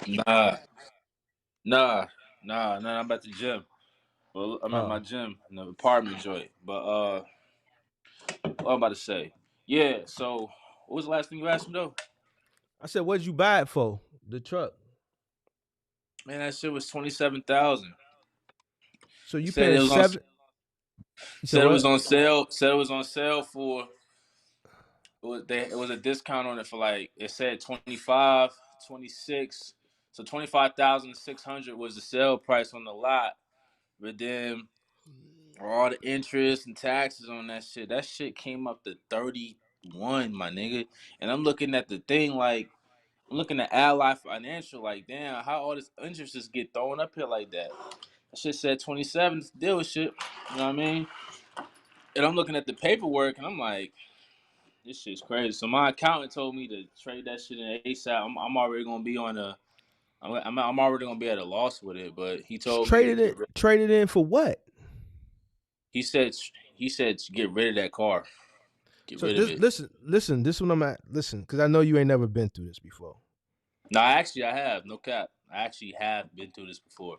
nah, nah, nah. I'm at the gym. Well, I'm at my Oh, gym in the apartment joint. But what I'm about to say. Yeah. So, what was the last thing you asked me though? I said, what'd you buy it for? The truck. Man, that shit was 27,000. So It you said paying it was on. seven? You said Said it was what? on sale. Said it was on sale for. It was a discount on it for like it said 25, 26. So 25,600 was the sale price on the lot. But then all the interest and taxes on that shit came up to 31, my nigga. And I'm looking at the thing like I'm looking at Ally Financial like, damn, how all this interest just get thrown up here like that? That shit said 27 dealership. You know what I mean? And I'm looking at the paperwork and I'm like, this shit's crazy. So my accountant told me to trade that shit in ASAP. I'm already gonna be on a. I'm already gonna be at a loss with it. But he told me to Traded get it. rid. Traded in for what? He said get rid of that car. Get So rid of this it. listen. This one I'm at. Listen, because I know you ain't never been through this before. No, actually I have no cap. I actually have been through this before,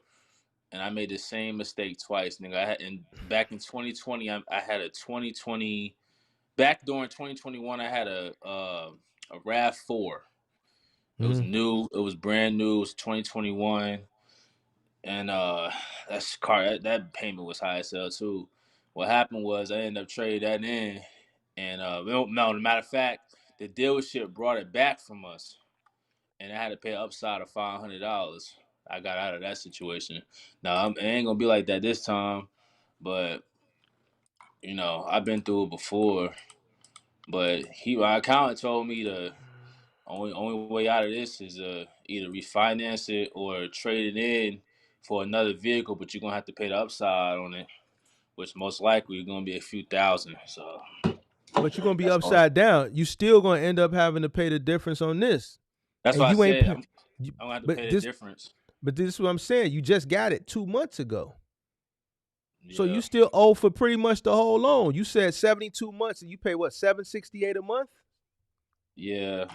and I made the same mistake twice, nigga. I had and back in 2020, I had a 2020. Back during 2021, I had a Rav 4. It was Mm-hmm. new. It was brand new. It was 2021. And that payment was high as hell too. What happened was I ended up trading that in, and no, matter of fact, the dealership brought it back from us, and I had to pay an upside of $500. I got out of that situation. Now it ain't gonna be like that this time, but I've been through it before. But my accountant told me to. Only way out of this is either refinance it or trade it in for another vehicle, but you're gonna have to pay the upside on it, which most likely is gonna be a few thousand. So But you're gonna be that's the only. upside down. You still gonna end up having to pay the difference on this, That's and why I you ain't. said Pay, I'm gonna have to but pay the this, difference. but this is what I'm saying. You just got it 2 months ago, so you Yeah, still owe for pretty much the whole loan. You said 72 months, and you pay what, 768 a month? yeah,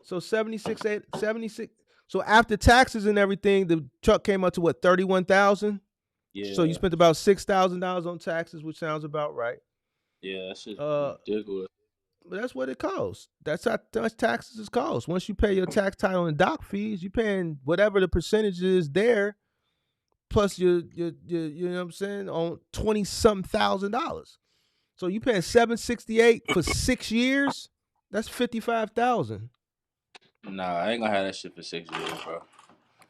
So 76. So after taxes and everything, the truck came up to what, 31,000. So you yeah, spent about $6,000 on taxes, which sounds about right. yeah. That shit's Uh, ridiculous. but that's what it costs. That's how much taxes cost. Once you pay your tax, title, and dock fees, you paying whatever the percentage is there, plus your you know what I'm saying, on 20-something thousand. So you paying 768 for 6 years. That's 55,000. Nah, I ain't gonna have that shit for 6 years, bro.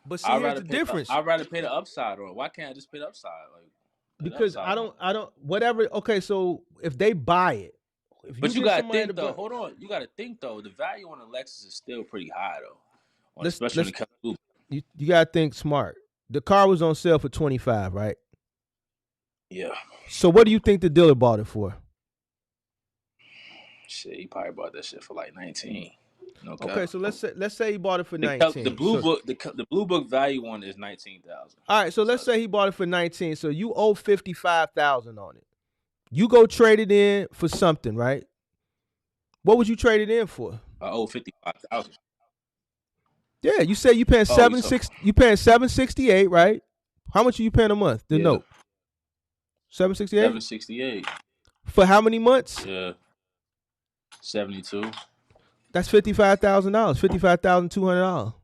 But see, here's the difference. I'd rather pay the upside on it. Why can't I just pay the upside? Like pay the Because upside on it. I don't whatever. Okay, so if they buy it, if you But you get gotta somebody to think buy, though. Hold on, you gotta think though. The value on the Lexus is still pretty high though, let's especially on let's the California. you gotta think smart. The car was on sale for 25, right? Yeah, So what do you think the dealer bought it for? shit, he probably bought that shit for like 19. No Okay, cap. so let's say he bought it for The 19. blue So book, the blue book value on it is 19,000. all right, so let's So say he bought it for 19. So you owe 55,000 on it. You go trade it in for something, right? What would you trade it in for? I owe 55,000. Yeah, you say you paying Oh, you so 768, right? How much are you paying a month? The yeah, note. 768? 768. For how many months? Yeah, 72. That's $55,000. $55,200.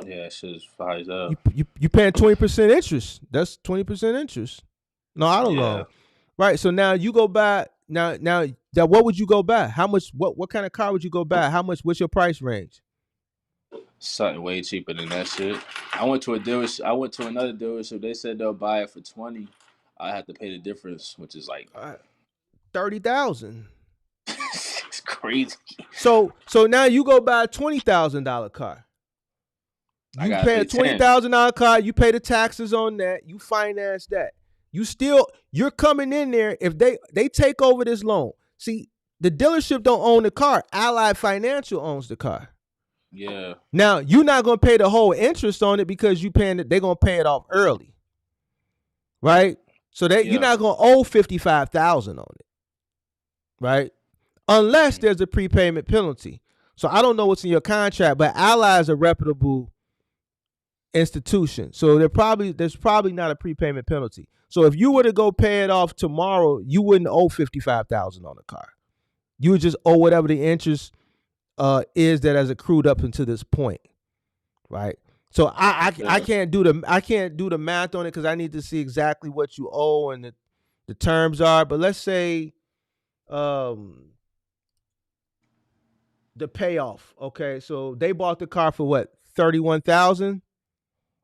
Yeah, shit is fire as hell. You paying 20% interest. That's 20% interest. No, auto Yeah, loan. Right. So now you go buy now that what would you go buy? How much what kind of car would you go buy? How much what's your price range? something way cheaper than that shit. I went to a dealership. I went to another dealership. They said they'll buy it for 20. I have to pay the difference, which is like 30,000. it's crazy. So now you go buy a $20,000 car. I You gotta pay a pay 10. $20,000 car, you pay the taxes on that, you finance that. You're coming in there. If they take over this loan. See, the dealership don't own the car. Allied Financial owns the car. Yeah, Now, you're not going to pay the whole interest on it because you paying it, they're going to pay it off early. Right? So you're yeah, not going to owe 55,000 on it. Right? Unless there's a prepayment penalty. So I don't know what's in your contract, but Ally is a reputable institution. So there's probably not a prepayment penalty. So if you were to go pay it off tomorrow, you wouldn't owe 55,000 on the car. You would just owe whatever the interest is that has accrued up until this point, right? So I can't do the math on it because I need to see exactly what you owe and the terms are. But let's say the payoff. Okay, so they bought the car for what, 31,000.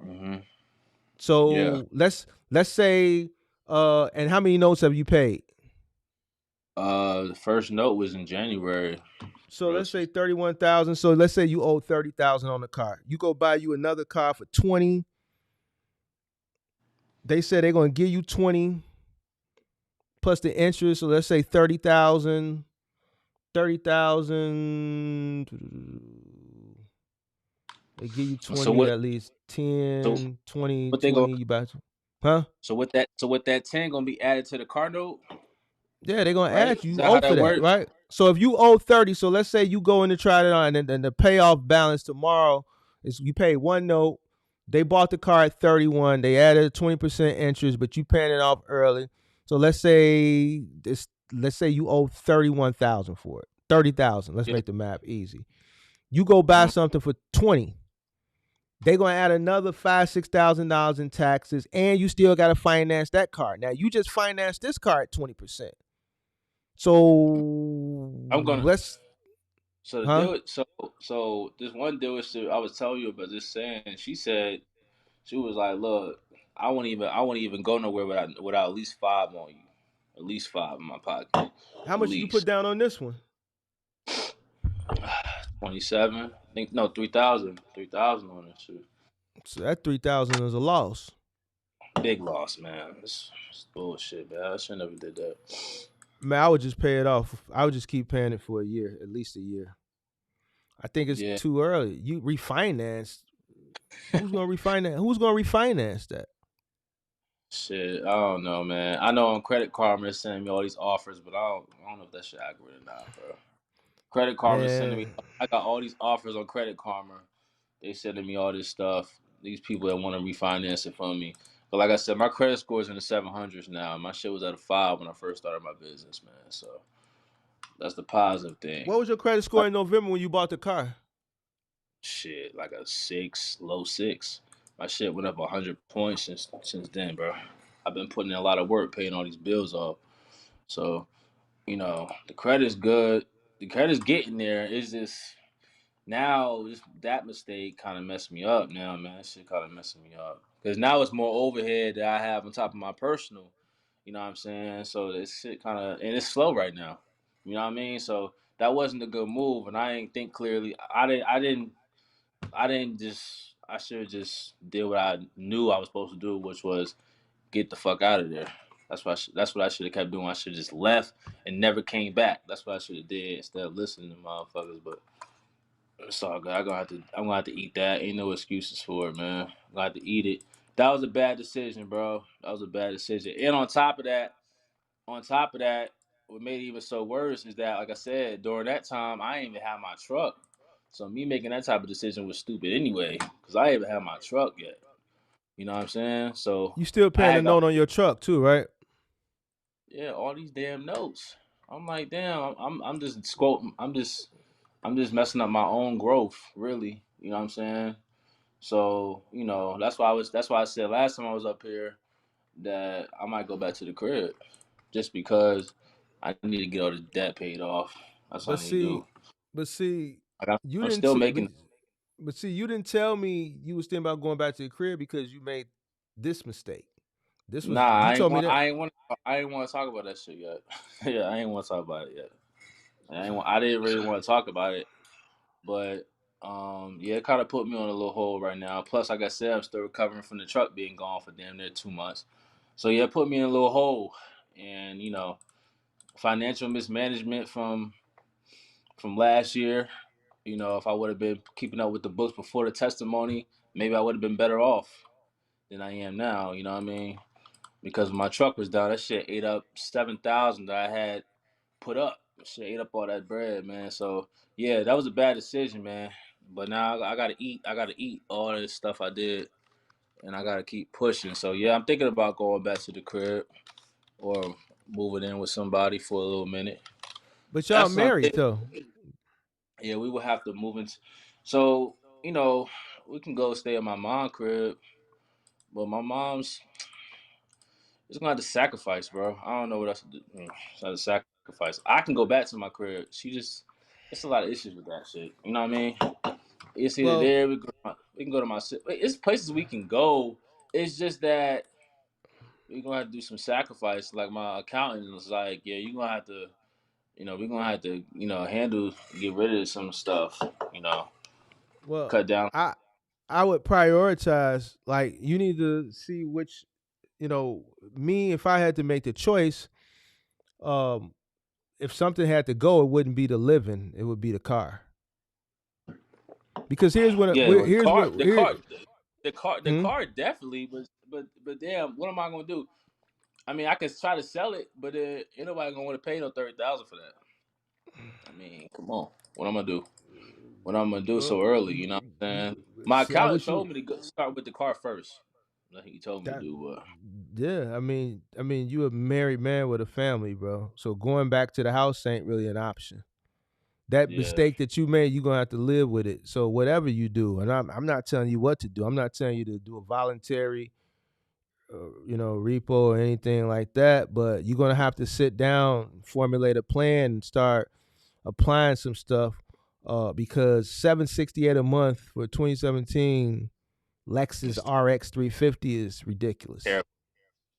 mm-hmm. So Yeah. let's say and how many notes have you paid? The first note was in January. So let's say 31,000. So let's say you owe 30,000 on the car. You go buy you another car for 20. They said they're gonna give you 20 plus the interest. So let's say 30,000. 30,000. They give you 20 So what? at least 10, So 20, what they 20. go? You buy, huh? So with that 10 gonna be added to the car note, Yeah, they're gonna right? add you. Is You that how owe for that that, works? right? So if you owe 30, so let's say you go in to try it on, and the payoff balance tomorrow is you pay one note. They bought the car at 31. They added a 20% interest, but you paying it off early. So let's say you owe 31,000 for it. 30,000. Let's Yeah. make the math easy. You go buy something for 20. They're gonna add another $5,000-$6,000 in taxes, and you still gotta finance that car. Now you just financed this car at 20%. So I'm gonna. let's, So the huh? deal. So this one dealership I was telling you about this saying. She said she was like, "Look, I won't even go nowhere without at least 5 on you, at least 5 in my pocket, How at much did you put least down on this one? 27. I think no 3,000. 3,000 on this shit. So that 3,000 is a loss. Big loss, man. It's bullshit, man. I should never did that. Man, I would just pay it off. I would just keep paying it for a year, at least a year. I think it's Yeah, too early. You refinance. Who's gonna refinance? Who's gonna refinance that? shit. I don't know, man. I know on Credit Karma they're sending me all these offers, but I don't know if that shit accurate or not, bro. Credit Karma is sending me. Man, I got all these offers on Credit Karma. They sending me all this stuff. These people that want to refinance it from me. But like I said, my credit score is in the 700s now. My shit was at a 5 when I first started my business, man. So that's the positive thing. what was your credit score in November when you bought the car? Shit, like a 6, low 6. My shit went up 100 points since then, bro. I've been putting in a lot of work, paying all these bills off. So the credit's good. The credit's getting there. It's just now just that mistake kind of messed me up. Now, man, that shit kind of messing me up because now it's more overhead that I have on top of my personal. You know what I'm saying? So this shit kind of and it's slow right now. You know what I mean? So that wasn't a good move, and I didn't think clearly. I didn't just. I should have just did what I knew I was supposed to do, which was get the fuck out of there. That's what I should have kept doing. I should have just left and never came back. That's what I should have did instead of listening to motherfuckers. But it's all good. I'm gonna have to eat that. Ain't no excuses for it, man. I'm gonna have to eat it. That was a bad decision, bro. That was a bad decision. And on top of that, what made it even so worse is that, like I said, during that time, I didn't even have my truck. So me making that type of decision was stupid anyway, because I didn't even have my truck yet. You know what I'm saying? So You still I paying a had got note on your truck too, right? all these damn notes. I'm like, damn, I'm just squoting. I'm just messing up my own growth, really. You know what I'm saying? So, that's why I said last time I was up here that I might go back to the crib just because I need to get all the debt paid off. That's what But I need to do. see, but see, Like I'm, you I'm didn't. still making. But see, you didn't tell me you was thinking about going back to the crib because you made this mistake. This Nah, was you I ain't told me want. that. I ain't want to talk about that shit yet. Yeah, I ain't want to talk about it yet. I didn't really want to talk about it, but yeah, it kind of put me on a little hold right now. Plus, like I said, I'm still recovering from the truck being gone for damn near 2 months. So yeah, it put me in a little hole, and financial mismanagement from last year. If I would have been keeping up with the books before the testimony, maybe I would have been better off than I am now. You know what I mean? Because my truck was down, that shit ate up 7,000 that I had put up. Shit ate up all that bread, man. So yeah, that was a bad decision, man. But now I gotta eat. I gotta eat all this stuff I did, and I gotta keep pushing. So yeah, I'm thinking about going back to the crib or moving in with somebody for a little minute. But y'all That's married something. though. Yeah, we will have to move into. So you know, we can go stay at my mom's crib, but my mom's it's gonna have to sacrifice, bro. I don't know what else to do. It's not a sacrifice. I can go back to my crib. It's a lot of issues with that shit. You know what I mean? It's either Well, there. We can go to my. It's places we can go. It's just that we're gonna have to do some sacrifice. Like my accountant was like, yeah, you're gonna have to. We're gonna have to. Get rid of some stuff. You know, well, cut down. I I would prioritize. Like you need to see which me. If I had to make the choice, um, if something had to go, it wouldn't be the living. It would be the car. Because Yeah, well, here's what here. the Hmm? car definitely. But damn, what am I gonna do? I mean, I could try to sell it, but ain't nobody gonna want to pay no 30,000 for that. I mean, come on, what I'm gonna do? What I'm gonna do Well, so early? You know what I'm saying? My see, I accountant wish told you me to start with the car first. Like he told me to that. do. Yeah, I mean, you a married man with a family, bro. So going back to the house ain't really an option. That Yeah, mistake that you made, you're gonna have to live with it. So whatever you do, and I'm not telling you what to do. I'm not telling you to do a voluntary, repo or anything like that. But you're gonna have to sit down, formulate a plan, and start applying some stuff. Because 768 a month for 2017 Lexus it's RX 350 is ridiculous. terrible.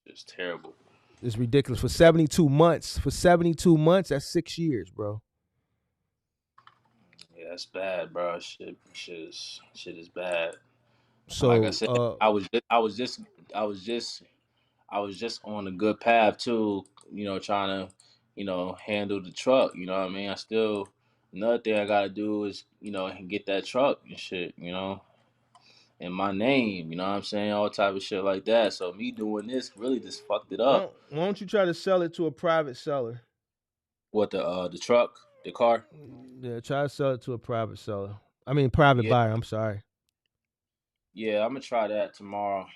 It's terrible. It's ridiculous for 72 months. For 72 months, that's 6 years, bro. Yeah, that's bad, bro. Shit is bad. And like I So said, I was just I was just on a good path too, trying to, handle the truck. You know what I mean? I still another thing I gotta do is, get that truck and shit, in my name, you know what I'm saying? All type of shit like that. So me doing this really just fucked it up. why don't you try to sell it to a private seller? What the truck, the car? Yeah, try to sell it to a private seller. I mean, private Yeah, buyer. I'm sorry. yeah, I'm gonna try that tomorrow.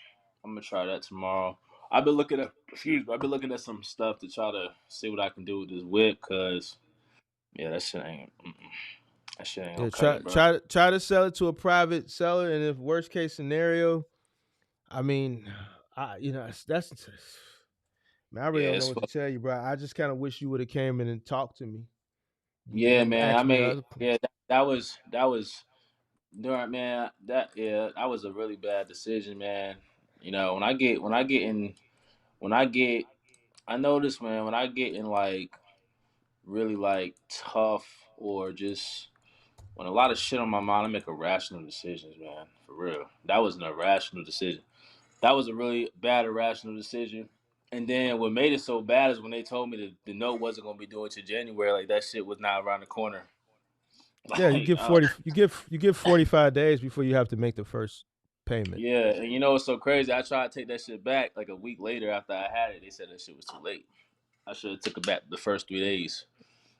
I've been looking at I've been looking at some stuff to try to see what I can do with this whip, cause yeah, that shit ain't gonna Yeah, cut try it, bro. try try to sell it to a private seller, and if worst case scenario, I mean, that's man, I really Yeah, don't know it's what to fuck. tell you, bro. I just kind of wish you would have came in and talked to me. Yeah, man. I Asked me mean, other. yeah, that was during man. That was a really bad decision, man. When I get I notice, man, when I get in like really like tough or just when a lot of shit on my mind, I make irrational decisions, man. For real, that was an irrational decision. That was a really bad irrational decision. And then what made it so bad is when they told me that the note wasn't gonna be due until January. Like that shit was not around the corner. Yeah, you Like, get 40. You get 45 days before you have to make the first payment. yeah, and you know what's so crazy? I tried to take that shit back like a week later after I had it. They said that shit was too late. I should have took it back the first 3 days.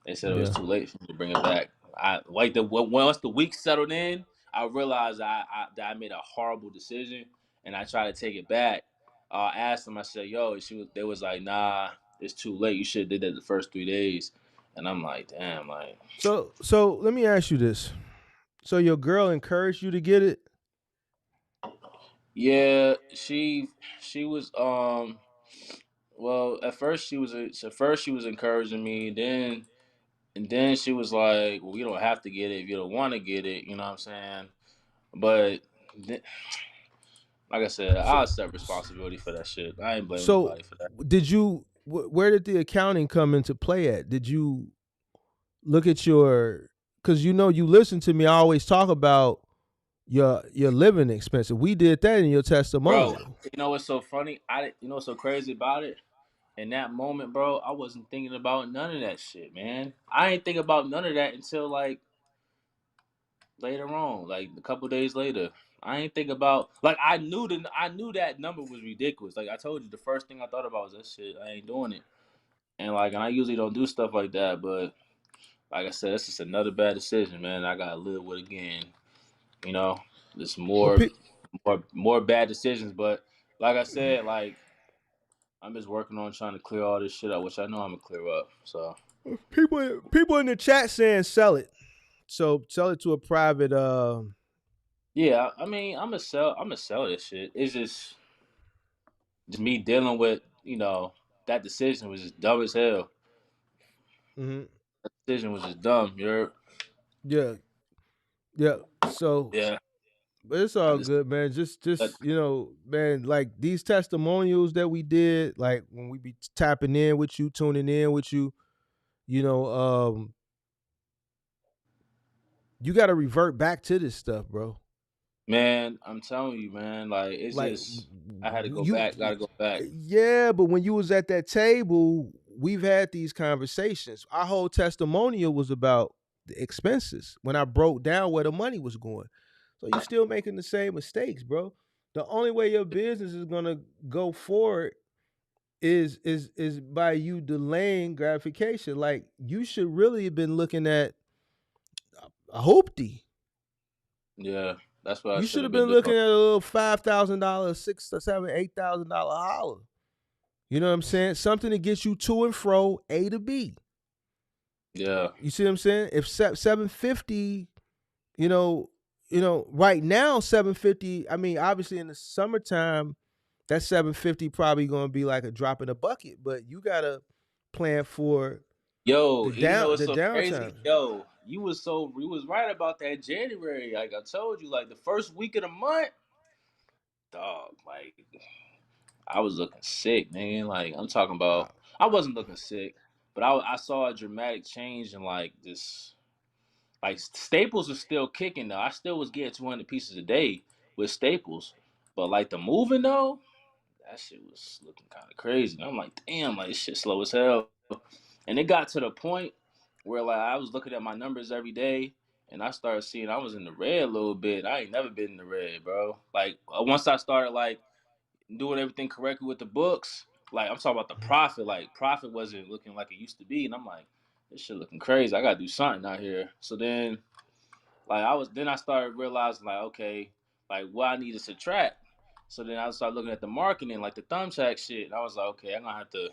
They said it was Yeah. too late for me to bring it back. I like once the week settled in, I realized that I made a horrible decision, and I tried to take it back. I asked them. I said, "Yo," they was like, "Nah, it's too late. You should have did that the first 3 days." And I'm like, "Damn, like, So let me ask you this. So your girl encouraged you to get it? yeah." She was well, at first she was encouraging me, then she was like, "Well, you don't have to get it if you don't want to get it." You know what I'm saying? But th- like I said, I So accept responsibility for that shit. I ain't blaming so nobody for that. did you? Where did the accounting come into play at? Did you look at your? Because you listen to me. I always talk about your living expenses. We did that in your Bro, testimonial. you know what's so funny? You know what's so crazy about it? In that moment, bro, I wasn't thinking about none of that shit, man. I ain't think about none of that until like later on, like a couple days later. I ain't think about like I knew that number was ridiculous. Like I told you, the first thing I thought about was that shit. I ain't doing it. And I usually don't do stuff like that, but like I said, it's just another bad decision, man. I gotta live with it again. You know, just Well, more bad decisions. But like I said, like I'm just working on trying to clear all this shit up, which I know I'm gonna clear up. So people in the chat saying sell it. So sell it to a private. yeah, I mean, I'm gonna sell this shit. It's just me dealing with that decision was just dumb as hell. Mhm. Decision was just dumb. Yeah, yeah. So, Yeah. but it's I all just good, man. but Just man, like these testimonials that we did, like when we be tapping in with you, tuning in with you, you know, you got to revert back to this stuff, bro. man, I'm telling you, man, like it's Like just I had to go you, back. Got to go back. yeah, but when you was at that table, we've had these conversations. Our whole testimonial was about the expenses when I broke down where the money was going. So you still making the same mistakes, bro. The only way your business is gonna go forward is by you delaying gratification. Like you should really have been looking at a hoopty. Yeah, that's what I You should should have have been been doing. looking at a little $5,000, $6 or $7, $8,000 holler. You know what I'm saying? Something that gets you to and fro A to B. Yeah, You see what I'm saying? If 750, you know, right now 750. I mean, obviously in the summertime, that 750 probably gonna be like a drop in a bucket. But you gotta plan for yo, you know what's the so crazy? downtime. Yo, you was right about that January. Like I told you, like the first week of the month, dog. Like I was looking sick, man. Like I'm talking Uh, about, I wasn't looking sick, but I saw a dramatic change in like this. Like Staples was still kicking though. I still was getting 200 pieces a day with Staples, but like the moving though, that shit was looking kind of crazy. And I'm like, damn, like this shit slow as hell. And it got to the point where like I was looking at my numbers every day, and I started seeing I was in the red a little bit. I ain't never been in the red, bro. Like once I started like doing everything correctly with the books, like I'm talking about the profit. Like profit wasn't looking like it used to be, and I'm like, this shit looking crazy. I gotta do something out here. So then like I started realizing like okay, like what I need to subtract. So then I started looking at the marketing, like the thumbtack shit. And I was like, okay, I'm gonna have to,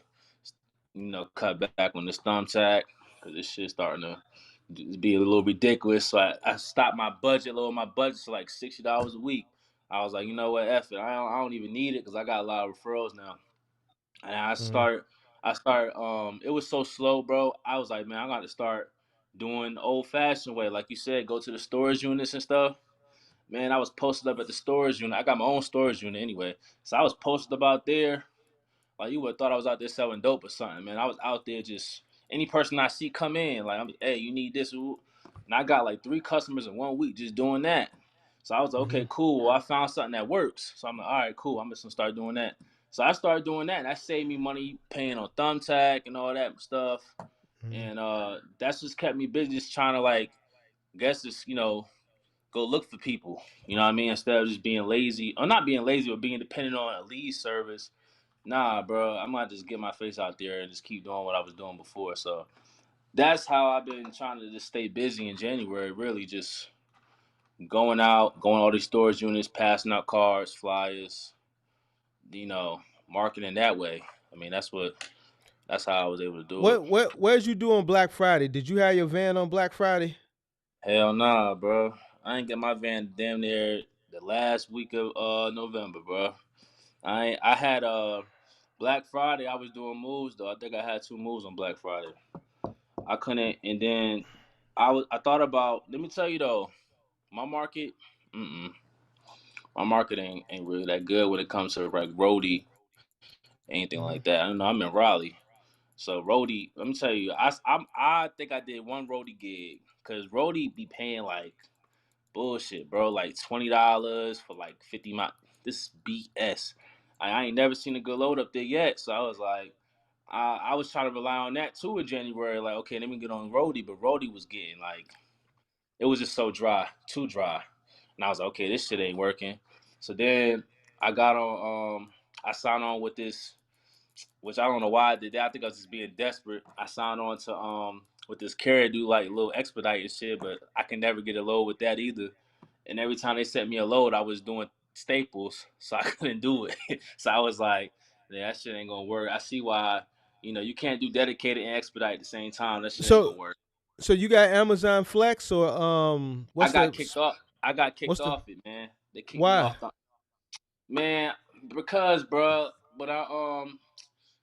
cut back on this thumbtack because this shit's starting to be a little ridiculous. So I stopped my budget, lowered my budget to like $60 a week. I was like, you know what, F it. I don't even need it because I got a lot of referrals now. And Mm-hmm. I start. It was so slow, bro. I was like, man, I got to start doing the old fashioned way, like you said, go to the storage units and stuff. Man, I was posted up at the storage unit. I got my own storage unit anyway, so I was posted up out there. Like you would have thought I was out there selling dope or something, man. I was out there just any person I see come in, like, hey, you need this, and I got like 3 customers in 1 week just doing that. So I was like, okay, cool. Well, I found something that works. So I'm like, all right, cool. I'm just gonna start doing that. So I started doing that, and that saved me money paying on Thumbtack and all that stuff. Mm-hmm. And that's just kept me busy, just trying to like, guess just go look for people. You know what I mean? Instead of just being lazy, or not being lazy, but being dependent on a lead service. Nah, bro, I'm gonna just get my face out there and just keep doing what I was doing before. So that's how I've been trying to just stay busy in January. Really, just going out, going to all these storage units, passing out cards, flyers, marketing that way. I mean, that's how I was able to do it. Where'd you do on Black Friday? Did you have your van on Black Friday? Hell nah, bro. I ain't get my van damn near the last week of November, bro. I had Black Friday. I was doing moves though. I think I had 2 moves on Black Friday. I couldn't, and then I thought about. Let me tell you though, my market, mm-mm, my market ain't really that good when it comes to like roadie, anything Mm-hmm. like that. I don't know. I'm in Raleigh, so roadie. Let me tell you, I think I did one roadie gig because roadie be paying like bullshit, bro. Like $20 for like 50 miles. This BS. I ain't never seen a good load up there yet, so I was like. I was trying to rely on that too in January. Like, okay, let me get on roadie, but roadie was getting like it was just so dry, too dry. And I was like, okay, this shit ain't working. So then I got on I signed on with this, which I don't know why I did that. I think I was just being desperate. I signed on to with this carrier do like little expedite and shit, but I can never get a load with that either. And every time they sent me a load, I was doing staples, so I couldn't do it. So I was like, yeah, that shit ain't gonna work. I see why, you can't do dedicated and expedite at the same time. That shit ain't So gonna work. so you got Amazon Flex or I got kicked off. I got kicked what's the off it, man. They kicked me why? off. Man, because, bro, but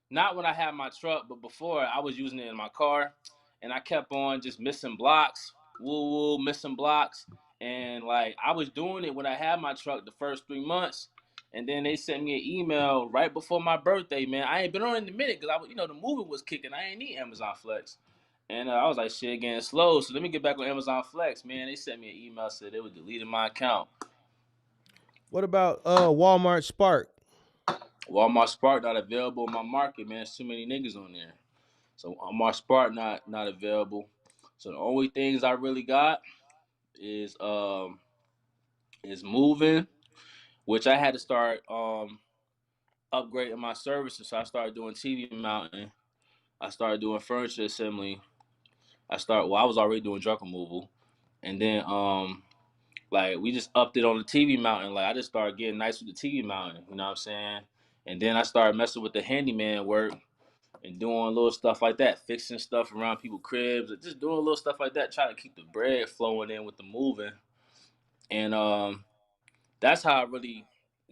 not when I had my truck, but before I was using it in my car, and I kept on just missing blocks, woo woo, missing blocks, and like I was doing it when I had my truck the first 3 months, and then they sent me an email right before my birthday, man. I ain't been on it in a minute because the movie was kicking. I ain't need Amazon Flex, and I was like, shit, getting slow. So let me get back on Amazon Flex, man. They sent me an email said they were deleting my account. What about Walmart Spark? Walmart Spark not available in my market, man. There's too many niggas on there. So Walmart Spark not available. So the only things I really got is moving, which I had to start upgrading my services. So I started doing TV mounting. I started doing furniture assembly. I was already doing truck removal. And then like we just upped it on the TV mounting. Like I just started getting nice with the TV mounting, you know what I'm saying? And then I started messing with the handyman work and doing little stuff like that, fixing stuff around people's cribs, just doing little stuff like that, trying to keep the bread flowing in with the moving. And that's how I really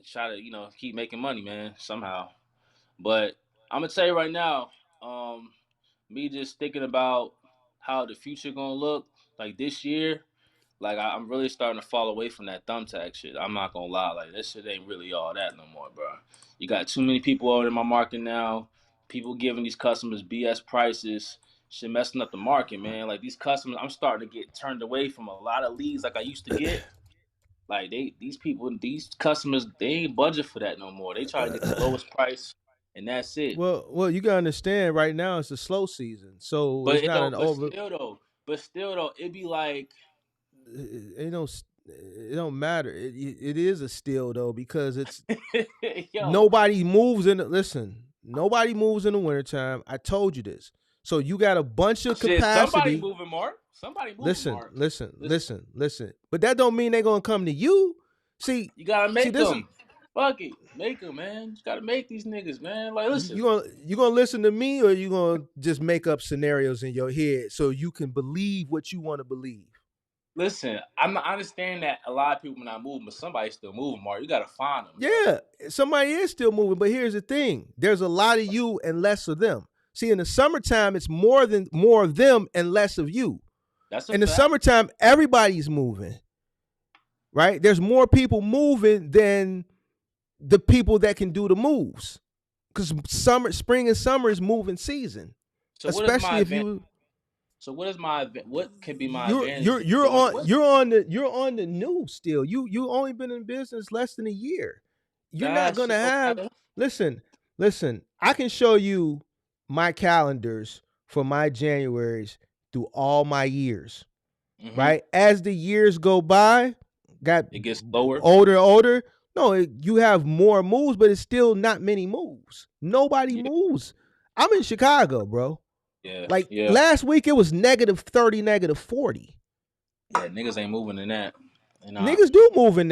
try to, keep making money, man, somehow. But I'm gonna tell you right now, um, me just thinking about how the future gonna look like this year. Like I'm really starting to fall away from that thumbtack shit. I'm not gonna lie, like that shit ain't really all that no more, bro. You got too many people out in my market now. People giving these customers BS prices, shit messing up the market, man. Like these customers, I'm starting to get turned away from a lot of leads like I used to get. Like these customers, they ain't budget for that no more. They try to get the lowest price, and that's it. Well, you gotta understand. Right now, it's a slow season, so But it's it not don't. an over. But still though, it be like, It don't. It don't matter. It is a steal though because it's yo, nobody moves in. Listen, nobody moves in the wintertime. I told you this. So you got a bunch of shit. Somebody capacity. moving, Mark. Somebody moving, Listen, Mark. listen. But that don't mean they're gonna come to you. See, You gotta see make this. them. Fuck it, make them, man. You gotta make these niggas, man. Like, listen. You gonna listen to me or you gonna just make up scenarios in your head so you can believe what you want to believe? Listen, I understand that a lot of people not moving, but somebody's still moving, Mark. You gotta find them. Yeah, somebody is still moving, but here's the thing: there's a lot of you and less of them. See, in the summertime, it's more of them and less of you. That's a in the fact. summertime, everybody's moving. Right? There's more people moving than the people that can do the moves. Because spring and summer is moving season. So especially if you. So what is my what can be my advantage? You're on the new still. You only been in business less than a year. You're not gonna have listen. I can show you my calendars for my Januaries through all my years. Mm-hmm. Right? As the years go by, it gets lower. Older. No, you have more moves, but it's still not many moves. Nobody moves. I'm in Chicago, bro. Yeah. Last week it was -30, -40. Yeah, niggas ain't moving in that. Niggas do move in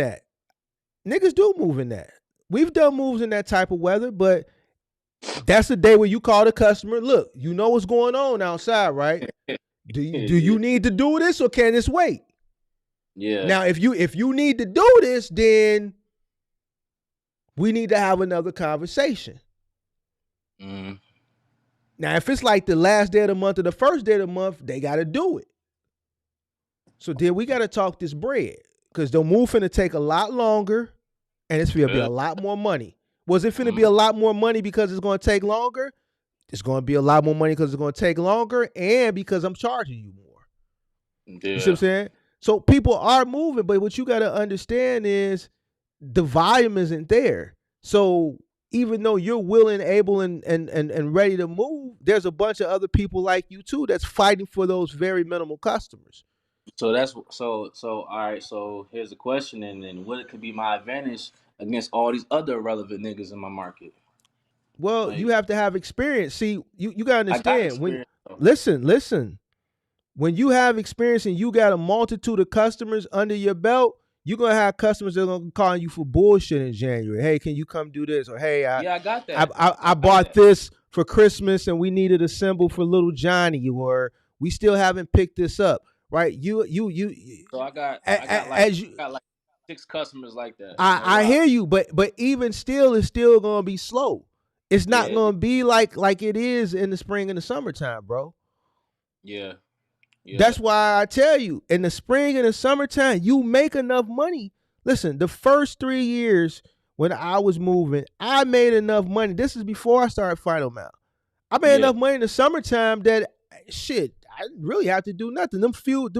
that. We've done moves in that type of weather, but that's the day where you call the customer. Look, you know what's going on outside, right? Do you need to do this or can this wait? Yeah. Now, if you need to do this, then we need to have another conversation. Mm-hmm. Now, if it's like the last day of the month or the first day of the month, they got to do it. So then we got to talk this bread because the move finna take a lot longer and it's finna be a lot more money. Was it finna be a lot more money because it's going to take longer? It's going to be a lot more money because it's going to take longer and because I'm charging you more. Yeah. You see what I'm saying? So people are moving, but what you got to understand is the volume isn't there. So even though you're willing, able, and ready to move, there's a bunch of other people like you too that's fighting for those very minimal customers. So that's so all right. So here's the question, and then what could be my advantage against all these other relevant niggas in my market? Well, you have to have experience. See, you gotta understand when listen. When you have experience and you got a multitude of customers under your belt, you're gonna have customers that are gonna call you for bullshit in January. Hey, can you come do this? Or hey, I got that. I bought this for Christmas and we needed a symbol for little Johnny, or we still haven't picked this up. Right? You. So I got like 6 customers like that. I hear you, but even still, it's still gonna be slow. It's not gonna be like it is in the spring and the summertime, bro. Yeah. That's why I tell you, in the spring and the summertime, you make enough money. Listen, the first 3 years when I was moving, I made enough money. This is before I started Final Mount. I made enough money in the summertime that shit, I didn't really have to do nothing. Them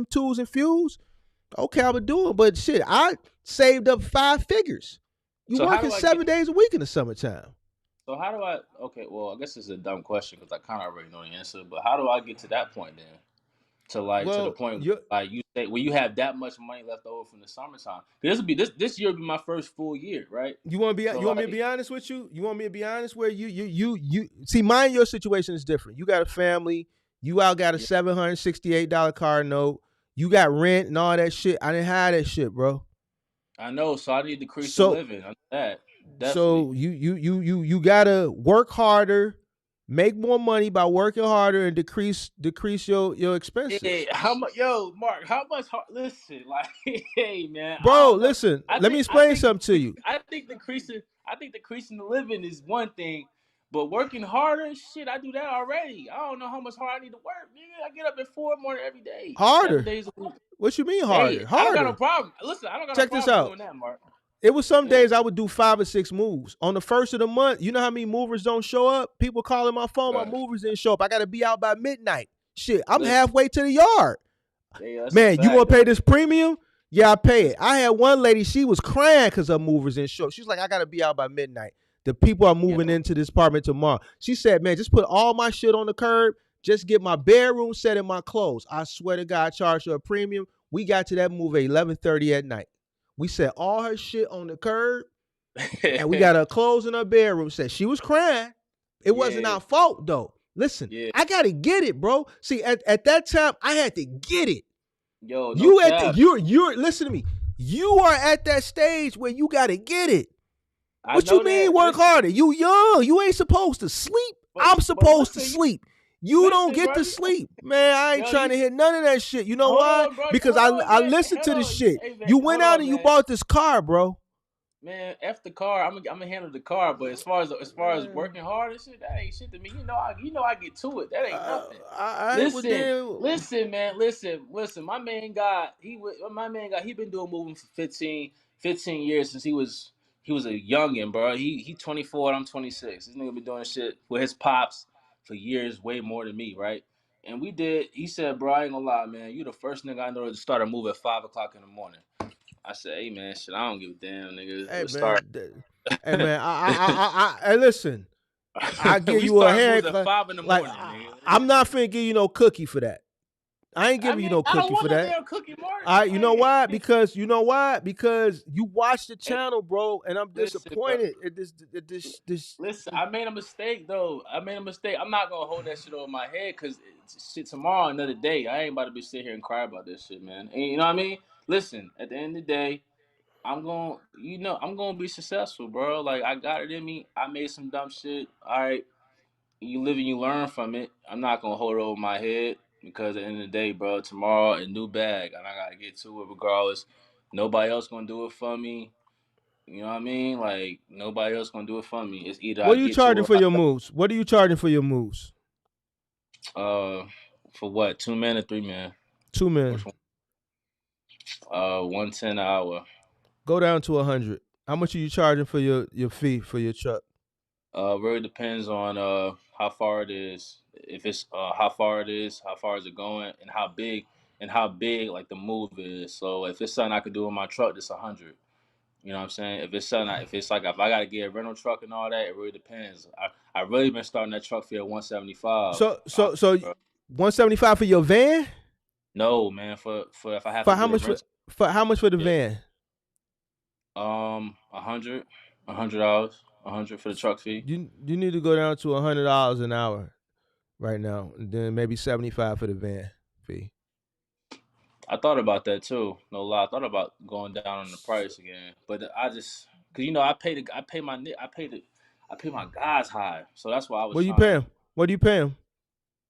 tools and fuels, okay, I would do it. But shit, I saved up 5 figures. You working 7 days a week in the summertime. So how do I? Okay, well, I guess it's a dumb question because I kind of already know the answer. But how do I get to that point then? To the point like you say when you have that much money left over from the summertime. This year will be my first full year, right? You want me to be honest with you? You want me to be honest where you see mine? Your situation is different. You got a family. You got a $768 car note. You got rent and all that shit. I didn't have that shit, bro. I know, so I need to decrease the living. I know that. Definitely. So you gotta work harder. Make more money by working harder and decrease your expenses. Hey, how much? Yo, Mark, how much? Listen, like, hey, man, bro, listen. Let me explain something to you. I think decreasing the living is one thing, but working harder, shit, I do that already. I don't know how much harder I need to work, nigga. I get up at 4 in the morning every day. Harder. 7 days a week. What you mean harder? Harder. I don't got no problem. Listen, I don't got no problem doing that, Mark. It was some days I would do 5 or 6 moves. On the first of the month, you know how many movers don't show up? People calling my phone, my movers didn't show up. I got to be out by midnight. Shit, I'm Listen, halfway to the yard. yeah, that's a Man, you want fact to pay though. this premium? Yeah, I pay it. Listen, I had one lady, she was crying because her movers in short. She's like, I got to be out by midnight. The people are moving yo, into this apartment tomorrow. She said, man, just put all my shit on the curb. Just get my bedroom set and my clothes. I swear to God, I charged her a premium. We got to that move at 11:30 at night. We set all her shit on the curb and we got her clothes in her bedroom. Said she was crying. It wasn't yeah, our fault though. Listen, yeah, I gotta get it, bro. See, at that time, I had to get it. yo, no You at the cap. you're listen to me. You are at that stage where you gotta get it. I What you know mean that. work Listen, harder? You young. You ain't supposed to sleep. I'm but supposed to listen, sleep. You don't listen, get bro. to sleep. Man, I ain't Yo, trying you to hit none of that shit. You know hold why? on, bro. Because Hold on, I man. listened Hold to the on, shit. hey, man. You went Hold out on, and you man. bought this car, bro. Man, F the car. I'm gonna handle the car, but as far as Man, working hard and shit, that ain't shit to me. I get to it. That ain't nothing. I would Listen, then. listen, man, listen. My man got he been doing moving for 15 years since he was a youngin, bro. He 24 and I'm 26. This nigga been doing shit with his pops for years, way more than me, right? And we did. He said, bro, I ain't gonna lie, man. You the first nigga I know to start a move at 5 o'clock in the morning. I said, hey man, shit, I don't give a damn, nigga. Hey Let's start. man, hey man, hey listen. I give We you a start moves hand at clap. 5 in the Like morning, nigga. I'm not finna give you no cookie for that. I ain't I giving you mean, no I don't cookie want for no that. damn cookie, Mark. All right, you know why? Hey, Because you know why? Because you watch the hey, channel, bro, and I'm listen, bro. disappointed at this. Listen, I made a mistake though. I made a mistake. I'm not gonna hold that shit over my head because shit tomorrow, another day. I ain't about to be sitting here and cry about this shit, man. And you know what I mean? Listen, at the end of the day, I'm gonna be successful, bro. Like I got it in me. I made some dumb shit. All right, you live and you learn from it. I'm not gonna hold it over my head because at the end of the day, bro, tomorrow a new bag and I gotta get to it regardless. Nobody else gonna do it for me. You know what I mean? Like nobody else gonna do it for me. It's either I What are you get to charging it for or your moves? What are you charging for your moves? for what? 2 man or 3 man? 2 men. Which one? 110 an hour. Go down to 100. How much are you charging for your fee for your truck? Really depends on how far it is. If it's how far it is, how far is it going, and how big like the move is. So if it's something I could do in my truck, it's 100. You know what I'm saying? If it's something, if it's like if I gotta get a rental truck and all that, it really depends. I really been starting that truck fee at 175. So 175 for your van? No man, for if I have For to how get a much rental, for how much for the yeah, van? 100, $100, 100 for the truck fee. You need to go down to $100 an hour right now, and then maybe 75 for the van fee. I thought about that too. No lie, I thought about going down on the price again, but I just because I pay my guys high, so that's why I was What do you trying pay to. him? What do you pay him?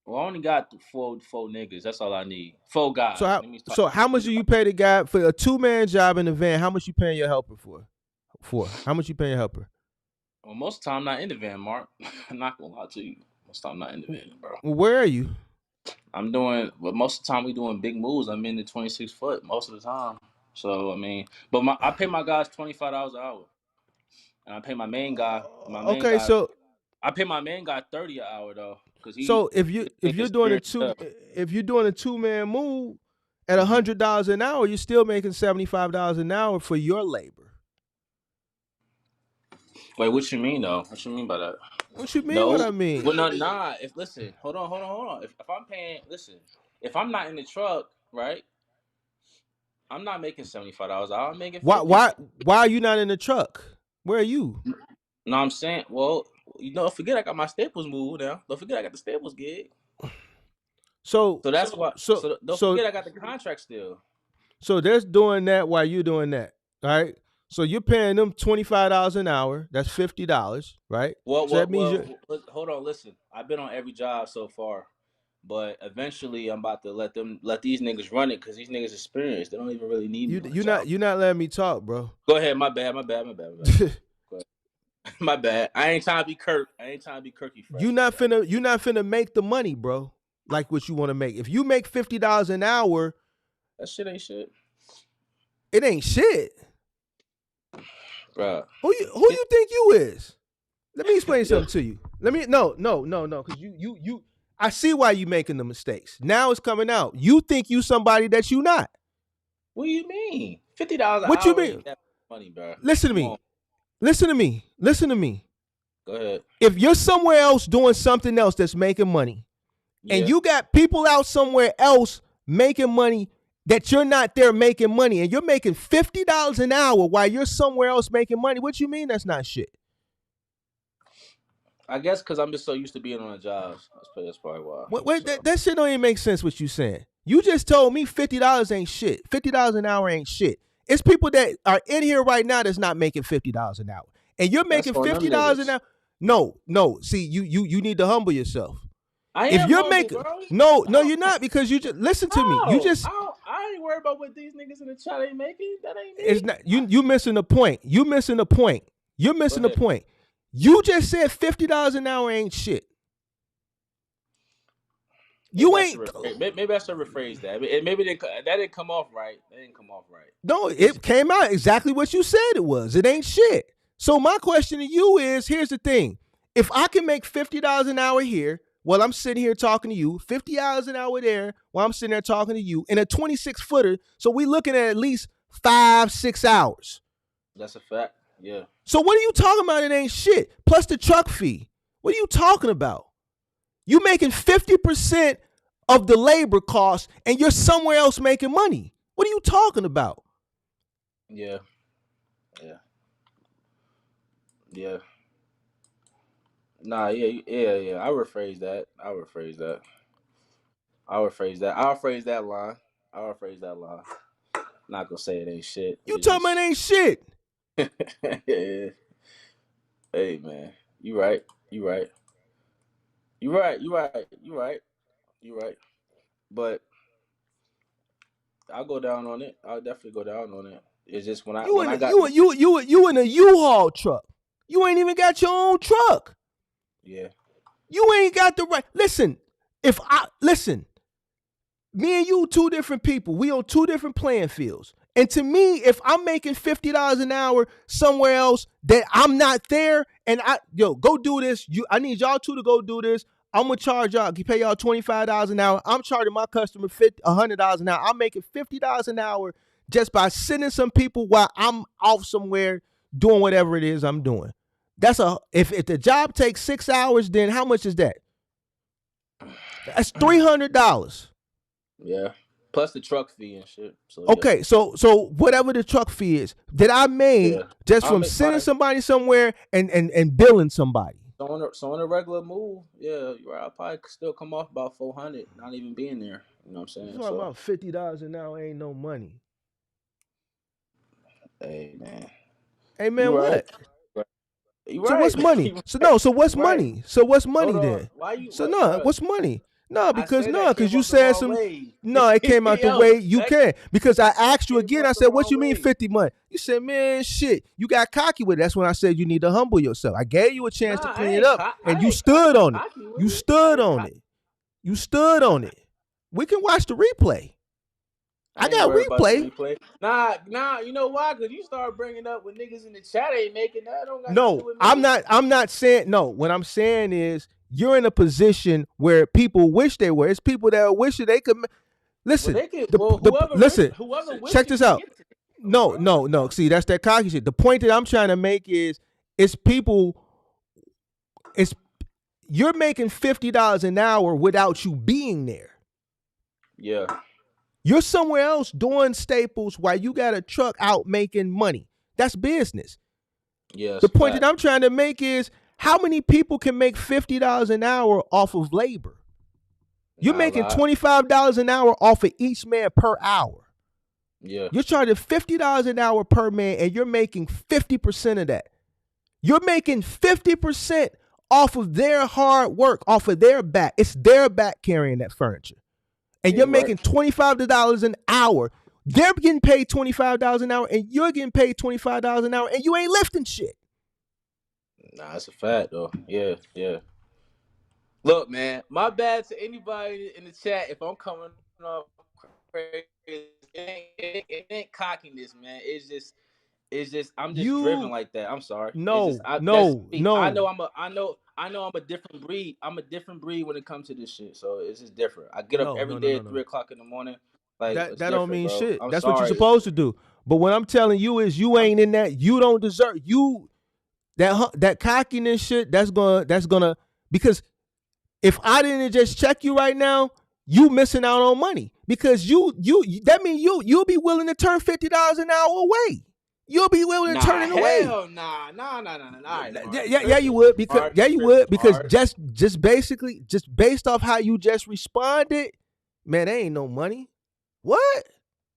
Well, I only got four niggas. That's all I need. Four guys. Let me talk. So how much do you pay the guy for a 2 man job in the van? How much you paying your helper for? How much you paying your helper? Well, most of the time, I'm not in the van, Mark. I'm not gonna lie to you. Most of the time, I'm not in the van, bro. Well, where are you? But most of the time, we doing big moves. I'm in the 26 foot most of the time. So I mean, but I pay my guys $25 an hour, and I pay my main guy. Okay, I pay my main guy 30 an hour though, because so he experienced stuff. if you're doing a 2 man move at Hmm. $100 an hour, you're still making $75 an hour for your labor. Wait, what you mean though? What you mean by that? What you mean? What No, I mean? well, no, nah. If listen, hold on. If I'm paying, listen, if I'm not in the truck, right? I'm not making $75 an hour. I'm making Why 50. why why are you not in the truck? Where are you? No, I'm saying, well, don't forget I got my Staples move now. Don't forget I got the Staples gig. So So that's why. so So don't so forget I got the contract still. so they're doing that while you're doing that, right? So you're paying them $25 an hour. That's $50, right? Well, So well, that means well. you Hold on, listen. I've been on every job so far, but eventually I'm about to let these niggas run it because these niggas experienced. They don't even really need me on the job. you're not letting me talk, bro. Go ahead. My bad. Go ahead. My bad. I ain't trying to be Kirk. I ain't trying to be Kirky fresh. You're not finna make the money, bro. Like what you want to make. If you make $50 an hour, That shit ain't shit, it ain't shit. bro. Who you think you is? Let me explain something to you. Let me no, because you I see why you making the mistakes. Now it's coming out. You think you somebody that you not. What do you mean? $50 an What you hour mean? ain't that much money, bro. Listen to Come on, me. Listen to me. Listen to me. go ahead. If you're somewhere else doing something else that's making money, and Yeah, you got people out somewhere else making money that you're not there making money, and you're making $50 an hour while you're somewhere else making money, what you mean that's not shit? I guess because I'm just so used to being on the jobs. That's probably why. So That shit don't even make sense what you saying. You just told me $50 ain't shit. $50 an hour ain't shit. It's people that are in here right now that's not making $50 an hour. And you're that's making on them $50 an niggas. hour. No. See, you need to humble yourself. I If am you're humble, making bro. no, How? you're not, because you just listen to me. You How? just I ain't worried about what these niggas in the chat ain't making. That ain't it's me. not you missing the point. You missing the point. You're Go missing the ahead. point. You just said $50 an hour ain't shit. Maybe You I should ain't rephrase. Maybe I should rephrase that. Maybe that didn't come off right. That didn't come off right. no, It's it came out exactly what you said it was. It ain't shit. So my question to you is, here's the thing. If I can make $50 an hour here while I'm sitting here talking to you, $50 an hour there while I'm sitting there talking to you, in a 26-footer, so we looking at least 5-6 hours. that's a fact. Yeah. So what are you talking about? It ain't shit. Plus the truck fee. What are you talking about? You making 50% of the labor cost and you're somewhere else making money. What are you talking about? Yeah. Yeah. Yeah. Nah. Yeah. I rephrase that. I'll rephrase that. I'll phrase that line. I'll phrase that line. Not gonna say it ain't shit. You It's talking about just. ain't shit. Yeah. Hey man, you right. You right. You right. You right. You right. You right. But I'll go down on it. I'll definitely go down on it. It's just You when in I a, got the you in a U-Haul truck. You ain't even got your own truck. yeah You ain't got the right. Listen, me and you two different people. We on two different playing fields. And to me, if I'm making $50 an hour somewhere else that I'm not there, and go do this. I need y'all two to go do this. I'm gonna charge y'all, pay y'all $25 an hour. I'm charging my customer $100 an hour. I'm making $50 an hour just by sending some people while I'm off somewhere doing whatever it is I'm doing. If the job takes 6 hours, then how much is that? That's $300. yeah. Plus the truck fee and shit. So yeah, Okay, so whatever the truck fee is that I made yeah. just I'll from make sending my somebody somewhere and billing somebody. so on a regular move. Yeah, you're right. I'll probably still come off about 400, not even being there. You know what I'm You saying? talking So about $50 an hour ain't no money. hey man, Hey you man, right. what? You So what's right. money? You So right. no, so You what's right. money? So what's money Hold on. then? Why you So what, no, bro? what's money? No, I said that because came you off the said wrong some. way. No, it came out the Yo, way you can. Because I that asked you came again. off I the said, "What wrong you mean way. 50 months?" You said, "Man, shit, you got cocky with it." That's when I said you need to humble yourself. I gave you a chance to Nah, clean it up, and you I stood ain't on it. cocky with You it. I stood ain't on cocky. it. You stood on it. We can watch the replay. I I ain't got worried about the replay. replay. Nah. You know why? Because you start bringing up when niggas in the chat ain't making that. Don't got nothing to do No, with I'm me. not. I'm not saying no. What I'm saying is you're in a position where people wish they were. It's people that wish that they could. Well, Listen. they can. The Well, the listen. whoever Check wishes this can out. get to it, though, No, bro. no, no. See, that's that cocky shit. The point that I'm trying to make is, it's people. It's you're making $50 an hour without you being there. Yeah, You're somewhere else doing staples while you got a truck out making money. That's business. yeah, The it's a point that fact. I'm trying to make is, how many people can make $50 an hour off of labor? You're Nah, a making lot. $25 an hour off of each man per hour. Yeah, You're charging $50 an hour per man, and you're making 50% of that. You're making 50% off of their hard work, off of their back. It's their back carrying that furniture. And yeah, you're you right. making $25 an hour. They're getting paid $25 an hour, and you're getting paid $25 an hour, and you ain't lifting shit. Nah, it's a fact though. Yeah, yeah. Look, man, my bad to anybody in the chat if I'm coming off crazy. It ain't cockiness, man. It's just It's just I'm just driven You like that. I'm sorry. It's just no, that's no, me. I no, know I'm a different breed. I'm a different breed when it comes to this shit. So it's just different. I get up no, every no, no, day no, at no. 3 o'clock in the morning. Like That it's that don't different, mean bro. shit. I'm That's what you're sorry. supposed to do. But what I'm telling you is you I'm ain't in that. You don't deserve that cockiness shit. That's gonna because if I didn't just check you right now, you missing out on money because you that means you'll be willing to turn $50 an hour away. You'll be willing to turn Nah, it away. hell nah. All right, Mark, you Yeah, you tripping. would because Mark, you because Mark. just basically just based off how you just responded, man, there ain't no money. What?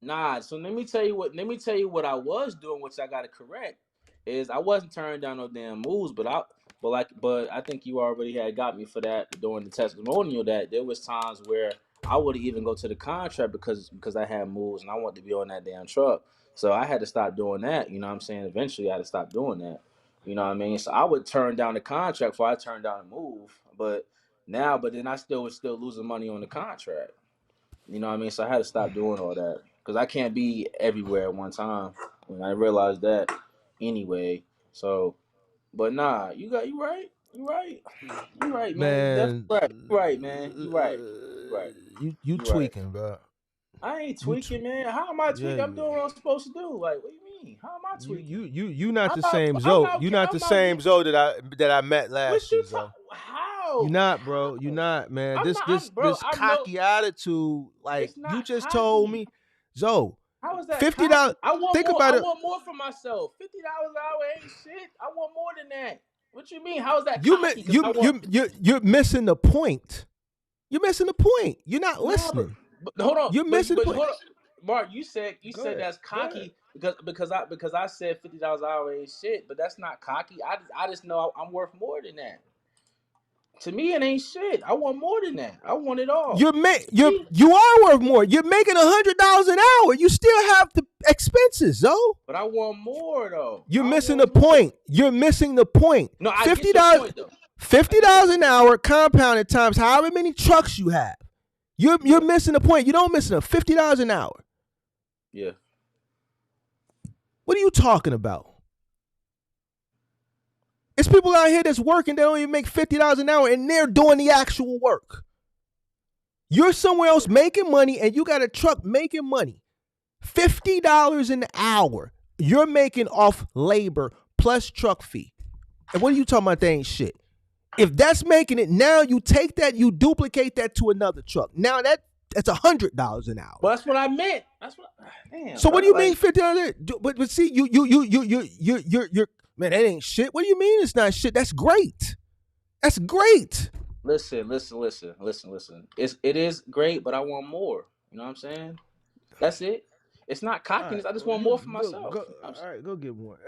Nah, so let me tell you what. Let me tell you what I was doing, which I got to correct. Is I wasn't turning down no damn moves, but I think you already had got me for that during the testimonial. That there was times where I would even go to the contract because I had moves and I wanted to be on that damn truck. So I had to stop doing that. You know what I'm saying? Eventually, I had to stop doing that. You know what I mean? So I would turn down the contract before I turned down a move. But then I still was still losing money on the contract. You know what I mean? So I had to stop doing all that because I can't be everywhere at one time. And I realized that anyway. So, but nah, you right. You right. You right, man. You definitely Man, right. You right, man. You right. You right. you You right. tweaking, bro. I ain't You tweaking, man. How am I yeah, tweaking? I'm doing what I'm supposed to do. Like, what do you mean? How am I tweaking? you not the same I'm Zoe. not. You not the I'm not same getting. Zoe that I met What last you year, Zoe. talk? You How? not, bro. You How? not, man. I'm This not. this Bro. this I'm no. cocky attitude, like It's you not just told cocky. me, Zoe, How is that $50. cocky? I want Think more. about I it. want more for myself. $50 an hour ain't shit. I want more than that. What you mean? How is that You cocky? Because I want you're missing the point. You're missing the point. You're not nah, listening. but hold on. You're missing the But point. hold on, Mark. You Go said ahead. that's Go ahead. cocky because I said $50 an hour ain't shit. But that's not cocky. I just know I'm worth more than that. To me, it ain't shit. I want more than that. I want it all. To me, You are worth more. You're making $100 an hour. You still have the expenses, Zoe. but I want more though. You're I missing the want more. point. You're missing the point. No, I Fifty get your dollars, point though. I fifty get your dollars point. an hour compounded times however many trucks you have. You're Yeah, missing the point. You don't miss enough. $50 an hour. yeah. What are you talking about? It's people out here that's working that don't even make $50 an hour and they're doing the actual work. You're somewhere else making money and you got a truck making money. $50 an hour. You're making off labor plus truck fee. And what are you talking about? That ain't shit. If that's making it, now you take that, you duplicate that to another truck. Now that's $100 an hour. Well, that's what I meant. That's what. Damn, So what bro. do you mean Like, $50? But see, you're man, that ain't shit. What do you mean it's not shit? That's great. That's great. listen. It is great, but I want more. You know what I'm saying? That's it. It's not All right, cockiness. I just well, want you more for go. myself. All right, go get more.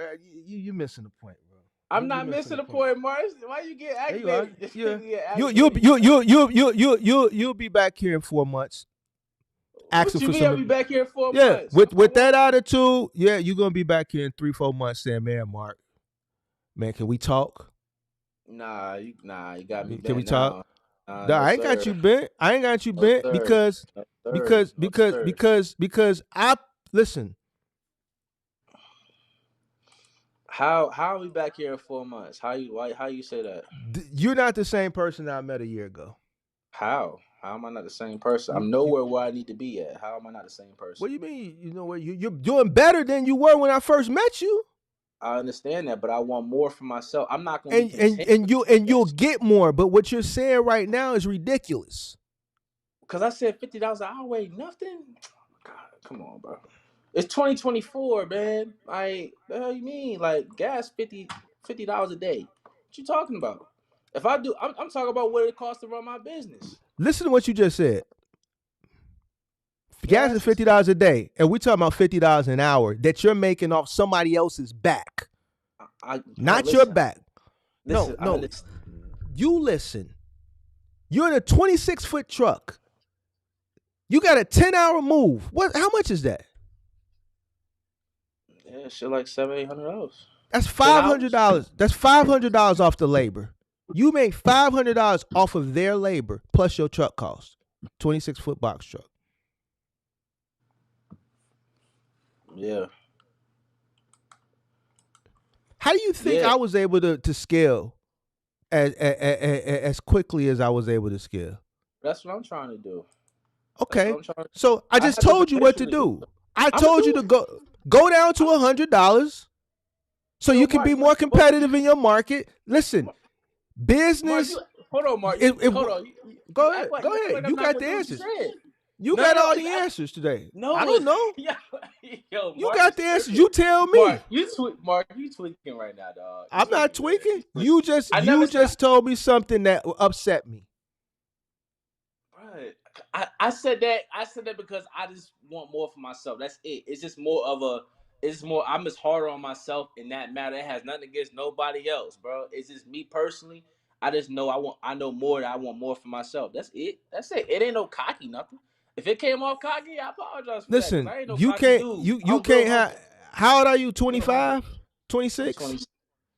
You missing the point, bro. I'm You not missing missing the the point. point, Mars. Why you get Yeah, you are. aggravated? Yeah. You get You you aggravated. you you you you you you you'll be back here in 4 months asking What you for mean? I'll be some. back here in 4 Yeah, months. I with that want. attitude, yeah, you're gonna be back here in 3-4 months saying, man, Mark, man, can we talk? Nah, you got me Can we bent talk? now. Nah, No I ain't got you sir, bent. I ain't got you no bent sir, because no sir, no sir. I listen. How are we back here in 4 months? How you say that? You're not the same person I met a year ago. How? How am I not the same person? You I'm you nowhere where I need to be at. How am I not the same what person? do you mean? You know what? You're doing better than you were when I first met you, I understand that, but I want more for myself. I'm not gonna be and content you'll get more. But what you're saying right now is ridiculous. because I said $50 an hour ain't nothing. God, come on, bro. It's 2024, man. Like the hell you mean? Like gas $50 a day. What you talking about? If I do, I'm talking about what it costs to run my business. Listen to what you just said. Gas is Gas is $50 a day, and we're talking about $50 an hour that you're making off somebody else's back, bro, not your listen, back. listen. I No. understand. You listen. You're in a 26-foot truck. You got a 10-hour move. What? How much is that? Yeah, shit like $700-800. That's 10 hours. $500. That's $500 off the labor. You make $500 off of their labor plus your truck cost. 26-foot box truck. Yeah. How do you think I was able to scale as quickly as I was able to scale? That's what I'm trying to do. Okay. So I just told you what to do. I I'ma told do you to it. go down to $100 so you can Mark, be more competitive in your market. Listen, Mark, business. hold on, Mark. Hold on. Go You ahead. act like, Go you act ahead. like I'm You not got gonna the do what you answers. said. You No, got no, all the answers today. no. I don't know. Yo, You Mark got is the answers. tripping. You tell me. Mark, you tweaking right now, dog. I'm not tweaking. You I never just told me something that upset me. Right. I said that because I just want more for myself. That's it. It's just more of a. It's more. I'm just harder on myself in that matter. It has nothing against nobody else, bro. It's just me personally. I just know I know more. That I want more for myself. That's it. That's it. It ain't no cocky nothing. If it came off cocky, I apologize for that because Listen, I ain't no you cocky can't dude. you I'm real can't have. humble. How old are you? Real humble. 25? 26?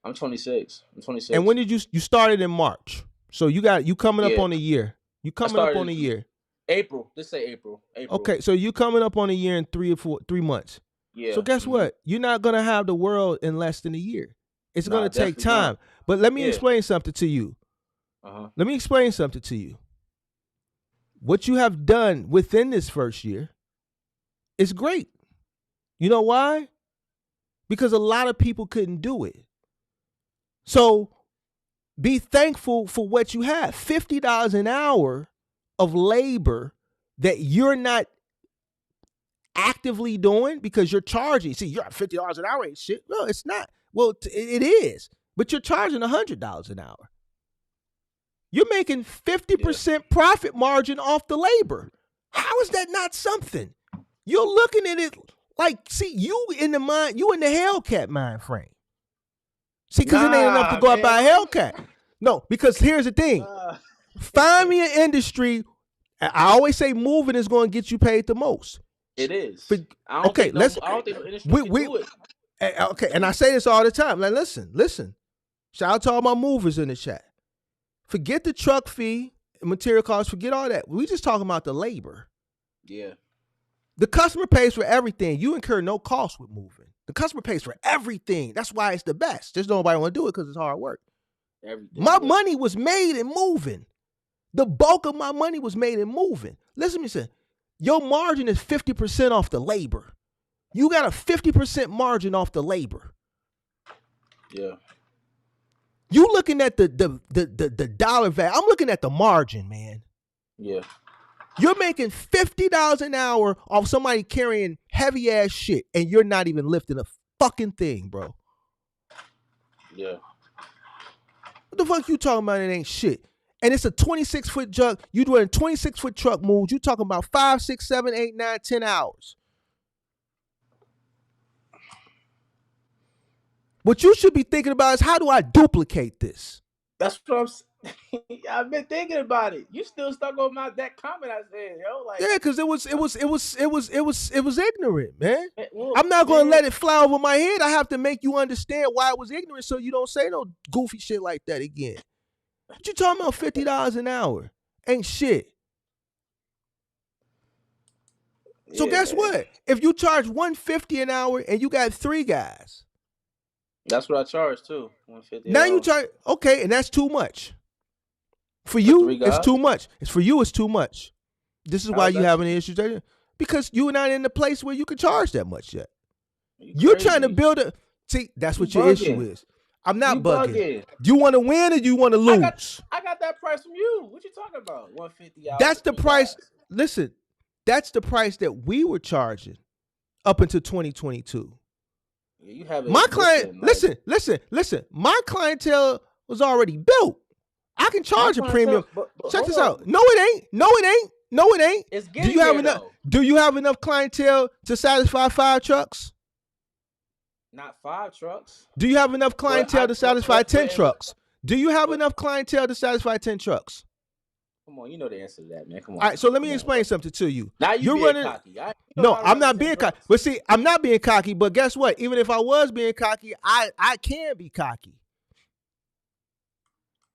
I'm 26. I'm 26. And when did you started in March? So you coming up Yeah. on a year. You coming up on a year. April. Let's say April. Okay, so you coming up on a year in 3 months. Yeah. So guess what? You're not gonna have the world in less than a year. It's gonna take definitely time. not. But let me Yeah. explain something to you. Let me explain something to you. What you have done within this first year is great. You know why? Because a lot of people couldn't do it. So be thankful for what you have. $50 an hour of labor that you're not actively doing because you're charging. See, you're at $50 an hour ain't shit. No, it's not. Well, it is, but you're charging $100 an hour. You're making 50% profit margin off the labor. How is that not something? You're looking at it like, see, you in the Hellcat mind frame. See, because it ain't enough to go out buy a Hellcat. No, because here's the thing. Find me an industry. I always say moving is going to get you paid the most. It is. I don't think the industry can do it. Okay, and I say this all the time. Like, listen. Shout out to all my movers in the chat. Forget the truck fee, material costs, forget all that. We just talking about the labor. Yeah. The customer pays for everything. You incur no cost with moving. The customer pays for everything. That's why it's the best. Just nobody want to do it because it's hard work. My money was made in moving. The bulk of my money was made in moving. Listen to me say, your margin is 50% off the labor. You got a 50% margin off the labor. Yeah. You looking at the dollar value. I'm looking at the margin, man. Yeah. You're making $50 an hour off somebody carrying heavy ass shit, and you're not even lifting a fucking thing, bro. Yeah. What the fuck you talking about? It ain't shit. And it's a 26-foot truck. You doing 26-foot truck moves. You talking about 5, 6, 7, 8, 9, 10 hours. What you should be thinking about is how do I duplicate this? That's what I'm saying. I've been thinking about it. You still stuck on that comment I said, yo. Like, yeah, because it was ignorant, man. I'm not gonna let it fly over my head. I have to make you understand why it was ignorant, so you don't say no goofy shit like that again. What you talking about? $50 an hour ain't shit. So guess what? If you charge $150 an hour and you got 3 guys, that's what I charge too. $150. Now you charge and that's too much. For you, it's too much. For you, it's too much. This is why you having issues there. Because you're not in the place where you can charge that much yet. You're trying to build a. See, that's what your issue is. I'm not bugging. Do you want to win or do you want to lose? I got that price from you. What you talking about? $150. That's the price. Listen, that's the price that we were charging up until 2022. Yeah, you have my client. Listen. My clientele was already built. I can charge a premium. But check this out. No, it ain't. It's getting there, though. Do you have enough clientele to satisfy 5 trucks? Not 5 trucks. Do you have enough clientele to satisfy 10 trucks? Do you have enough clientele to satisfy 10 trucks? Come on, you know the answer to that, man. Come on. All right, so let me explain something to you. Now you're being cocky. No, I'm not being cocky. But see, I'm not being cocky. But guess what? Even if I was being cocky, I can be cocky.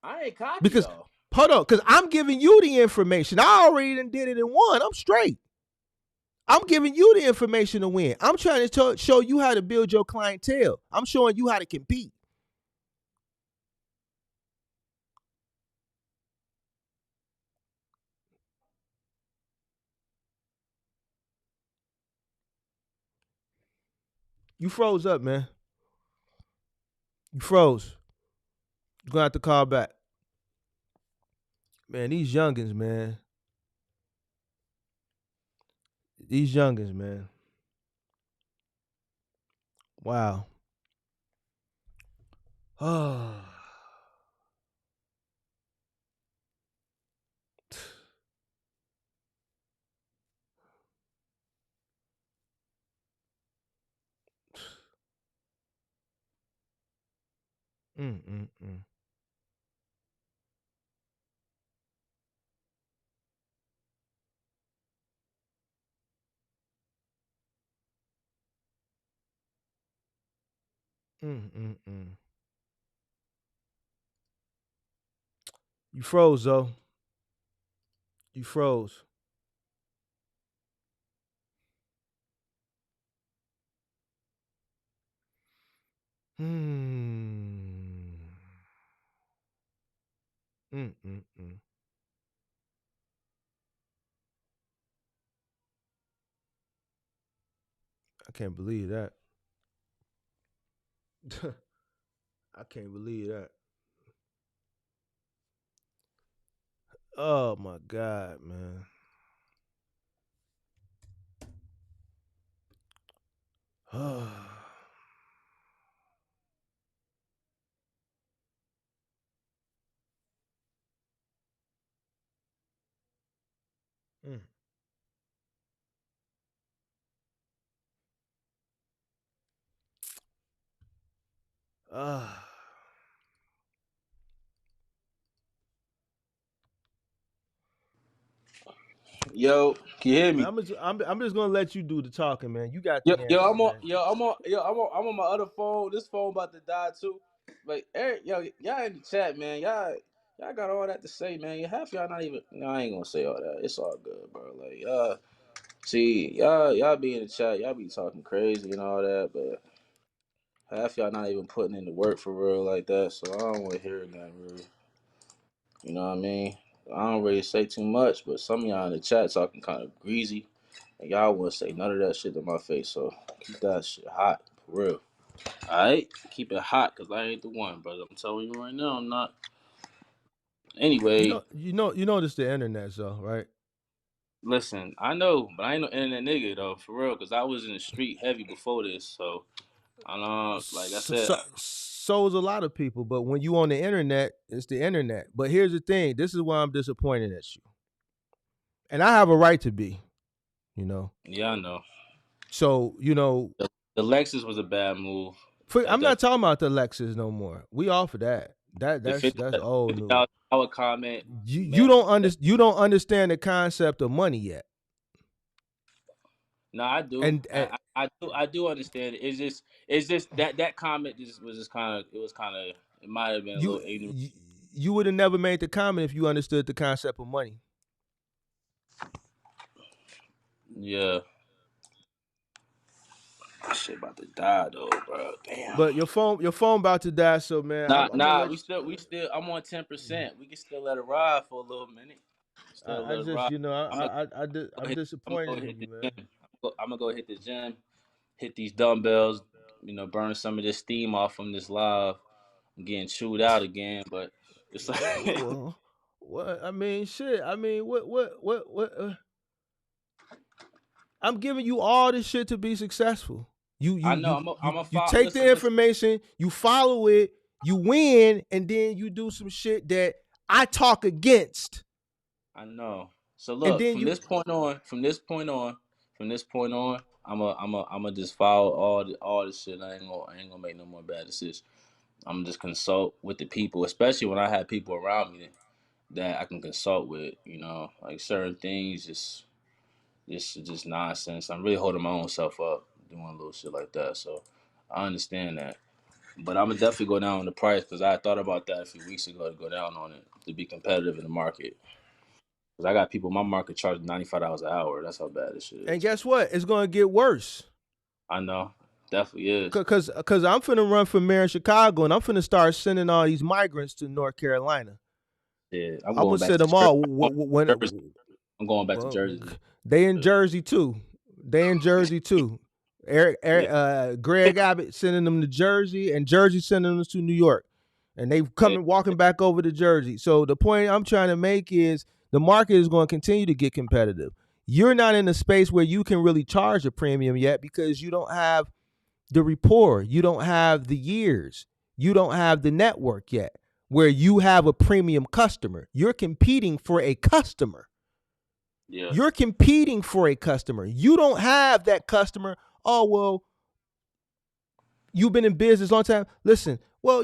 I ain't cocky because though. Hold on, because I'm giving you the information. I already did it in one. I'm straight. I'm giving you the information to win. I'm trying to show you how to build your clientele. I'm showing you how to compete. You froze up, man. You froze. You're gonna have to call back. Man, these youngins, man. These youngins, man. Wow. Oh. Mm, mm, mm. Mm, mm, mm. You froze, though. You froze. Hmm. Mm, mm, mm. I can't believe that. I can't believe that. Oh my God, man. Mm. Ah. Yo, can you hear Man, me? I'm just gonna let you do the talking, man. You got the answer, man. I'm on my other phone. This phone about to die too. Like, Eric, y'all in the chat, man. Y'all got all that to say, man. Half y'all not even. No, I ain't gonna say all that. It's all good, bro. Like, see, y'all be in the chat. Y'all be talking crazy and all that, but half y'all not even putting in the work for real like that. So I don't want to hear it, man. Really, you know what I mean? I don't really say too much, but some of y'all in the chat talking kind of greasy. And y'all wouldn't say none of that shit to my face, so keep that shit hot, for real. Alright? Keep it hot, because I ain't the one, brother. I'm telling you right now, I'm not. Anyway, You notice the internet, though, right? listen, I know, but I ain't no internet nigga, though, for real, because I was in the street heavy before this, so I know, like I So, said, so, so is a lot of people, but when you on the internet, it's the internet. But here's the thing: this is why I'm disappointed at you, and I have a right to be, you know. yeah, I know. So, The Lexus was a bad move. That I'm not definitely. talking about the Lexus no more. We off of that. The That's old news. $50 comment, You man. don't you don't understand the concept of money yet, No, I do. and I do understand it. It's just that comment just was just kind of it was kind of it might have been a you little ignorant. you, you would have never made the comment if you understood the concept of money. Yeah, that shit about to die though, bro. Damn. But your phone about to die, so man, I'm gonna Nah. let We still. I'm on 10%. We can still let it ride for a little minute. Still I let it just ride. I'm gonna go I'm hit. I'm gonna disappointed go in hit you, the man. gym. I'm gonna go hit the gym. Hit these dumbbells. Burn some of this steam off from this live. I'm getting chewed out again, but it's like. Well, what I mean, shit. I mean, what? I'm giving you all this shit to be successful. You I you know. you I'm a, you I'm a you fo- take the listen. information, you follow it, you win, and then you do some shit that I talk against, I know. So and look, then from you. this point on, I'm a just follow all the shit. I ain't gonna make no more bad decisions. I'm just consult with the people, especially when I have people around me that I can consult with. Like certain things, just nonsense. I'm really holding my own self up, doing a little shit like that. So I understand that. But I'm gonna definitely go down on the price because I thought about that a few weeks ago to go down on it to be competitive in the market. Cause I got people in my market charging $95 an hour. That's how bad this shit And is. guess what? It's gonna get worse. I know, definitely is. Cause I'm finna run for mayor in Chicago, and I'm finna start sending all these migrants to North Carolina. Yeah, I'm I'm going gonna back send to them Jersey. all. Jersey. I'm going back to Well, Jersey. they in Jersey too. They in Jersey too. Greg Abbott sending them to Jersey, and Jersey sending them to New York, and they coming walking back over to Jersey. So the point I'm trying to make is the market is going to continue to get competitive. You're not in a space where you can really charge a premium yet because you don't have the rapport, you don't have the years, you don't have the network yet where you have a premium customer. You're competing for a customer. Yeah. You're competing for a customer. You don't have that customer. Oh, well, you've been in business a long time. Listen, well,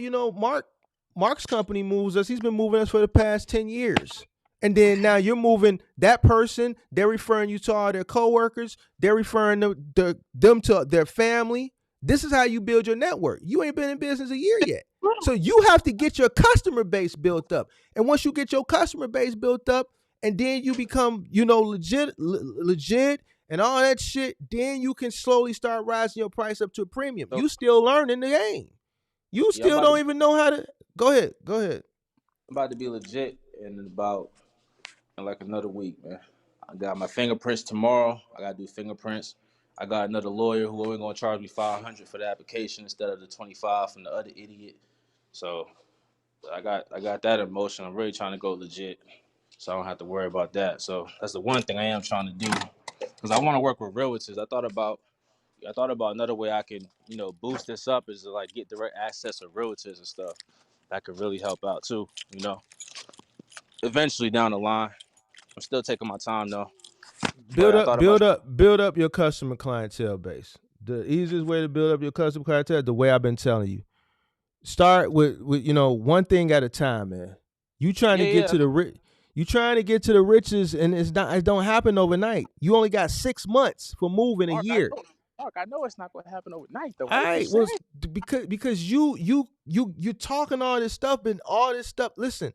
Mark's company moves us. He's been moving us for the past 10 years. And then now you're moving that person. They're referring you to all their coworkers. They're referring them to their family. This is how you build your network. You ain't been in business a year yet. So you have to get your customer base built up. And once you get your customer base built up, and then you become, legit and all that shit, then you can slowly start rising your price up to a premium. You still learning the game. You still don't even know how to. Go ahead. I'm about to be legit in like another week, man. I got my fingerprints tomorrow. I got to do fingerprints. I got another lawyer who only gonna charge me $500 for the application instead of the $25 from the other idiot. So I got that in motion. I'm really trying to go legit, so I don't have to worry about that. So that's the one thing I am trying to do, because I want to work with realtors. I thought about another way I can, boost this up is to like get direct access to realtors and stuff. That could really help out too, Eventually down the line. I'm still taking my time though. Build up your customer clientele base. The easiest way to build up your customer clientele, the way I've been telling you. Start with one thing at a time, man. You trying to get to the riches, and it don't happen overnight. You only got 6 months for moving a year. Mark, I know it's not going to happen overnight though. All right, well, because you're talking all this stuff and all this stuff. Listen,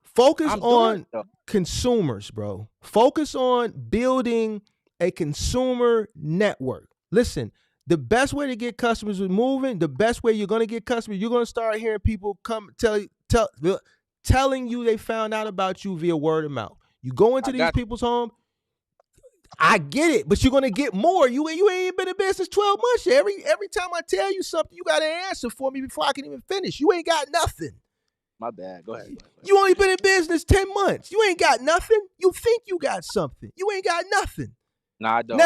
focus on consumers, bro. Focus on building a consumer network. Listen, the best way to get customers with moving, the best way you're going to get customers, you're going to start hearing people come telling you they found out about you via word of mouth. You go into these people's home. I get it, but you're going to get more. You ain't been in business 12 months yet. Every time I tell you something, you got to answer for me before I can even finish. You ain't got nothing. My bad. Go ahead. You only been in business 10 months. You ain't got nothing. You think you got something. You ain't got nothing. Nah, I don't.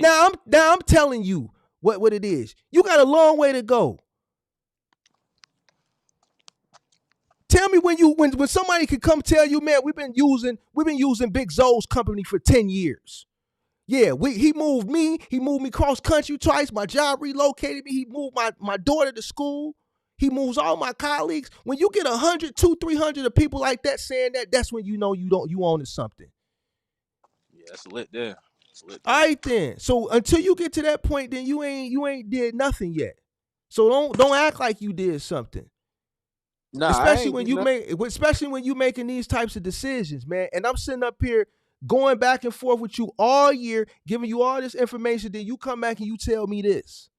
Now I'm telling you what it is. You got a long way to go. Tell me when somebody could come tell you, man, we've been using Big Zoe's company for 10 years. Yeah, he moved me cross country twice. My job relocated me. He moved my daughter to school. He moves all my colleagues. When you get 100, 200, 300 of people like that saying that, that's when you know you own something. Yeah, that's lit there. All right then. So until you get to that point, then you ain't did nothing yet. So don't act like you did something. Nah, especially when you making these types of decisions, man. And I'm sitting up here going back and forth with you all year, giving you all this information. Then you come back and you tell me this.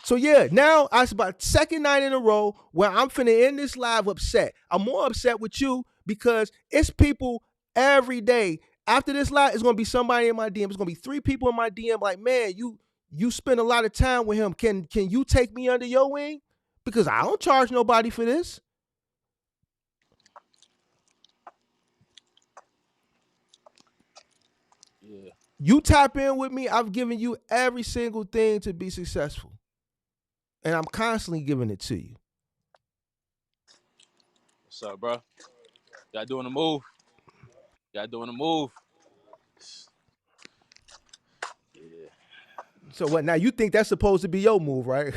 So yeah, now it's about second night in a row where I'm finna end this live upset. I'm more upset with you because it's people every day. After this live, it's gonna be somebody in my DM. It's gonna be 3 people in my DM. Like, man, you spend a lot of time with him. Can you take me under your wing? Because I don't charge nobody for this. Yeah. You tap in with me. I've given you every single thing to be successful. And I'm constantly giving it to you. What's up, bro? Y'all doing the move? Yeah. So what? Now you think that's supposed to be your move, right?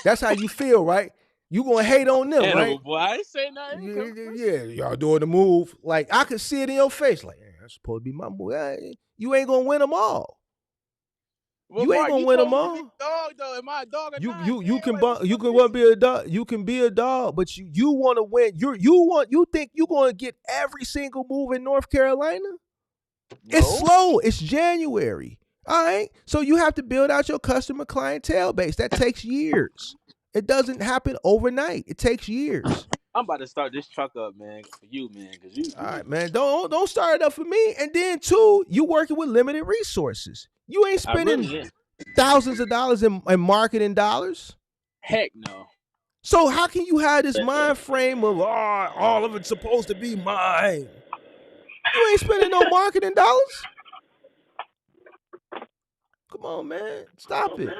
That's how you feel, right? You gonna hate on them, right? Boy, I ain't say nothing. Yeah, y'all doing the move. Like I could see it in your face. Like, hey, that's supposed to be my move. You ain't gonna win them all. Well, you ain't gonna win them all. Dog, though. Am I a dog or not? You can be a dog. You can be a dog, but you want to win. You think you gonna get every single move in North Carolina? No. It's slow. It's January. All right. So you have to build out your customer clientele base. That takes years. It doesn't happen overnight. It takes years. I'm about to start this truck up, man, for you, man, because you, All right, man. Don't start it up for me. And then two, you working with limited resources. You ain't I spending really am. thousands of dollars in marketing dollars. Heck no. So how can you have this mind frame of all of it's supposed to be mine? You ain't spending no marketing dollars. Come on, man. Stop it.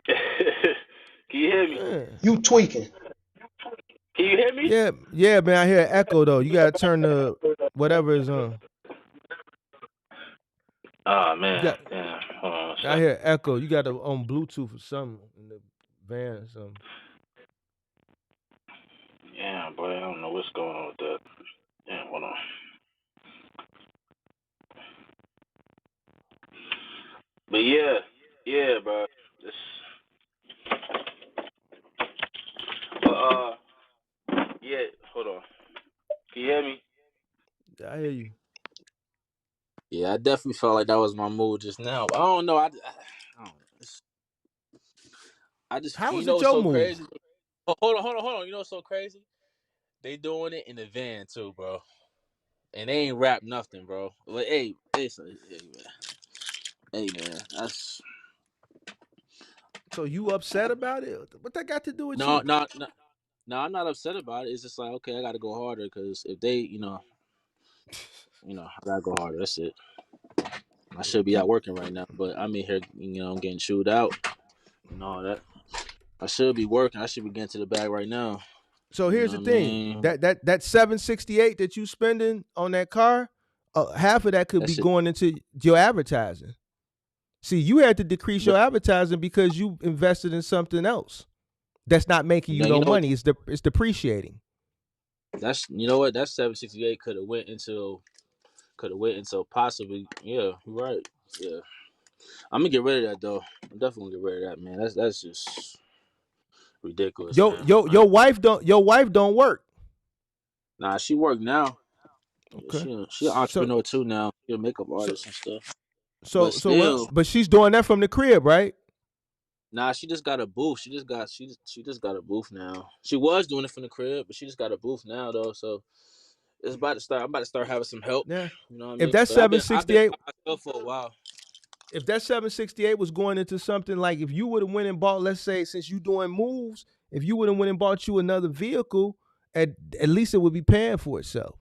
Can you hear me? Yeah. You tweaking. Can you hear me? Yeah, man. I hear an echo though. You gotta turn the whatever is on. Oh You man, got. damn. Hold on a I second. hear echo. You got to on Bluetooth or something in the van or something. Yeah, boy, I don't know what's going on with that. Damn, hold on. But yeah, bro. This, but yeah. Hold on. Can you hear me? I hear you. Yeah, I definitely felt like that was my mood just now. But I don't know. I don't know. I just, How you was know, it what's your so move? crazy. Oh, hold on. You know what's so crazy? They doing it in the van too, bro. And they ain't rap nothing, bro. But hey, man, that's So you upset about it? What that got to do with no, you? no, no. No, I'm not upset about it. It's just like, okay, I got to go harder because if they, I gotta go harder. That's it. I Yeah, should be out working right now, but I'm in here, I'm getting chewed out and all that. I should be working. I should be getting to the bag right now. So You here's know the what I thing: mean? that 768 that you spending on that car, half of that could That be shit. going into your advertising. See, you had to decrease But your advertising because you invested in something else that's not making you now you no know what? money. It's depreciating. That's you know what? That 768 could have went into possibly. Yeah, you're right. Yeah, I'm gonna get rid of that though. I'm definitely gonna get rid of that, man. That's just ridiculous, Yo, man. yo, your wife don't work. Nah, she work now. Yeah, Okay. she an So entrepreneur too now. She a makeup so artist and stuff. But so what? still, But she's doing that from the crib, right? nah, she just got a booth. She just got a booth now. She was doing it from the crib, but she just got a booth now though. So it's about to start. I'm about to start having some help. Yeah. You know what I If mean? that But I've been 768 by myself for a while. if that 768 was going into something like if you would have went and bought, let's say, since you doing moves, if you would have went and bought you another vehicle, at at least it would be paying for itself.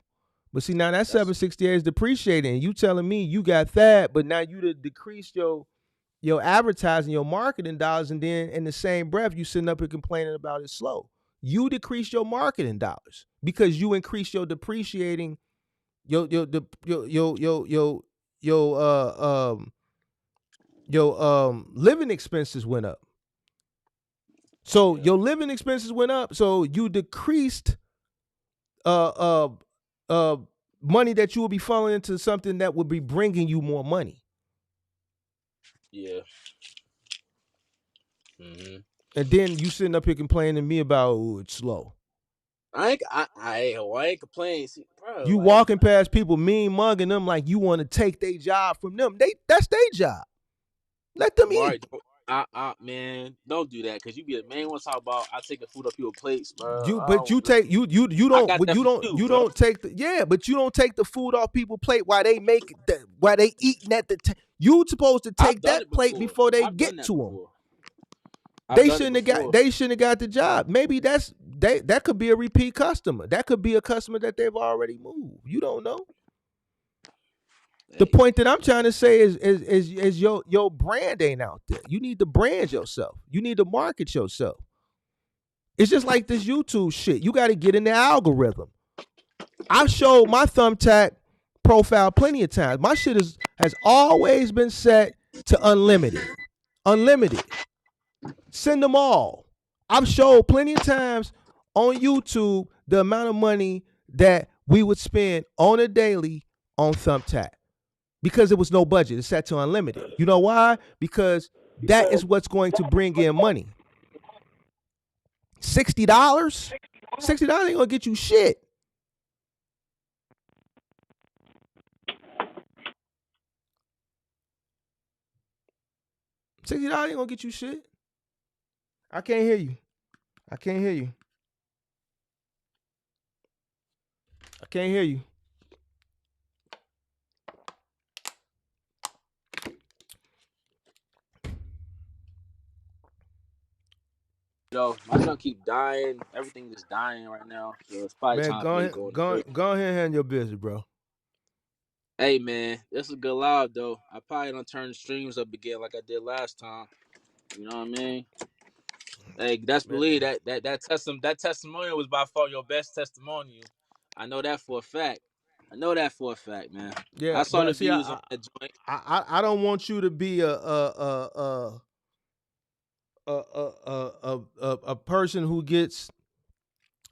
But see, now that That's 768 is depreciating. You telling me you got that, but now you done decreased your advertising, your marketing dollars, and then in the same breath, you sitting up here complaining about it slow. You decrease your marketing dollars because you increase your depreciating your living expenses went up. So yeah, your living expenses went up. So you decreased uh uh uh money that you will be funneling into something that would be bringing you more money. yeah. hmm And then you sitting up here complaining to me about it's slow. I ain't complaining, see, bro. You Like, walking past people mean mugging them like you want to take their job from them. That's their job. Let them Mark, eat. man, don't do that because you be a man. Want to talk about I taking food off your plates, bro? You I but you don't. take you I don't got but that you from don't you, you bro. don't take the but you don't take the food off people's plate while they make while they eating at the you supposed to I've take done that it plate before. before they I've done get that to them. before. I've done it before. They shouldn't have got the job. Maybe that could be a repeat customer. That could be a customer that they've already moved. You don't know. The Hey, point that I'm trying to say is your brand ain't out there. You need to brand yourself. You need to market yourself. It's just like this YouTube shit. You got to get in the algorithm. I've showed my thumbtack profile plenty of times. My shit has always been set to unlimited. Unlimited. Send them all. I've showed plenty of times on YouTube the amount of money that we would spend on a daily on thumbtack because it was no budget. It's set to unlimited. You know why? Because that is what's going to bring in money. $60? $60 ain't gonna get you shit. $60 ain't gonna get you shit. I can't hear you. I can't hear you. I can't hear you. Yo, my junk keep dying. Everything is dying right now. So it's probably Man, time for go me to ahead, go on the go break. go ahead and handle your business, bro. Hey man, this is a good live though. I probably don't turn the streams up again like I did last time. You know what I mean? Hey, that's Man, believe that testimonial was by far your best testimonial. I know that for a fact. I know that for a fact, man. yeah, I saw the but see, views on that joint. I don't want you to be a person who gets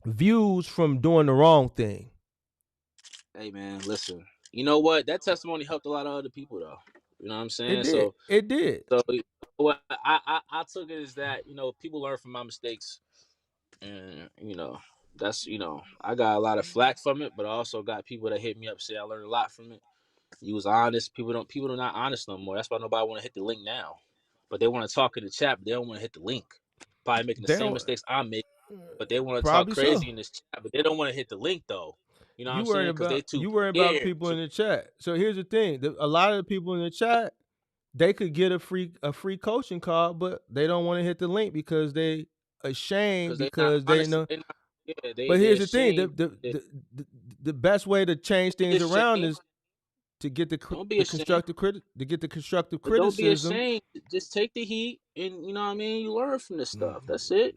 views from doing the wrong thing. Hey man, listen. You know what? That testimony helped a lot of other people though. You know what I'm It saying? did. So It did. so what I took it is that, people learn from my mistakes. And that's I got a lot of flack from it, but I also got people that hit me up say I learned a lot from it. You was honest. People are not honest no more. That's why nobody want to hit the link now. But they want to talk in the chat, but they don't want to hit the link. Probably making the They same don't. mistakes I make, but they want to talk Probably so. crazy in this chat, but they don't want to hit the link though. You know what I'm saying? Because they too You worry about scared. people in the chat. So here's the thing: a lot of the people in the chat, they could get a free coaching call, but they don't want to hit the link because they ashamed Because they not because they honest. know. They not. Yeah, But they here's the thing: ashamed. They the best way to change be things around ashamed. is to get Don't be ashamed. to get the constructive But don't be criticism. ashamed. Just take the heat, and you know what I mean. You learn from this Mm, stuff. That's it.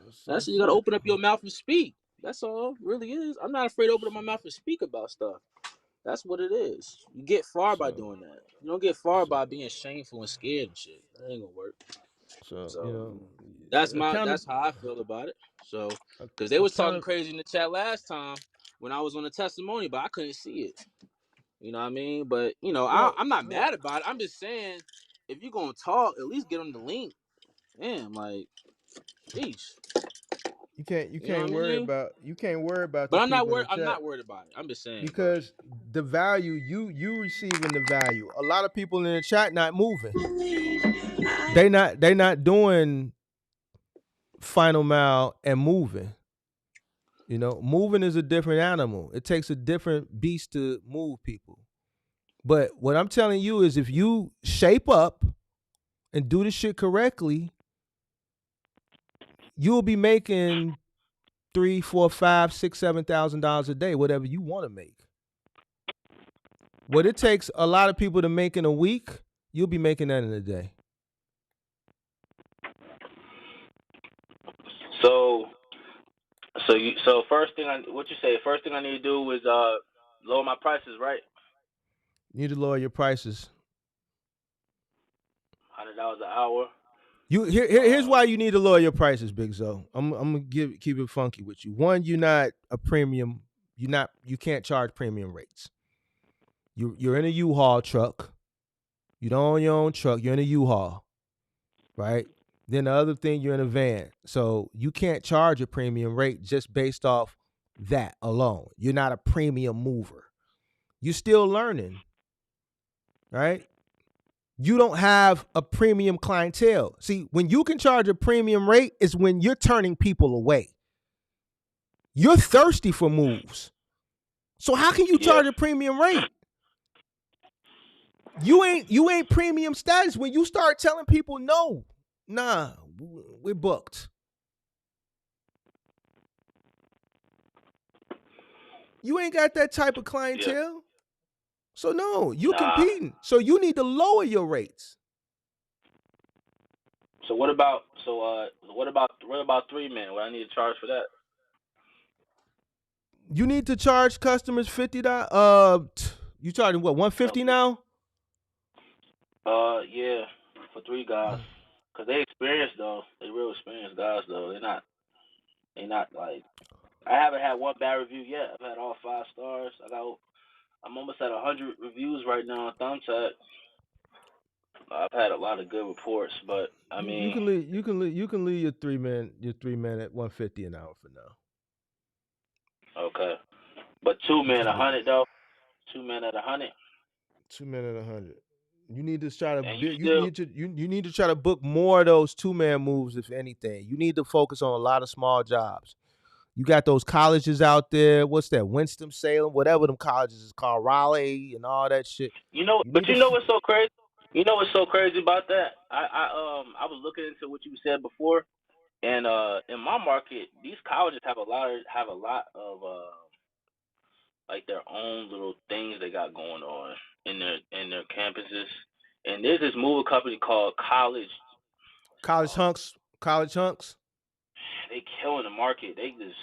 That's it. that's You got to it. open up your mouth and speak. That's all. It really is. I'm not afraid to open up my mouth and speak about stuff. That's what it is. You get far by So doing that. You don't get far so by being shameful and scared and shit. That ain't gonna work. so So account that's how I feel about it. So because they was talking account. crazy in the chat last time when I was on the testimony, but I couldn't see it. You know what I mean? But Well, I'm not mad about it. I'm just saying, if you gonna talk, at least get on the link. Damn, like, sheesh. You know what I mean? you can't worry about the But I'm not people in worried. the I'm chat not worried about it. I'm just saying, bro. because the value you receiving the value. A lot of people in the chat not moving. They not doing final mile and moving. Moving is a different animal. It takes a different beast to move people. But what I'm telling you is if you shape up and do the shit correctly, you'll be making 3, 4, 5, 6, $7,000 a day, whatever you want to make. What it takes a lot of people to make in a week, you'll be making that in a day. So, so first thing what you say? First thing I need to do is lower my prices, right? You need to lower your prices. $100 an hour. Here's why you need to lower your prices, Big Zo. I'm gonna keep it funky with you. One, you're not a premium. You can't charge premium rates. You're in a U-Haul truck. You don't own your own truck. You're in a U-Haul, right? Then the other thing, you're in a van, so you can't charge a premium rate just based off that alone. You're not a premium mover. You're still learning, right? You don't have a premium clientele. See, when you can charge a premium rate is when you're turning people away. You're thirsty for moves. So how can you charge a premium rate? You ain't premium status when you start telling people no. Nah, we're booked. You ain't got that type of clientele. So no, you competing. So you need to lower your rates. So what about what about 3 men? What I need to charge for that? You need to charge customers $50. You charging what, $150 now? Yeah, for 3 guys, cause they experienced though. They real experienced guys though. They not like. I haven't had one bad review yet. I've had all 5 stars. I'm almost at 100 reviews right now on Thumbtack. I've had a lot of good reports, but I You mean, can leave your 3 men at $150 an hour for now. okay. But 2 men, 100 though. 2 men at 100. 2 men at 100. You need to try to and you build. You still, need to you need to try to book more of those 2-man moves, if anything. You need to focus on a lot of small jobs. You got those colleges out there. What's that? Winston Salem, whatever them colleges is called, Raleigh, and all that shit. You but need to. you know what's so crazy? You know what's so crazy about that? I was looking into what you said before, and in my market, these colleges have a lot of like their own little things they got going on in their campuses. And there's this movie company called College. College Um, hunks. College hunks. they killing the market. They just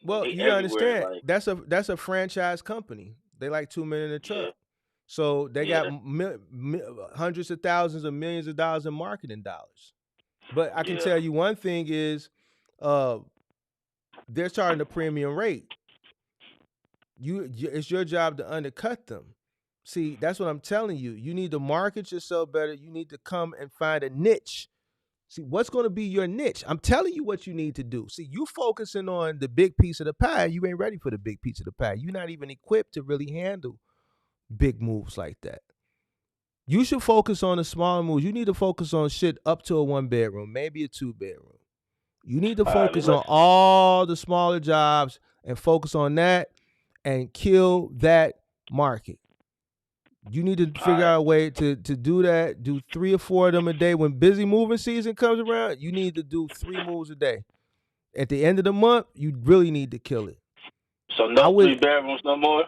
Well, they you gotta everywhere. understand Like that's a franchise company. They like 2 men in a yeah, truck. So they yeah, got hundreds of thousands of millions of dollars in marketing dollars. But I can yeah. tell you one thing is, uh, they're charging a premium rate. It's your job to undercut them. See, that's what I'm telling you. You need to market yourself better. You need to come and find a niche. See, what's going to be your niche? I'm telling you what you need to do. See, you focusing on the big piece of the pie. You ain't ready for the big piece of the pie. You're not even equipped to really handle big moves like that. You should focus on the smaller moves. You need to focus on shit up to a 1 bedroom, maybe a 2 bedroom. You need to All right, focus let's. on all the smaller jobs and focus on that and kill that market. You need to All figure right. out a way to do that. Do 3 or 4 of them a day. When busy moving season comes around, you need to do 3 moves a day. At the end of the month, you really need to kill it. So I no would, 3 bedrooms no more.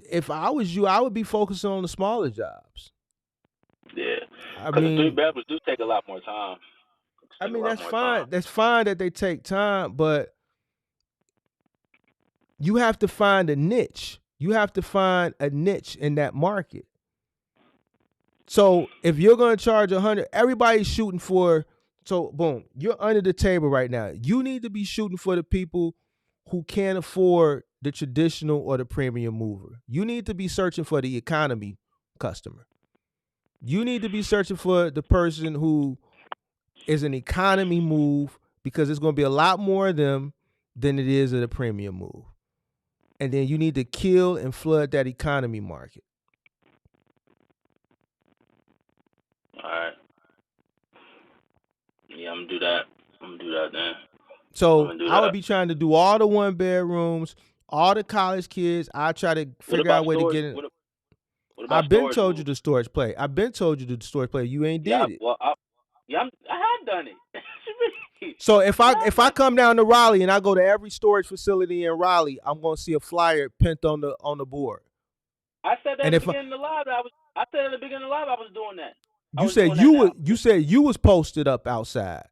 if I was you, I would be focusing on the smaller jobs. Yeah, I because the three mean, bedrooms do take a lot more time. I Take a mean lot that's more time. fine. That's fine that they take time, but you have to find a niche. You have to find a niche in that market. So if you're going to charge 100, everybody's shooting for. So boom, you're under the table right now. You need to be shooting for the people who can't afford the traditional or the premium mover. You need to be searching for the economy customer. You need to be searching for the person who is an economy move, because it's going to be a lot more of them than it is of the premium move. And then you need to kill and flood that economy market. All right. Yeah, I'm gonna do that. I'm gonna do that then. I'm So gonna do I would that. be trying to do all the 1 bedrooms, all the college kids. I try to What figure out about a way to storage? get in. What about I've been storage told you moves? the storage play. I've been told you the storage play. You ain't Yeah, did it. well, I have done it. So if I I have if I done. come down to Raleigh and I go to every storage facility in Raleigh, I'm gonna see a flyer pinned on the board. I said that And at the if beginning of the live. I said at the beginning of the live I was doing that. I you was said doing that now. you said you was posted up outside,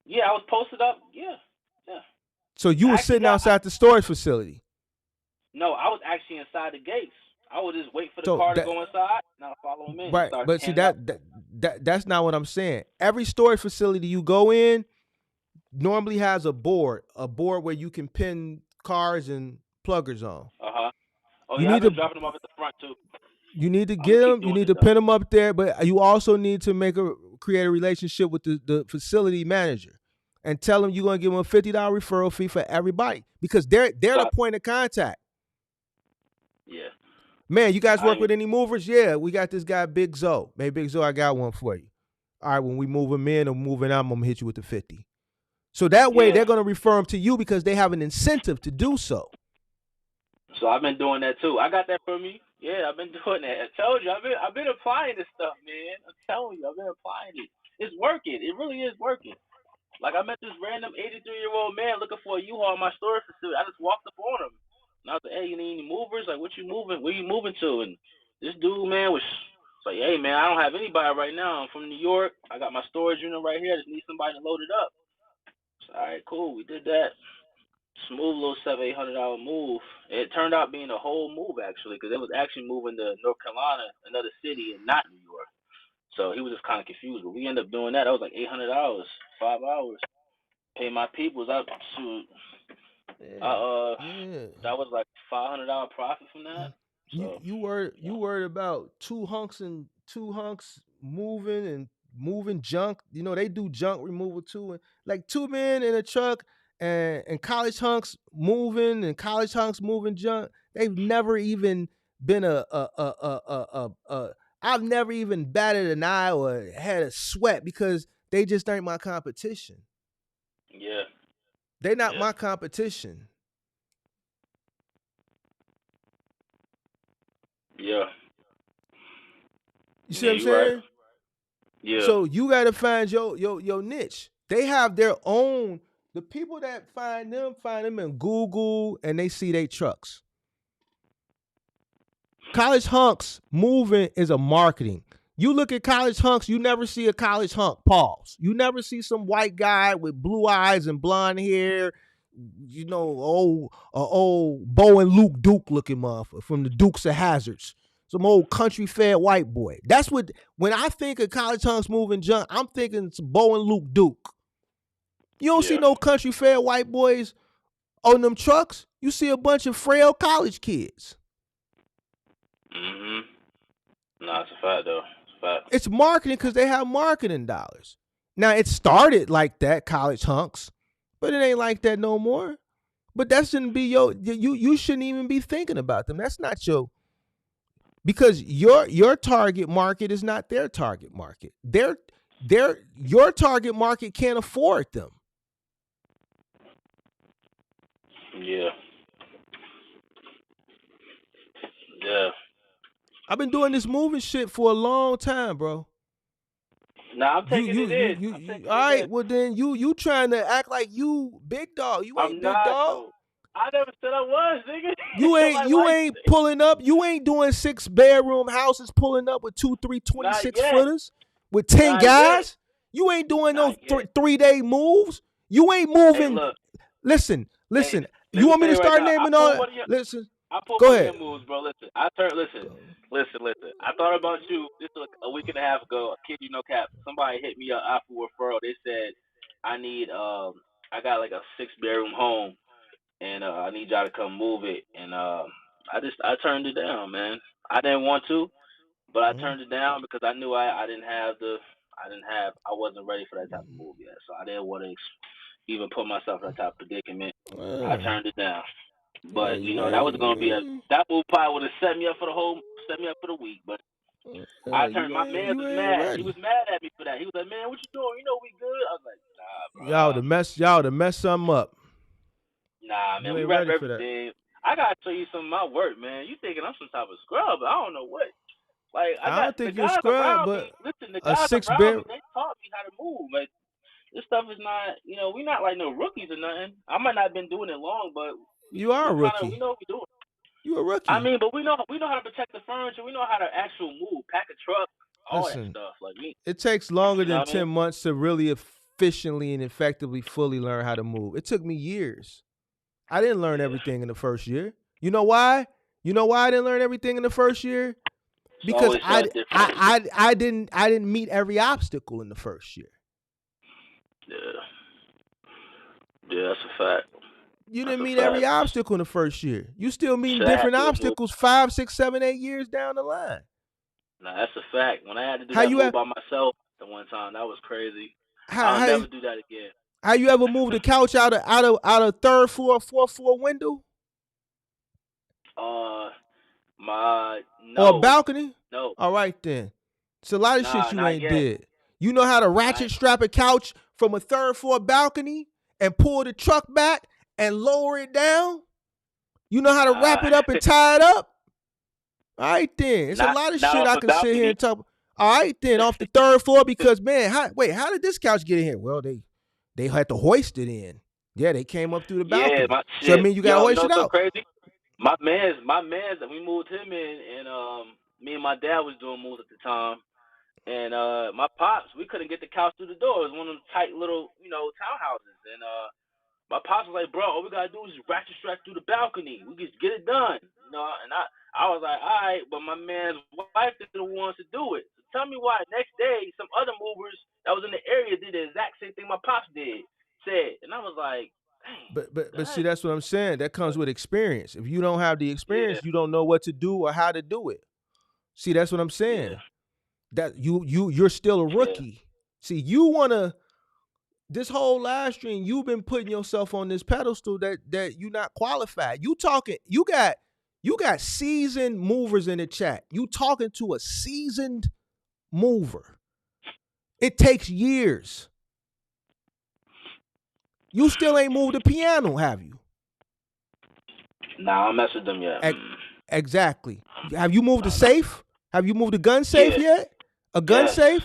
Yeah, I was posted up. Yeah, yeah. so you I was actually sitting got. outside the storage facility. No, I was actually inside the gates. I would just wait for the So car to that go inside, and I'll follow him in and right, start but see handing out. that's not what I'm saying. Every storage facility you go in normally has a board where you can pin cars and pluggers on. Oh You yeah, I've need been to dropping them off at the front too. I'm get gonna keep them. You doing need it to though. pin them up there, but you also need to create a relationship with the facility manager and tell them you're gonna give them a $50 referral fee for everybody, because they're So the point of contact. yeah, Man, you guys I work ain't. with any movers? Yeah, we got this guy Big Zoe. Hey, Big Zoe, I got one for you. All right, when we move him in or moving out, I'm gonna hit you with the 50. So that way Yeah. they're gonna refer them to you because they have an incentive to do so. So I've been doing that too. I got that from you. Yeah, I've been doing that. I told you, I've been applying this stuff, man. I'm telling you, I've been applying it. It's working. It really is working. Like I met this random 83-year-old man looking for a U-Haul in my storage facility. I just walked up on him, and I was like, "Hey, you need any movers? Like, what you moving? Where you moving to?" And this dude, man, was like, "Hey, man, I don't have anybody right now. I'm from New York. I got my storage unit right here. I just need somebody to load it up." So, all right, cool. We did that. Smooth little $700-800 move. It turned out being a whole move actually, because it was actually moving to North Carolina, another city, and not New York. So he was just kind of confused. But we ended up doing that. That was like $800, 5 hours. Pay my peoples. Shoot, Yeah, I yeah. that was like $500 profit from that. You So you worried yeah, about two hunks moving junk. You know they do junk removal too, and like 2 men in a truck and college hunks moving junk. They've never even been I've never even batted an eye or had a sweat because they just ain't my competition. Yeah. They're not Yeah. my competition. Yeah. You see Yeah, what I'm you right. saying? Yeah. So you got to find your niche. They have their own. The people that find them in Google and they see their trucks. College hunks moving is a marketing. You look at college hunks, you never see a college hunk. Pause. You never see some white guy with blue eyes and blonde hair, old Bo and Luke Duke looking motherfucker from the Dukes of Hazards. Some old country fed white boy. That's what, when I think of college hunks moving junk, I'm thinking it's Bo and Luke Duke. You don't see Yeah. no country fed white boys on them trucks. You see a bunch of frail college kids. Mhm. Nah, it's a fact though. It's a fact. It's marketing because they have marketing dollars. Now it started like that, college hunks, but it ain't like that no more. But that shouldn't be you shouldn't even be thinking about them. That's not because your target market is not their target market. Your target market can't afford them. Yeah. Yeah. I've been doing this moving shit for a long time, bro. Nah, I'm taking it in. I'm You taking all it in. right, well then you trying to act like you big dog. You I'm ain't big not dog. though. I never said I was, nigga. You ain't Like, you why you ain't say? pulling up. You ain't doing 6-bedroom houses pulling up with 2, 3, Not 26 yet. footers with 10 Not yet. guys. You ain't doing no Not yet. 3-day moves. You ain't Hey, moving. look. Listen. Hey, You let me want me tell to you right start now. naming all? Listen. I pulled Go one of ahead. your moves, bro. Listen. Listen. I thought about you just a week and a half ago. Kid you no cap. Somebody hit me up after referral. They said I need I got like a 6-bedroom home and I need y'all to come move it. And I turned it down, man. I didn't want to, but I Mm, turned it down because I knew I I wasn't ready for that type of move yet. So I didn't want to even put myself in that type of predicament. I uh, turned it down. yeah, But you that was gonna be ain't. that move probably would have set me up for the week. But I turned my man You was ain't mad. He ready. was mad at me for that. He was like, "Man, what you doing? You know we good." I was like, "Nah, bro. Y'all to mess something up. Nah, man. You We ain't wrap ready for that. everything. I gotta show you some of my work, man. You thinking I'm some type of scrub? I don't know what. Like I I got don't the think you're a guys scrub, around me. but Listen, the a guys six around me, bed. they taught me how to move. Like this stuff is not, we not like no rookies or nothing. I might not have been doing it long, but You are we a kind of we rookie. know what we're doing. You a I rookie. mean, but we know how to protect the furniture. We know how to actual move, pack a truck, all that Listen, stuff. Like me, it takes longer you know than what I mean? 10 months to really efficiently and effectively fully learn how to move. It took me years. I didn't learn Yeah, everything in the first year. You know why? You know why I didn't learn everything in the first year? it's Because always something different. I didn't meet every obstacle in the first year. Yeah, yeah, that's a fact. You That's didn't a meet every fact. obstacle in the first year. You still meeting Shit, I had different to do a move. obstacles 5, 6, 7, 8 years down the line. Nah, that's a fact. When I had to do How that you move have by myself the one time, that was crazy. how I'll how never you, do that again. how you ever moved the couch out of third floor, fourth floor window uh, my or a no, balcony? no, All right then. It's a lot of shit nah, you not ain't yet. did. You know how to Not ratchet strap a couch from a third floor balcony and pull the truck back and lower it down? You know how to wrap it up and tie it up? All right then. It's a lot of not shit off I a can sit here balcony. and talk. All right then, off the third floor because man, how did this couch get in here? Well, they had to hoist it in. Yeah, they came up through the Yeah, balcony. my So I shit. mean you gotta Yo, you hoist know it what's so out. crazy? My man's, we moved him in, and me and my dad was doing moves at the time, and my pops, we couldn't get the couch through the door. It was one of them tight little, townhouses, and my pops was like, bro, all we gotta do is just ratchet strap through the balcony. We just get it done, And I was like, all right, but my man's wife didn't want to do it. So tell me why. Next day, some other movers that was in the area did the exact same thing my pops said, and I was like, dang, what the But see heck? that's what I'm saying. That comes But with experience. If you don't have the yeah, experience, you don't know what to do or how to do it. See, that's what I'm yeah, saying. That you're still a yeah. rookie. See, you wanna this whole live stream, you've been putting yourself on this pedestal that you're not qualified. You talking, You got seasoned movers in the chat. You talking to a seasoned mover. It takes years. You still ain't moved the piano, have you? Nah, I don't mess with them yet. Exactly. Have you moved the safe? Have you moved the gun safe Yeah. yet? A gun Yes. safe?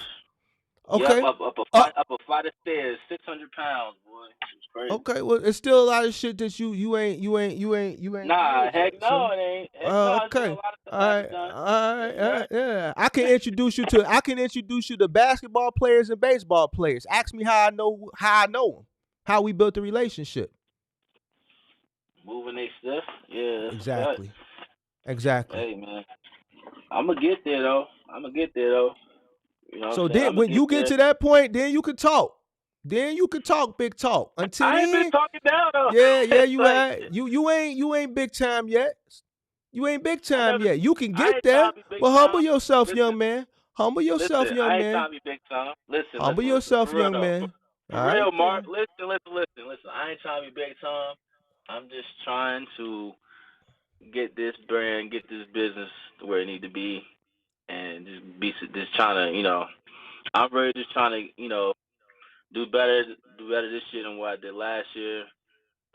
Yep. Okay. Up a flight of stairs, 600 pounds, boy. It's crazy. Okay. Well, it's still a lot of shit that you ain't Nah, did yet. heck no, So, it ain't. Heck no, there's still a okay. lot of stuff All I right. haven't done. All Yeah, right. you right. Yeah. I can introduce you to basketball players and baseball players. Ask me how I know them. How we built the relationship. Moving they stuff. Yeah, that's a fact. Exactly. Hey man, I'm gonna get there though. You know what I'm So saying? then I'm gonna when get you get there. to that point, then you can talk. Then you can talk big talk. Until I ain't been then, talking down though. yeah, It's you like had you ain't big time yet. You ain't big I time never. yet. You can I get ain't there, trying to be big but humble time. yourself, Listen, young man. Humble yourself, young I ain't man. trying to be big time. Listen, Humble listen. yourself, For real young though. man. For All right real, Mark. then. Listen. I ain't trying to be big time. I'm just trying to get this brand, get this business to where it need to be, and just trying to, I'm really just trying to, do better this year than what I did last year.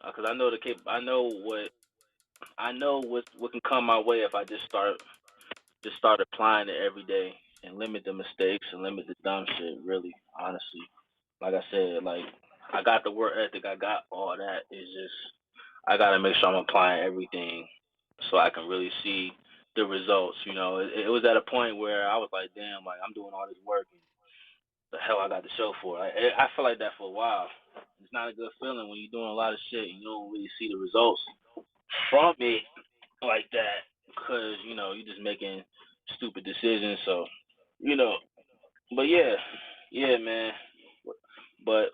Cause I know what can come my way if I just start applying it every day and limit the mistakes and limit the dumb shit. Really, honestly, like I said, like I got the work ethic, I got all that. It's just I gotta make sure I'm applying everything so I can really see the results. It was at a point where I was like, damn, like I'm doing all this work and the hell I got the show for. I feel like that for a while. It's not a good feeling when you're doing a lot of shit and you don't really see the results from it like that because you're just making stupid decisions. So, you know, but yeah, man. But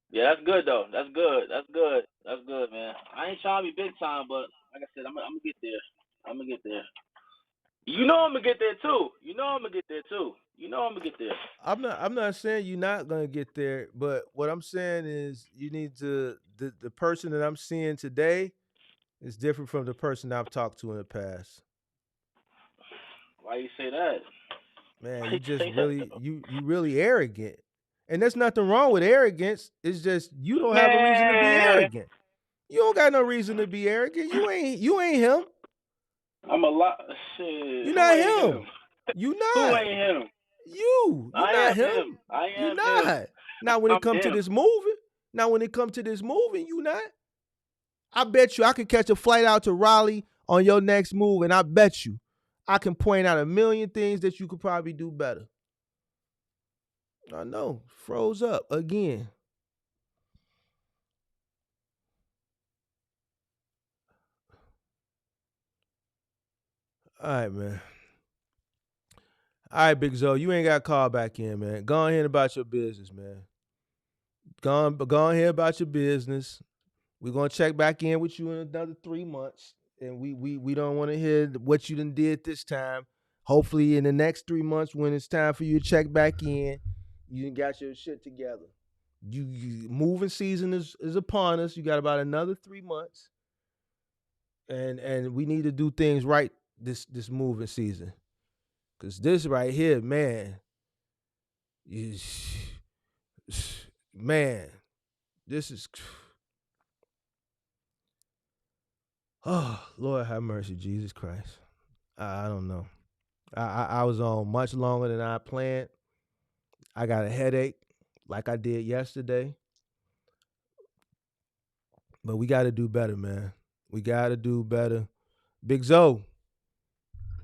yeah, that's good though. That's good, man. I ain't trying to be big time, but like I said, I'm gonna get there. I'm gonna get there. I'm gonna get there too. I'm gonna get there too. I'm gonna get there. I'm not saying you're not gonna get there, but what I'm saying is you need to the person that I'm seeing today is different from the person I've talked to in the past. Why you say that? Man, Why you you just say that really though? you really arrogant. And there's nothing wrong with arrogance. It's just you don't have a reason to be Man, arrogant. You don't got no reason to be arrogant. You ain't him. I'm a lot. Shit, You who not ain't him. him? You Who not. ain't him? You I not am him. him. I You am him. not. Now when it I'm come to him. this moving, you not. I bet you I could catch a flight out to Raleigh on your next move, and I bet you I can point out a million things that you could probably do better. I know. Froze up again. All right, man. All right, Big Zo, you ain't got to call back in, man. Go ahead about your business, man. Go ahead about your business. We're gonna check back in with you in another 3 months, and we don't want to hear what you done did this time. Hopefully, in the next 3 months, when it's time for you to check back in, you done got your shit together. You moving season is upon us. You got about another 3 months, and we need to do things right this moving season, cause this right here, man, is man, this is. Oh, Lord have mercy, Jesus Christ. I don't know. I was on much longer than I planned. I got a headache like I did yesterday. But we got to do better, man. We got to do better. Big Zo,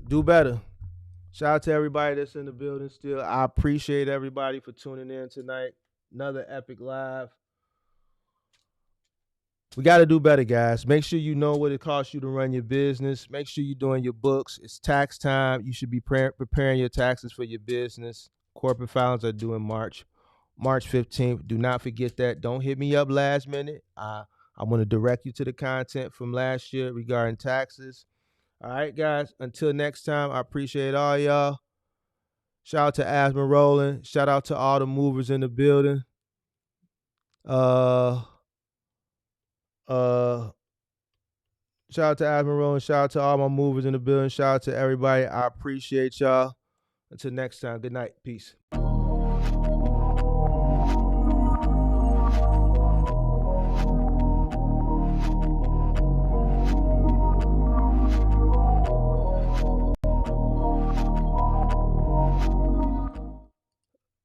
do better. Shout out to everybody that's in the building still. I appreciate everybody for tuning in tonight. Another epic live. We got to do better, guys. Make sure you know what it costs you to run your business. Make sure you're doing your books. It's tax time. You should be preparing your taxes for your business. Corporate filings are due in March 15th. Do not forget that. Don't hit me up last minute. I'm going to direct you to the content from last year regarding taxes. All right, guys. Until next time, I appreciate all y'all. Shout out to Asma Rowland. Shout out to all the movers in the building. Uh, Shout out to Admiral and shout out to all my movers in the building. Shout out to everybody. I appreciate y'all. Until next time, good night. Peace.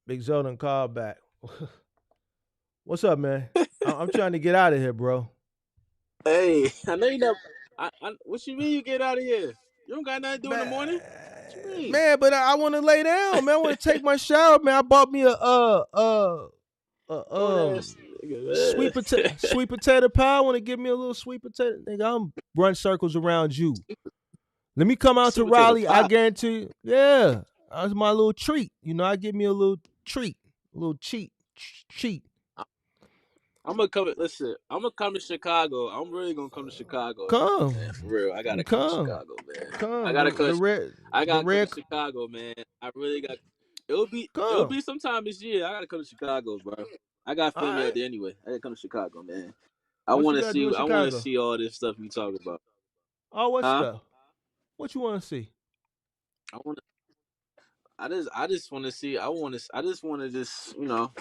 Big Zo done called back. What's up, man? I'm trying to get out of here, bro. Hey, I know you never. What you mean you get out of here? You don't got nothing to do in the morning. What you mean? Man, but I want to lay down, man. I want to take my shower, man. I bought me a Old ass nigga, sweet potato pie. I want to give me a little sweet potato. Nigga, I'm run circles around you. Let me come out to Sweet potato Raleigh. I pie. guarantee you. Yeah, that's my little treat. You know, I give me a little treat, a little cheat. I'm gonna come. Listen, I'm gonna come to Chicago. I'm really gonna come to Chicago, man. Come, For real, I gotta come to come, Chicago, man. I come. gotta come. I The gotta come to red. Chicago, man. I really got. It'll be Come. sometime this year. I gotta come to Chicago, bro. I got All family out right. there anyway. I gotta come to Chicago, man. I What you wanna gotta do see. in I wanna Chicago? see all this stuff you talk about, Oh, what huh? stuff? What you want to see? I want. I just want to see. I just want to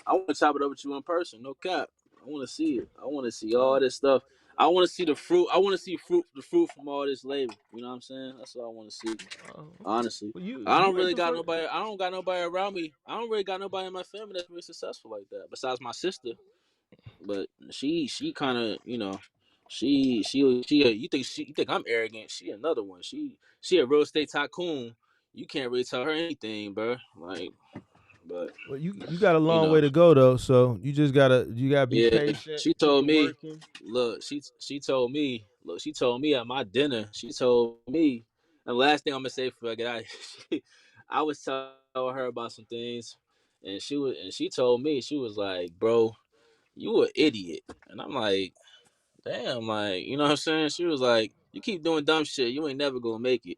I want to chop it up with you in person. No cap. I want to see it. I want to see all Oh, this stuff. I want to see the fruit. I want to see the fruit from all this labor. You know what I'm saying? That's what I want to see. okay. Honestly, Well, I don't you ain't really the got first. nobody. I don't got nobody around me. I don't really got nobody in my family that's really successful like that. Besides my sister, but she kind of you think I'm arrogant? She another one. She a real estate tycoon. You can't really tell her anything, bro. Like, but Well, you got a you long know, way to go though. So you gotta be yeah. patient. She Keep told it me, working. look, she told me at my dinner. She told me, and the last thing I'm gonna say before I get out, I was telling her about some things, and she told me she was like, bro, you an idiot, and I'm like, damn, like, you know what I'm saying? She was like, you keep doing dumb shit, you ain't never gonna make it.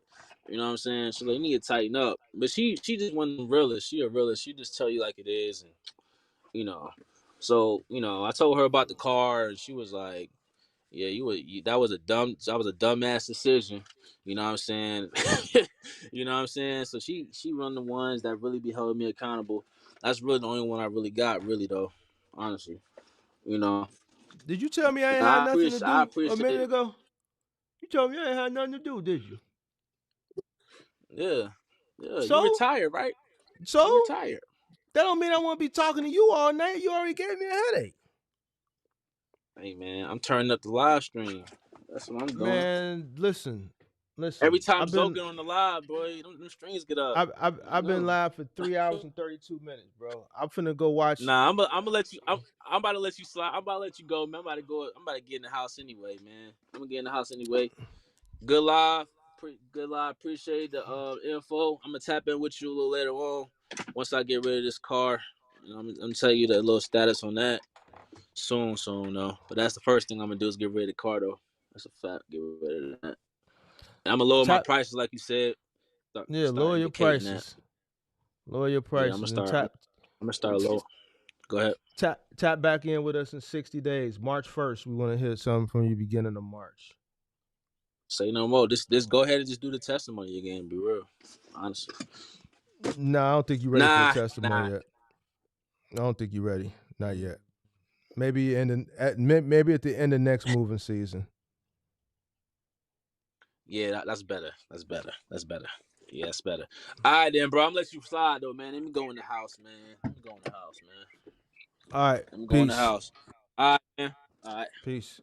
You know what I'm saying? She's like, you need to tighten up. But she just one of them realist. She a realist. She just tell you like it is, and you know. So I told her about the car, and she was like, "Yeah, that was a dumbass decision." You know what I'm saying? You know what I'm saying? So she run the ones that really be holding me accountable. That's really the only one I really got, really though. Honestly, you know. Did you tell me I ain't had I nothing to appreciate I do a minute appreciate ago? You told me I ain't had nothing to do, did you? Yeah, yeah. You So, retired, right? so You retired. that don't mean I want to be talking to you all night. You already gave me a headache, Hey man, I'm turning up the live stream. That's what I'm doing. man. Listen, Every listen. time Zoe get on the live, boy, them strings get up. I I've been know. live for 3 hours and 32 minutes, bro. I'm finna go watch. Nah, I'm gonna let you. I'm about to let you slide. I'm about to let you go, man. I'm about to go. I'm about to get in the house anyway, man. I'm gonna get in the house anyway. Good live. Good live. Appreciate the info. I'm gonna tap in with you a little later on once I get rid of this car. I'm gonna tell you the little status on that soon though. But that's the first thing I'm gonna do is get rid of the car though. That's a fact. Get rid of that. And I'm gonna lower my Tap, prices like you said. yeah, Start lower your indicating that. prices. Lower your Yeah, I'm gonna prices and start. I'm gonna start low. Go ahead. tap back in with us in 60 days. March 1st, we want to hear something from you beginning of March. Say no more. This go ahead and just do the testimony again. Be real, honestly. No, I don't think you're ready for the Nah, testimony nah. yet. I don't think you're ready. Not Mm. yet. Maybe at the end of next moving season. Yeah, that's better. That's better. That's better. Yeah, that's better. All right, then, bro. I'm gonna let you slide though, man. Let me go in the house, man. Let me go in the house, man. All right. Let me go in the Peace. house. All right, man. All right. Peace.